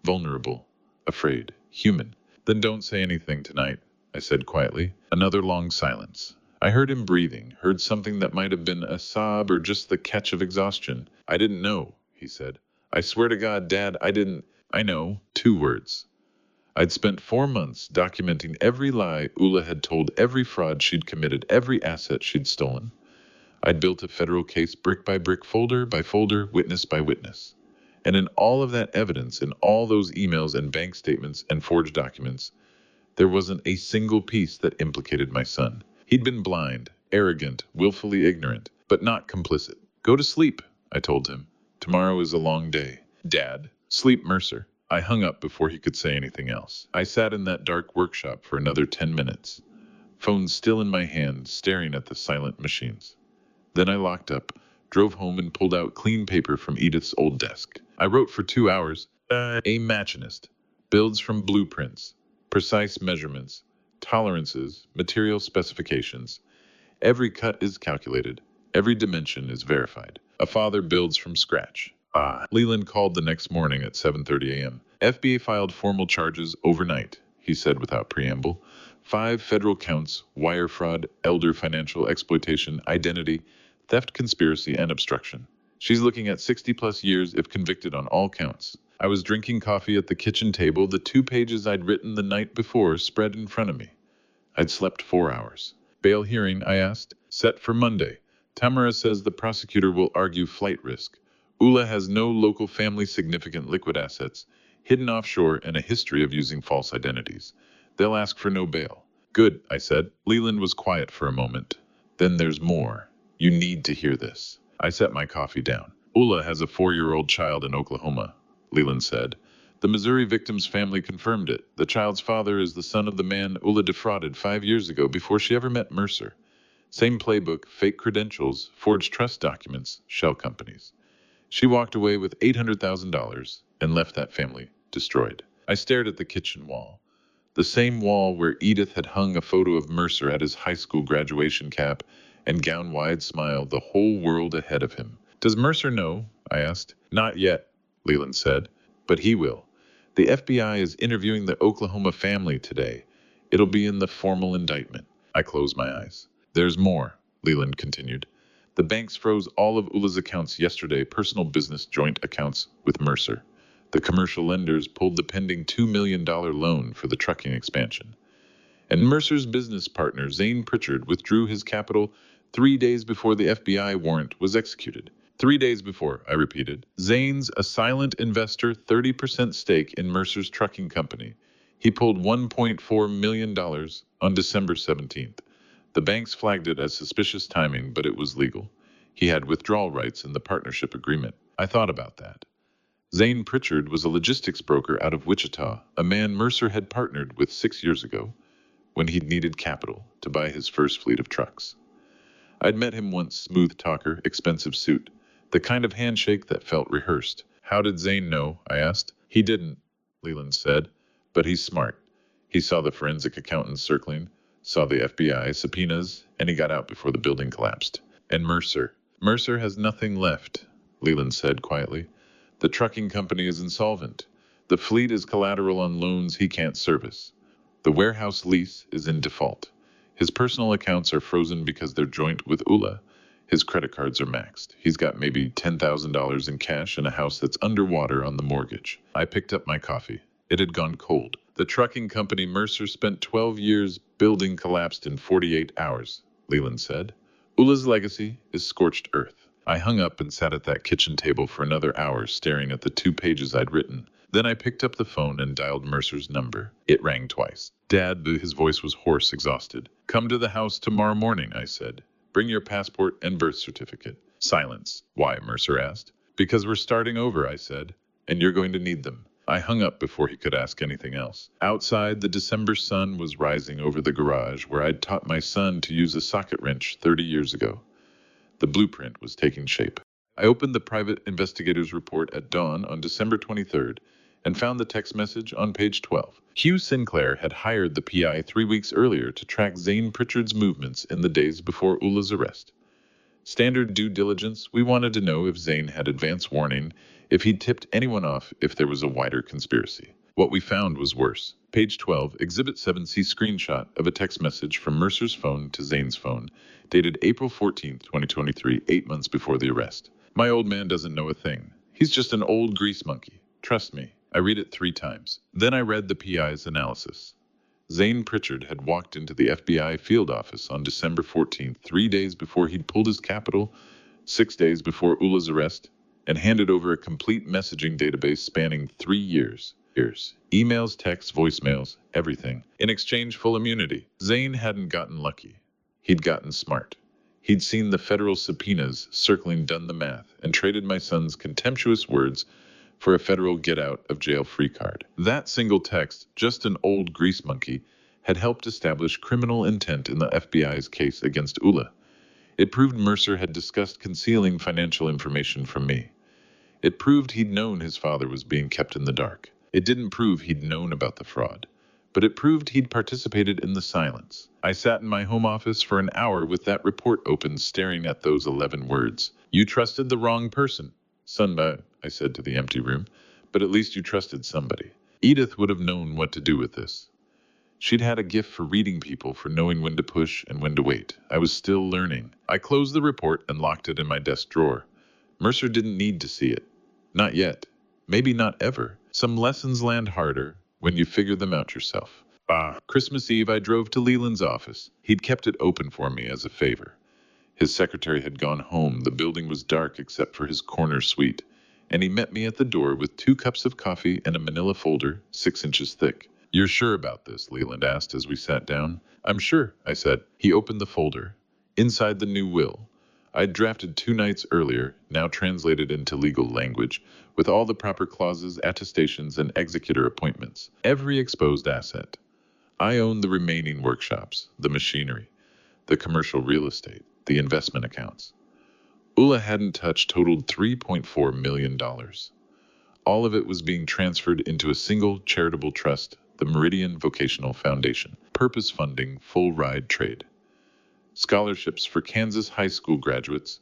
Vulnerable, afraid, human. Then don't say anything tonight, I said quietly. Another long silence. I heard him breathing, heard something that might have been a sob or just the catch of exhaustion. I didn't know, he said. I swear to God, Dad, I didn't. I know. 2 words. I'd spent 4 months documenting every lie Ula had told, every fraud she'd committed, every asset she'd stolen. I'd built a federal case brick by brick, folder by folder, witness by witness. And in all of that evidence, in all those emails and bank statements and forged documents, there wasn't a single piece that implicated my son. He'd been blind, arrogant, willfully ignorant, but not complicit. Go to sleep, I told him. Tomorrow is a long day. Dad, sleep, Mercer. I hung up before he could say anything else. I sat in that dark workshop for another 10 minutes, phone still in my hand, staring at the silent machines. Then I locked up, drove home, and pulled out clean paper from Edith's old desk. I wrote for 2 hours. A machinist. Builds from blueprints, precise measurements, tolerances, material specifications. Every cut is calculated. Every dimension is verified. A father builds from scratch. Leland called the next morning at 7:30 a.m. FBA filed formal charges overnight, he said without preamble. 5 federal counts: wire fraud, elder financial exploitation, identity, theft, conspiracy, and obstruction. She's looking at 60-plus years if convicted on all counts. I was drinking coffee at the kitchen table, the 2 pages I'd written the night before spread in front of me. I'd slept 4 hours. Bail hearing, I asked. Set for Monday. Tamara says the prosecutor will argue flight risk. Ula has no local family significant liquid assets, hidden offshore, and a history of using false identities. They'll ask for no bail. Good, I said. Leland was quiet for a moment. Then there's more. You need to hear this. I set my coffee down. Ula has a 4-year-old child in Oklahoma, Leland said. The Missouri victim's family confirmed it. The child's father is the son of the man Ula defrauded 5 years ago before she ever met Mercer. Same playbook, fake credentials, forged trust documents, shell companies. She walked away with $800,000 and left that family destroyed. I stared at the kitchen wall. The same wall where Edith had hung a photo of Mercer at his high school graduation cap and gown-wide smile, the whole world ahead of him. Does Mercer know? I asked. Not yet, Leland said, but he will. The FBI is interviewing the Oklahoma family today. It'll be in the formal indictment. I closed my eyes. There's more, Leland continued. The banks froze all of Ula's accounts yesterday, personal business joint accounts with Mercer. The commercial lenders pulled the pending $2 million loan for the trucking expansion. And Mercer's business partner, Zane Pritchard, withdrew his capital 3 days before the FBI warrant was executed. 3 days before, I repeated. Zane's a silent investor, 30% stake in Mercer's trucking company. He pulled $1.4 million on December 17th. The banks flagged it as suspicious timing, but it was legal. He had withdrawal rights in the partnership agreement. I thought about that. Zane Pritchard was a logistics broker out of Wichita, a man Mercer had partnered with 6 years ago when he'd needed capital to buy his first fleet of trucks. I'd met him once, smooth talker, expensive suit, the kind of handshake that felt rehearsed. How did Zane know? I asked. He didn't, Leland said, but he's smart. He saw the forensic accountants circling, saw the FBI subpoenas, and he got out before the building collapsed. And Mercer. Mercer has nothing left, Leland said quietly. The trucking company is insolvent. The fleet is collateral on loans he can't service. The warehouse lease is in default. His personal accounts are frozen because they're joint with Ula. His credit cards are maxed. He's got maybe $10,000 in cash and a house that's underwater on the mortgage. I picked up my coffee. It had gone cold. The trucking company Mercer spent 12 years building collapsed in 48 hours, Leland said. Ula's legacy is scorched earth. I hung up and sat at that kitchen table for another hour staring at the 2 pages I'd written. Then I picked up the phone and dialed Mercer's number. It rang twice. Dad, his voice was hoarse, exhausted. Come to the house tomorrow morning, I said. Bring your passport and birth certificate. Silence. Why? Mercer asked. Because we're starting over, I said, and you're going to need them. I hung up before he could ask anything else. Outside, the December sun was rising over the garage where I'd taught my son to use a socket wrench 30 years ago. The blueprint was taking shape. I opened the private investigator's report at dawn on December 23rd and found the text message on page 12. Hugh Sinclair had hired the PI 3 weeks earlier to track Zane Pritchard's movements in the days before Ula's arrest. Standard due diligence, we wanted to know if Zane had advance warning, if he'd tipped anyone off, if there was a wider conspiracy. What we found was worse. Page 12, Exhibit 7C screenshot of a text message from Mercer's phone to Zane's phone, dated April 14, 2023, 8 months before the arrest. My old man doesn't know a thing. He's just an old grease monkey. Trust me. I read it 3 times. Then I read the PI's analysis. Zane Pritchard had walked into the FBI field office on December 14th, 3 days before he'd pulled his capital, 6 days before Ula's arrest, and handed over a complete messaging database spanning 3 years. Emails, texts, voicemails, everything. In exchange, full immunity. Zane hadn't gotten lucky. He'd gotten smart. He'd seen the federal subpoenas circling, done the math, and traded my son's contemptuous words for a federal get-out-of-jail-free card. That single text, just an old grease monkey, had helped establish criminal intent in the FBI's case against Ula. It proved Mercer had discussed concealing financial information from me. It proved he'd known his father was being kept in the dark. It didn't prove he'd known about the fraud, but it proved he'd participated in the silence. I sat in my home office for an hour with that report open, staring at those 11 words. You trusted the wrong person. Sunba, I said to the empty room, but at least you trusted somebody. Edith would have known what to do with this. She'd had a gift for reading people, for knowing when to push and when to wait. I was still learning. I closed the report and locked it in my desk drawer. Mercer didn't need to see it. Not yet. Maybe not ever. Some lessons land harder when you figure them out yourself. Christmas Eve, I drove to Leland's office. He'd kept it open for me as a favor. His secretary had gone home. The building was dark except for his corner suite, and he met me at the door with 2 cups of coffee and a manila folder 6 inches thick. "You're sure about this?" Leland asked as we sat down. "I'm sure," I said. He opened the folder. Inside, the new will. I'd drafted 2 nights earlier, now translated into legal language, with all the proper clauses, attestations, and executor appointments. Every exposed asset. I owned the remaining workshops, the machinery, the commercial real estate, the investment accounts. Ulla hadn't touched totaled $3.4 million. All of it was being transferred into a single charitable trust, the Meridian Vocational Foundation. Purpose funding, full ride trade. Scholarships for Kansas high school graduates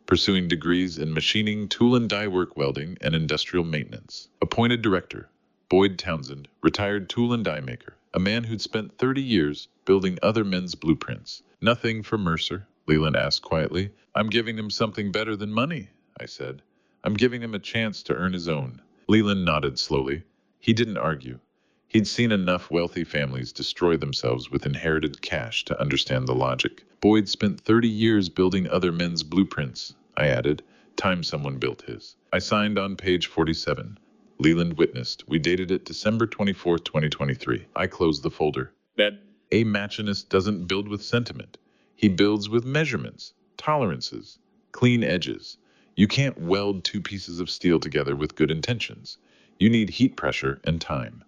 pursuing degrees in machining, tool and die work, welding, and industrial maintenance. Appointed director, Boyd Townsend, retired tool and die maker, a man who'd spent 30 years building other men's blueprints. "Nothing for Mercer?" Leland asked quietly. "I'm giving him something better than money," I said. "I'm giving him a chance to earn his own." Leland nodded slowly. He didn't argue. He'd seen enough wealthy families destroy themselves with inherited cash to understand the logic. "Boyd spent 30 years building other men's blueprints," I added. "Time someone built his." I signed on page 47. Leland witnessed. We dated it December 24th, 2023. I closed the folder. A machinist doesn't build with sentiment. He builds with measurements, tolerances, clean edges. You can't weld 2 pieces of steel together with good intentions. You need heat pressure and time.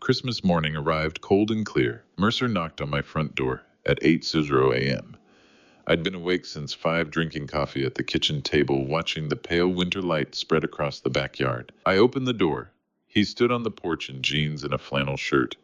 Christmas morning arrived cold and clear. Mercer knocked on my front door at 8:00 a.m. I'd been awake since 5, drinking coffee at the kitchen table, watching the pale winter light spread across the backyard. I opened the door. He stood on the porch in jeans and a flannel shirt,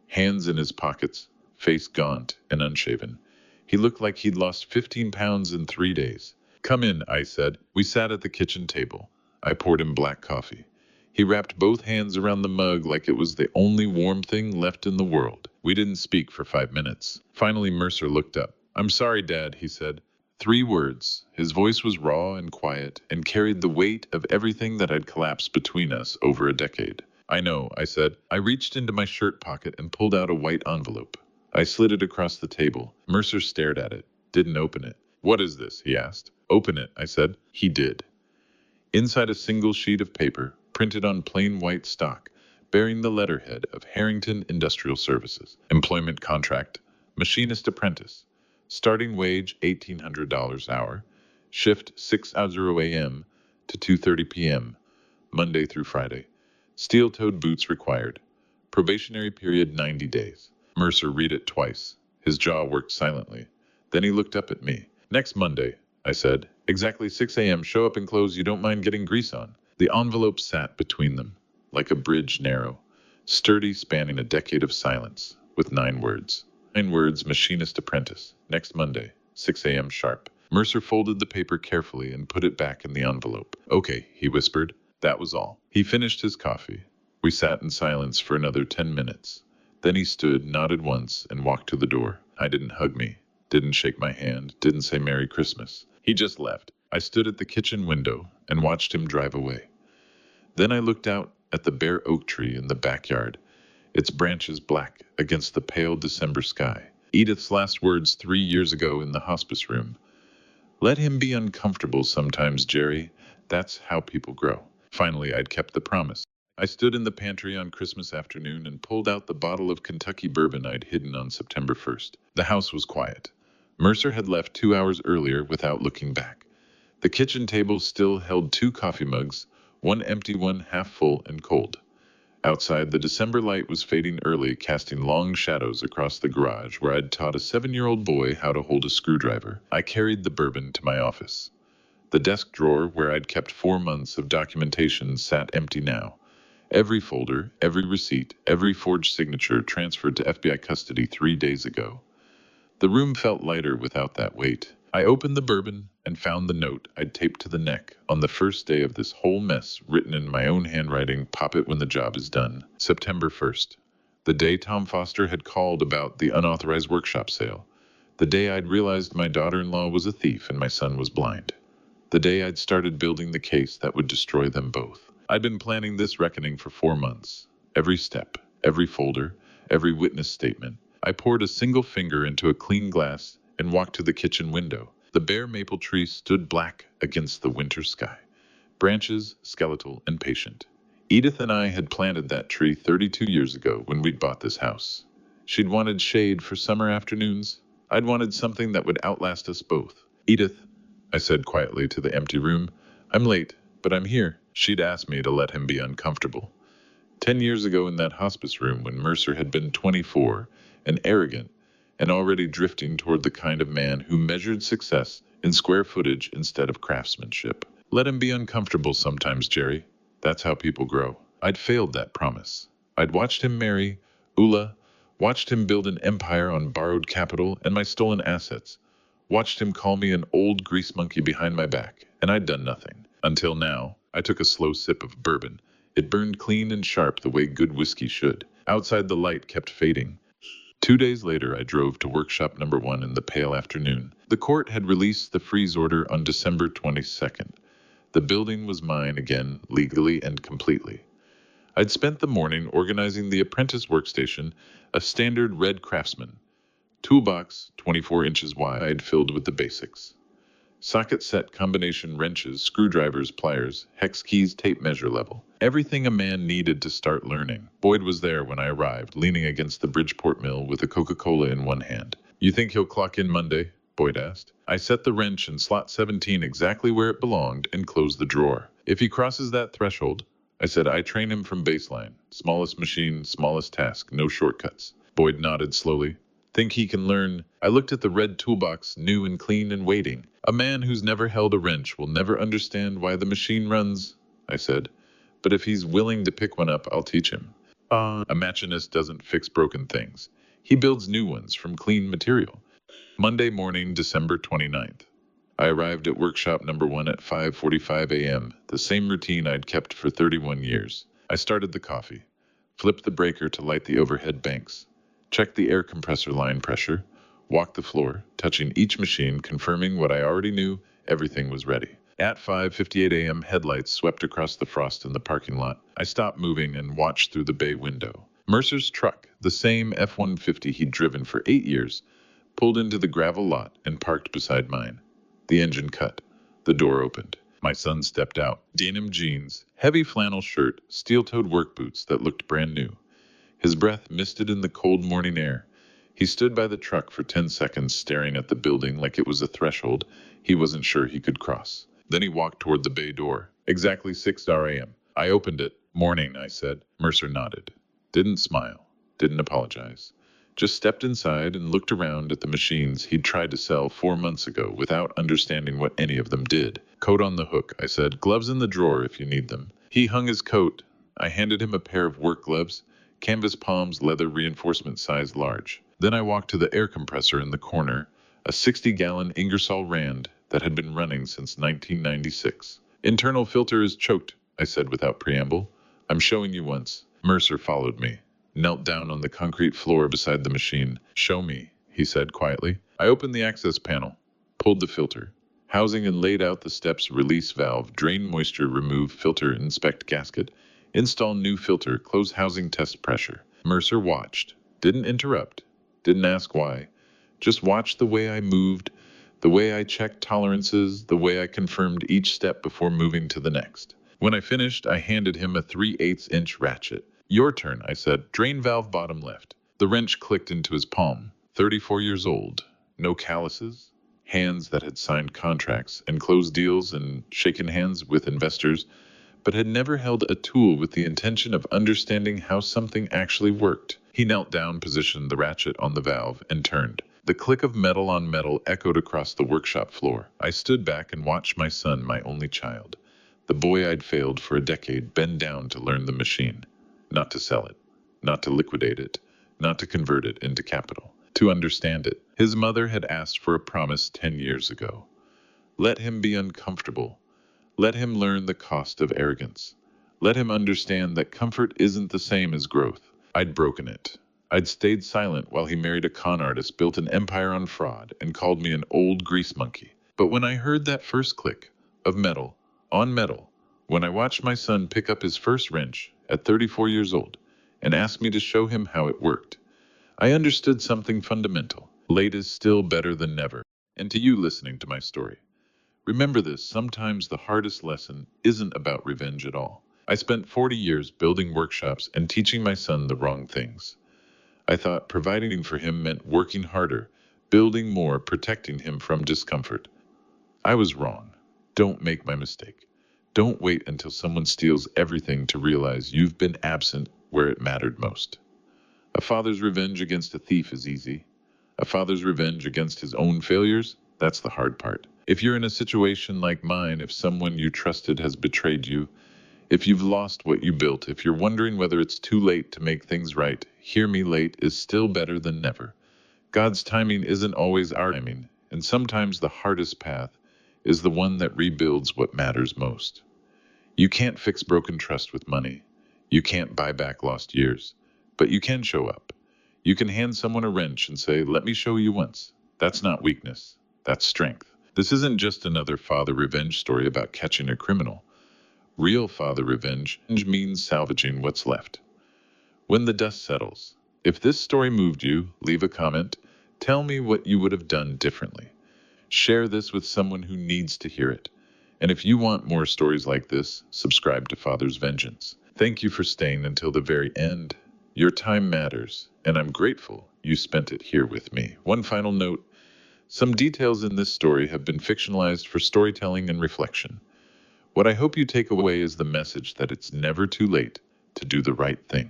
hands in his pockets, face gaunt and unshaven. He looked like he'd lost 15 pounds in 3 days. "Come in," I said. We sat at the kitchen table. I poured him black coffee. He wrapped both hands around the mug like it was the only warm thing left in the world. We didn't speak for 5 minutes. Finally, Mercer looked up. "I'm sorry, Dad," he said. 3 words. His voice was raw and quiet and carried the weight of everything that had collapsed between us over a decade. "I know," I said. I reached into my shirt pocket and pulled out a white envelope. I slid it across the table. Mercer stared at it, didn't open it. "What is this?" he asked. "Open it," I said. He did. Inside, a single sheet of paper, printed on plain white stock, bearing the letterhead of Harrington Industrial Services. Employment contract, machinist apprentice. Starting wage $1,800 hour. Shift 6:00 a.m. to 2:30 p.m. Monday through Friday. Steel-toed boots required. Probationary period 90 days. Mercer read it twice. His jaw worked silently. Then he looked up at me. "Next Monday," I said. "Exactly 6 a.m. Show up in clothes you don't mind getting grease on." The envelope sat between them, like a bridge narrow, sturdy, spanning a decade of silence, with 9 words. 9 words, machinist apprentice. Next Monday, 6 a.m. sharp. Mercer folded the paper carefully and put it back in the envelope. "Okay," he whispered. That was all. He finished his coffee. We sat in silence for another 10 minutes. Then he stood, nodded once, and walked to the door. I didn't hug me, didn't shake my hand, didn't say Merry Christmas. He just left. I stood at the kitchen window and watched him drive away. Then I looked out at the bare oak tree in the backyard, its branches black against the pale December sky. Edith's last words 3 years ago in the hospice room. "Let him be uncomfortable sometimes, Jerry. That's how people grow." Finally, I'd kept the promise. I stood in the pantry on Christmas afternoon and pulled out the bottle of Kentucky bourbon I'd hidden on September 1st. The house was quiet. Mercer had left 2 hours earlier without looking back. The kitchen table still held 2 coffee mugs, one empty, one half full and cold. Outside, the December light was fading early, casting long shadows across the garage where I'd taught a 7-year-old boy how to hold a screwdriver. I carried the bourbon to my office. The desk drawer where I'd kept 4 months of documentation sat empty now. Every folder, every receipt, every forged signature transferred to FBI custody 3 days ago. The room felt lighter without that weight. I opened the bourbon and found the note I'd taped to the neck on the first day of this whole mess, written in my own handwriting. "Pop it when the job is done. September 1st. The day Tom Foster had called about the unauthorized workshop sale. The day I'd realized my daughter-in-law was a thief and my son was blind. The day I'd started building the case that would destroy them both. I'd been planning this reckoning for 4 months. Every step, every folder, every witness statement. I poured a single finger into a clean glass and walked to the kitchen window. The bare maple tree stood black against the winter sky, branches skeletal and patient. Edith and I had planted that tree 32 years ago when we'd bought this house. She'd wanted shade for summer afternoons. I'd wanted something that would outlast us both. Edith, I said quietly to the empty room, I'm late, but I'm here. She'd asked me to let him be uncomfortable. 10 years ago in that hospice room when Mercer had been 24 and arrogant and already drifting toward the kind of man who measured success in square footage instead of craftsmanship. Let him be uncomfortable sometimes, Jerry. That's how people grow. I'd failed that promise. I'd watched him marry Ula, watched him build an empire on borrowed capital and my stolen assets, watched him call me an old grease monkey behind my back, and I'd done nothing. Until now, I took a slow sip of bourbon. It burned clean and sharp the way good whiskey should. Outside the light kept fading. 2 days later, I drove to workshop number 1 in the pale afternoon. The court had released the freeze order on December 22nd. The building was mine again, legally and completely. I'd spent the morning organizing the apprentice workstation, a standard red Craftsman. Toolbox, 24 inches wide, filled with the basics. Socket set combination wrenches, screwdrivers, pliers, hex keys, tape measure level. Everything a man needed to start learning. Boyd was there when I arrived, leaning against the Bridgeport mill with a Coca-Cola in one hand. You think he'll clock in Monday? Boyd asked. I set the wrench in slot 17 exactly where it belonged and closed the drawer. If he crosses that threshold, I said, I train him from baseline. Smallest machine, smallest task, no shortcuts. Boyd nodded slowly. Think he can learn? I looked at the red toolbox, new and clean and waiting. A man who's never held a wrench will never understand why the machine runs, I said. But if he's willing to pick one up, I'll teach him. A machinist doesn't fix broken things. He builds new ones from clean material. Monday morning, December 29th. I arrived at workshop number 1 at 5:45 a.m., the same routine I'd kept for 31 years. I started the coffee, flipped the breaker to light the overhead banks, checked the air compressor line pressure, walked the floor, touching each machine, confirming what I already knew, everything was ready. At 5:58 a.m., headlights swept across the frost in the parking lot. I stopped moving and watched through the bay window. Mercer's truck, the same F-150 he'd driven for 8 years, pulled into the gravel lot and parked beside mine. The engine cut. The door opened. My son stepped out. Denim jeans, heavy flannel shirt, steel-toed work boots that looked brand new. His breath misted in the cold morning air. He stood by the truck for 10 seconds staring at the building like it was a threshold he wasn't sure he could cross. Then he walked toward the bay door. Exactly 6 a.m. I opened it. Morning, I said. Mercer nodded. Didn't smile. Didn't apologize. Just stepped inside and looked around at the machines he'd tried to sell 4 months ago without understanding what any of them did. Coat on the hook, I said. Gloves in the drawer if you need them. He hung his coat. I handed him a pair of work gloves, canvas palms, leather reinforcement size large. Then I walked to the air compressor in the corner, a 60-gallon Ingersoll Rand that had been running since 1996. Internal filter is choked, I said without preamble. I'm showing you once. Mercer followed me, knelt down on the concrete floor beside the machine. Show me, he said quietly. I opened the access panel, pulled the filter, housing and laid out the steps, release valve, drain moisture, remove filter, inspect gasket, install new filter, close housing, test pressure. Mercer watched, didn't interrupt, didn't ask why, just watched the way I moved, the way I checked tolerances, the way I confirmed each step before moving to the next. When I finished, I handed him a 3/8-inch ratchet. Your turn, I said. Drain valve bottom left. The wrench clicked into his palm. 34 years old. No calluses. Hands that had signed contracts and closed deals and shaken hands with investors, but had never held a tool with the intention of understanding how something actually worked. He knelt down, positioned the ratchet on the valve, and turned. The click of metal on metal echoed across the workshop floor. I stood back and watched my son, my only child, the boy I'd failed for a decade, bend down to learn the machine. Not to sell it, not to liquidate it, not to convert it into capital, to understand it. His mother had asked for a promise 10 years ago. Let him be uncomfortable. Let him learn the cost of arrogance. Let him understand that comfort isn't the same as growth. I'd broken it. I'd stayed silent while he married a con artist, built an empire on fraud, and called me an old grease monkey. But when I heard that first click of metal on metal, when I watched my son pick up his first wrench at 34 years old and ask me to show him how it worked, I understood something fundamental. Late is still better than never. And to you listening to my story, remember this: sometimes the hardest lesson isn't about revenge at all. I spent 40 years building workshops and teaching my son the wrong things. I thought providing for him meant working harder, building more, protecting him from discomfort. I was wrong. Don't make my mistake. Don't wait until someone steals everything to realize you've been absent where it mattered most. A father's revenge against a thief is easy. A father's revenge against his own failures, that's the hard part. If you're in a situation like mine, if someone you trusted has betrayed you, if you've lost what you built, if you're wondering whether it's too late to make things right, hear me: late is still better than never. God's timing isn't always our timing, and sometimes the hardest path is the one that rebuilds what matters most. You can't fix broken trust with money. You can't buy back lost years, but you can show up. You can hand someone a wrench and say, "Let me show you once." That's not weakness, that's strength. This isn't just another father revenge story about catching a criminal. Real father revenge means salvaging what's left. When the dust settles, if this story moved you, leave a comment. Tell me what you would have done differently. Share this with someone who needs to hear it. And if you want more stories like this, subscribe to Father's Vengeance. Thank you for staying until the very end. Your time matters, and I'm grateful you spent it here with me. One final note: some details in this story have been fictionalized for storytelling and reflection. What I hope you take away is the message that it's never too late to do the right thing.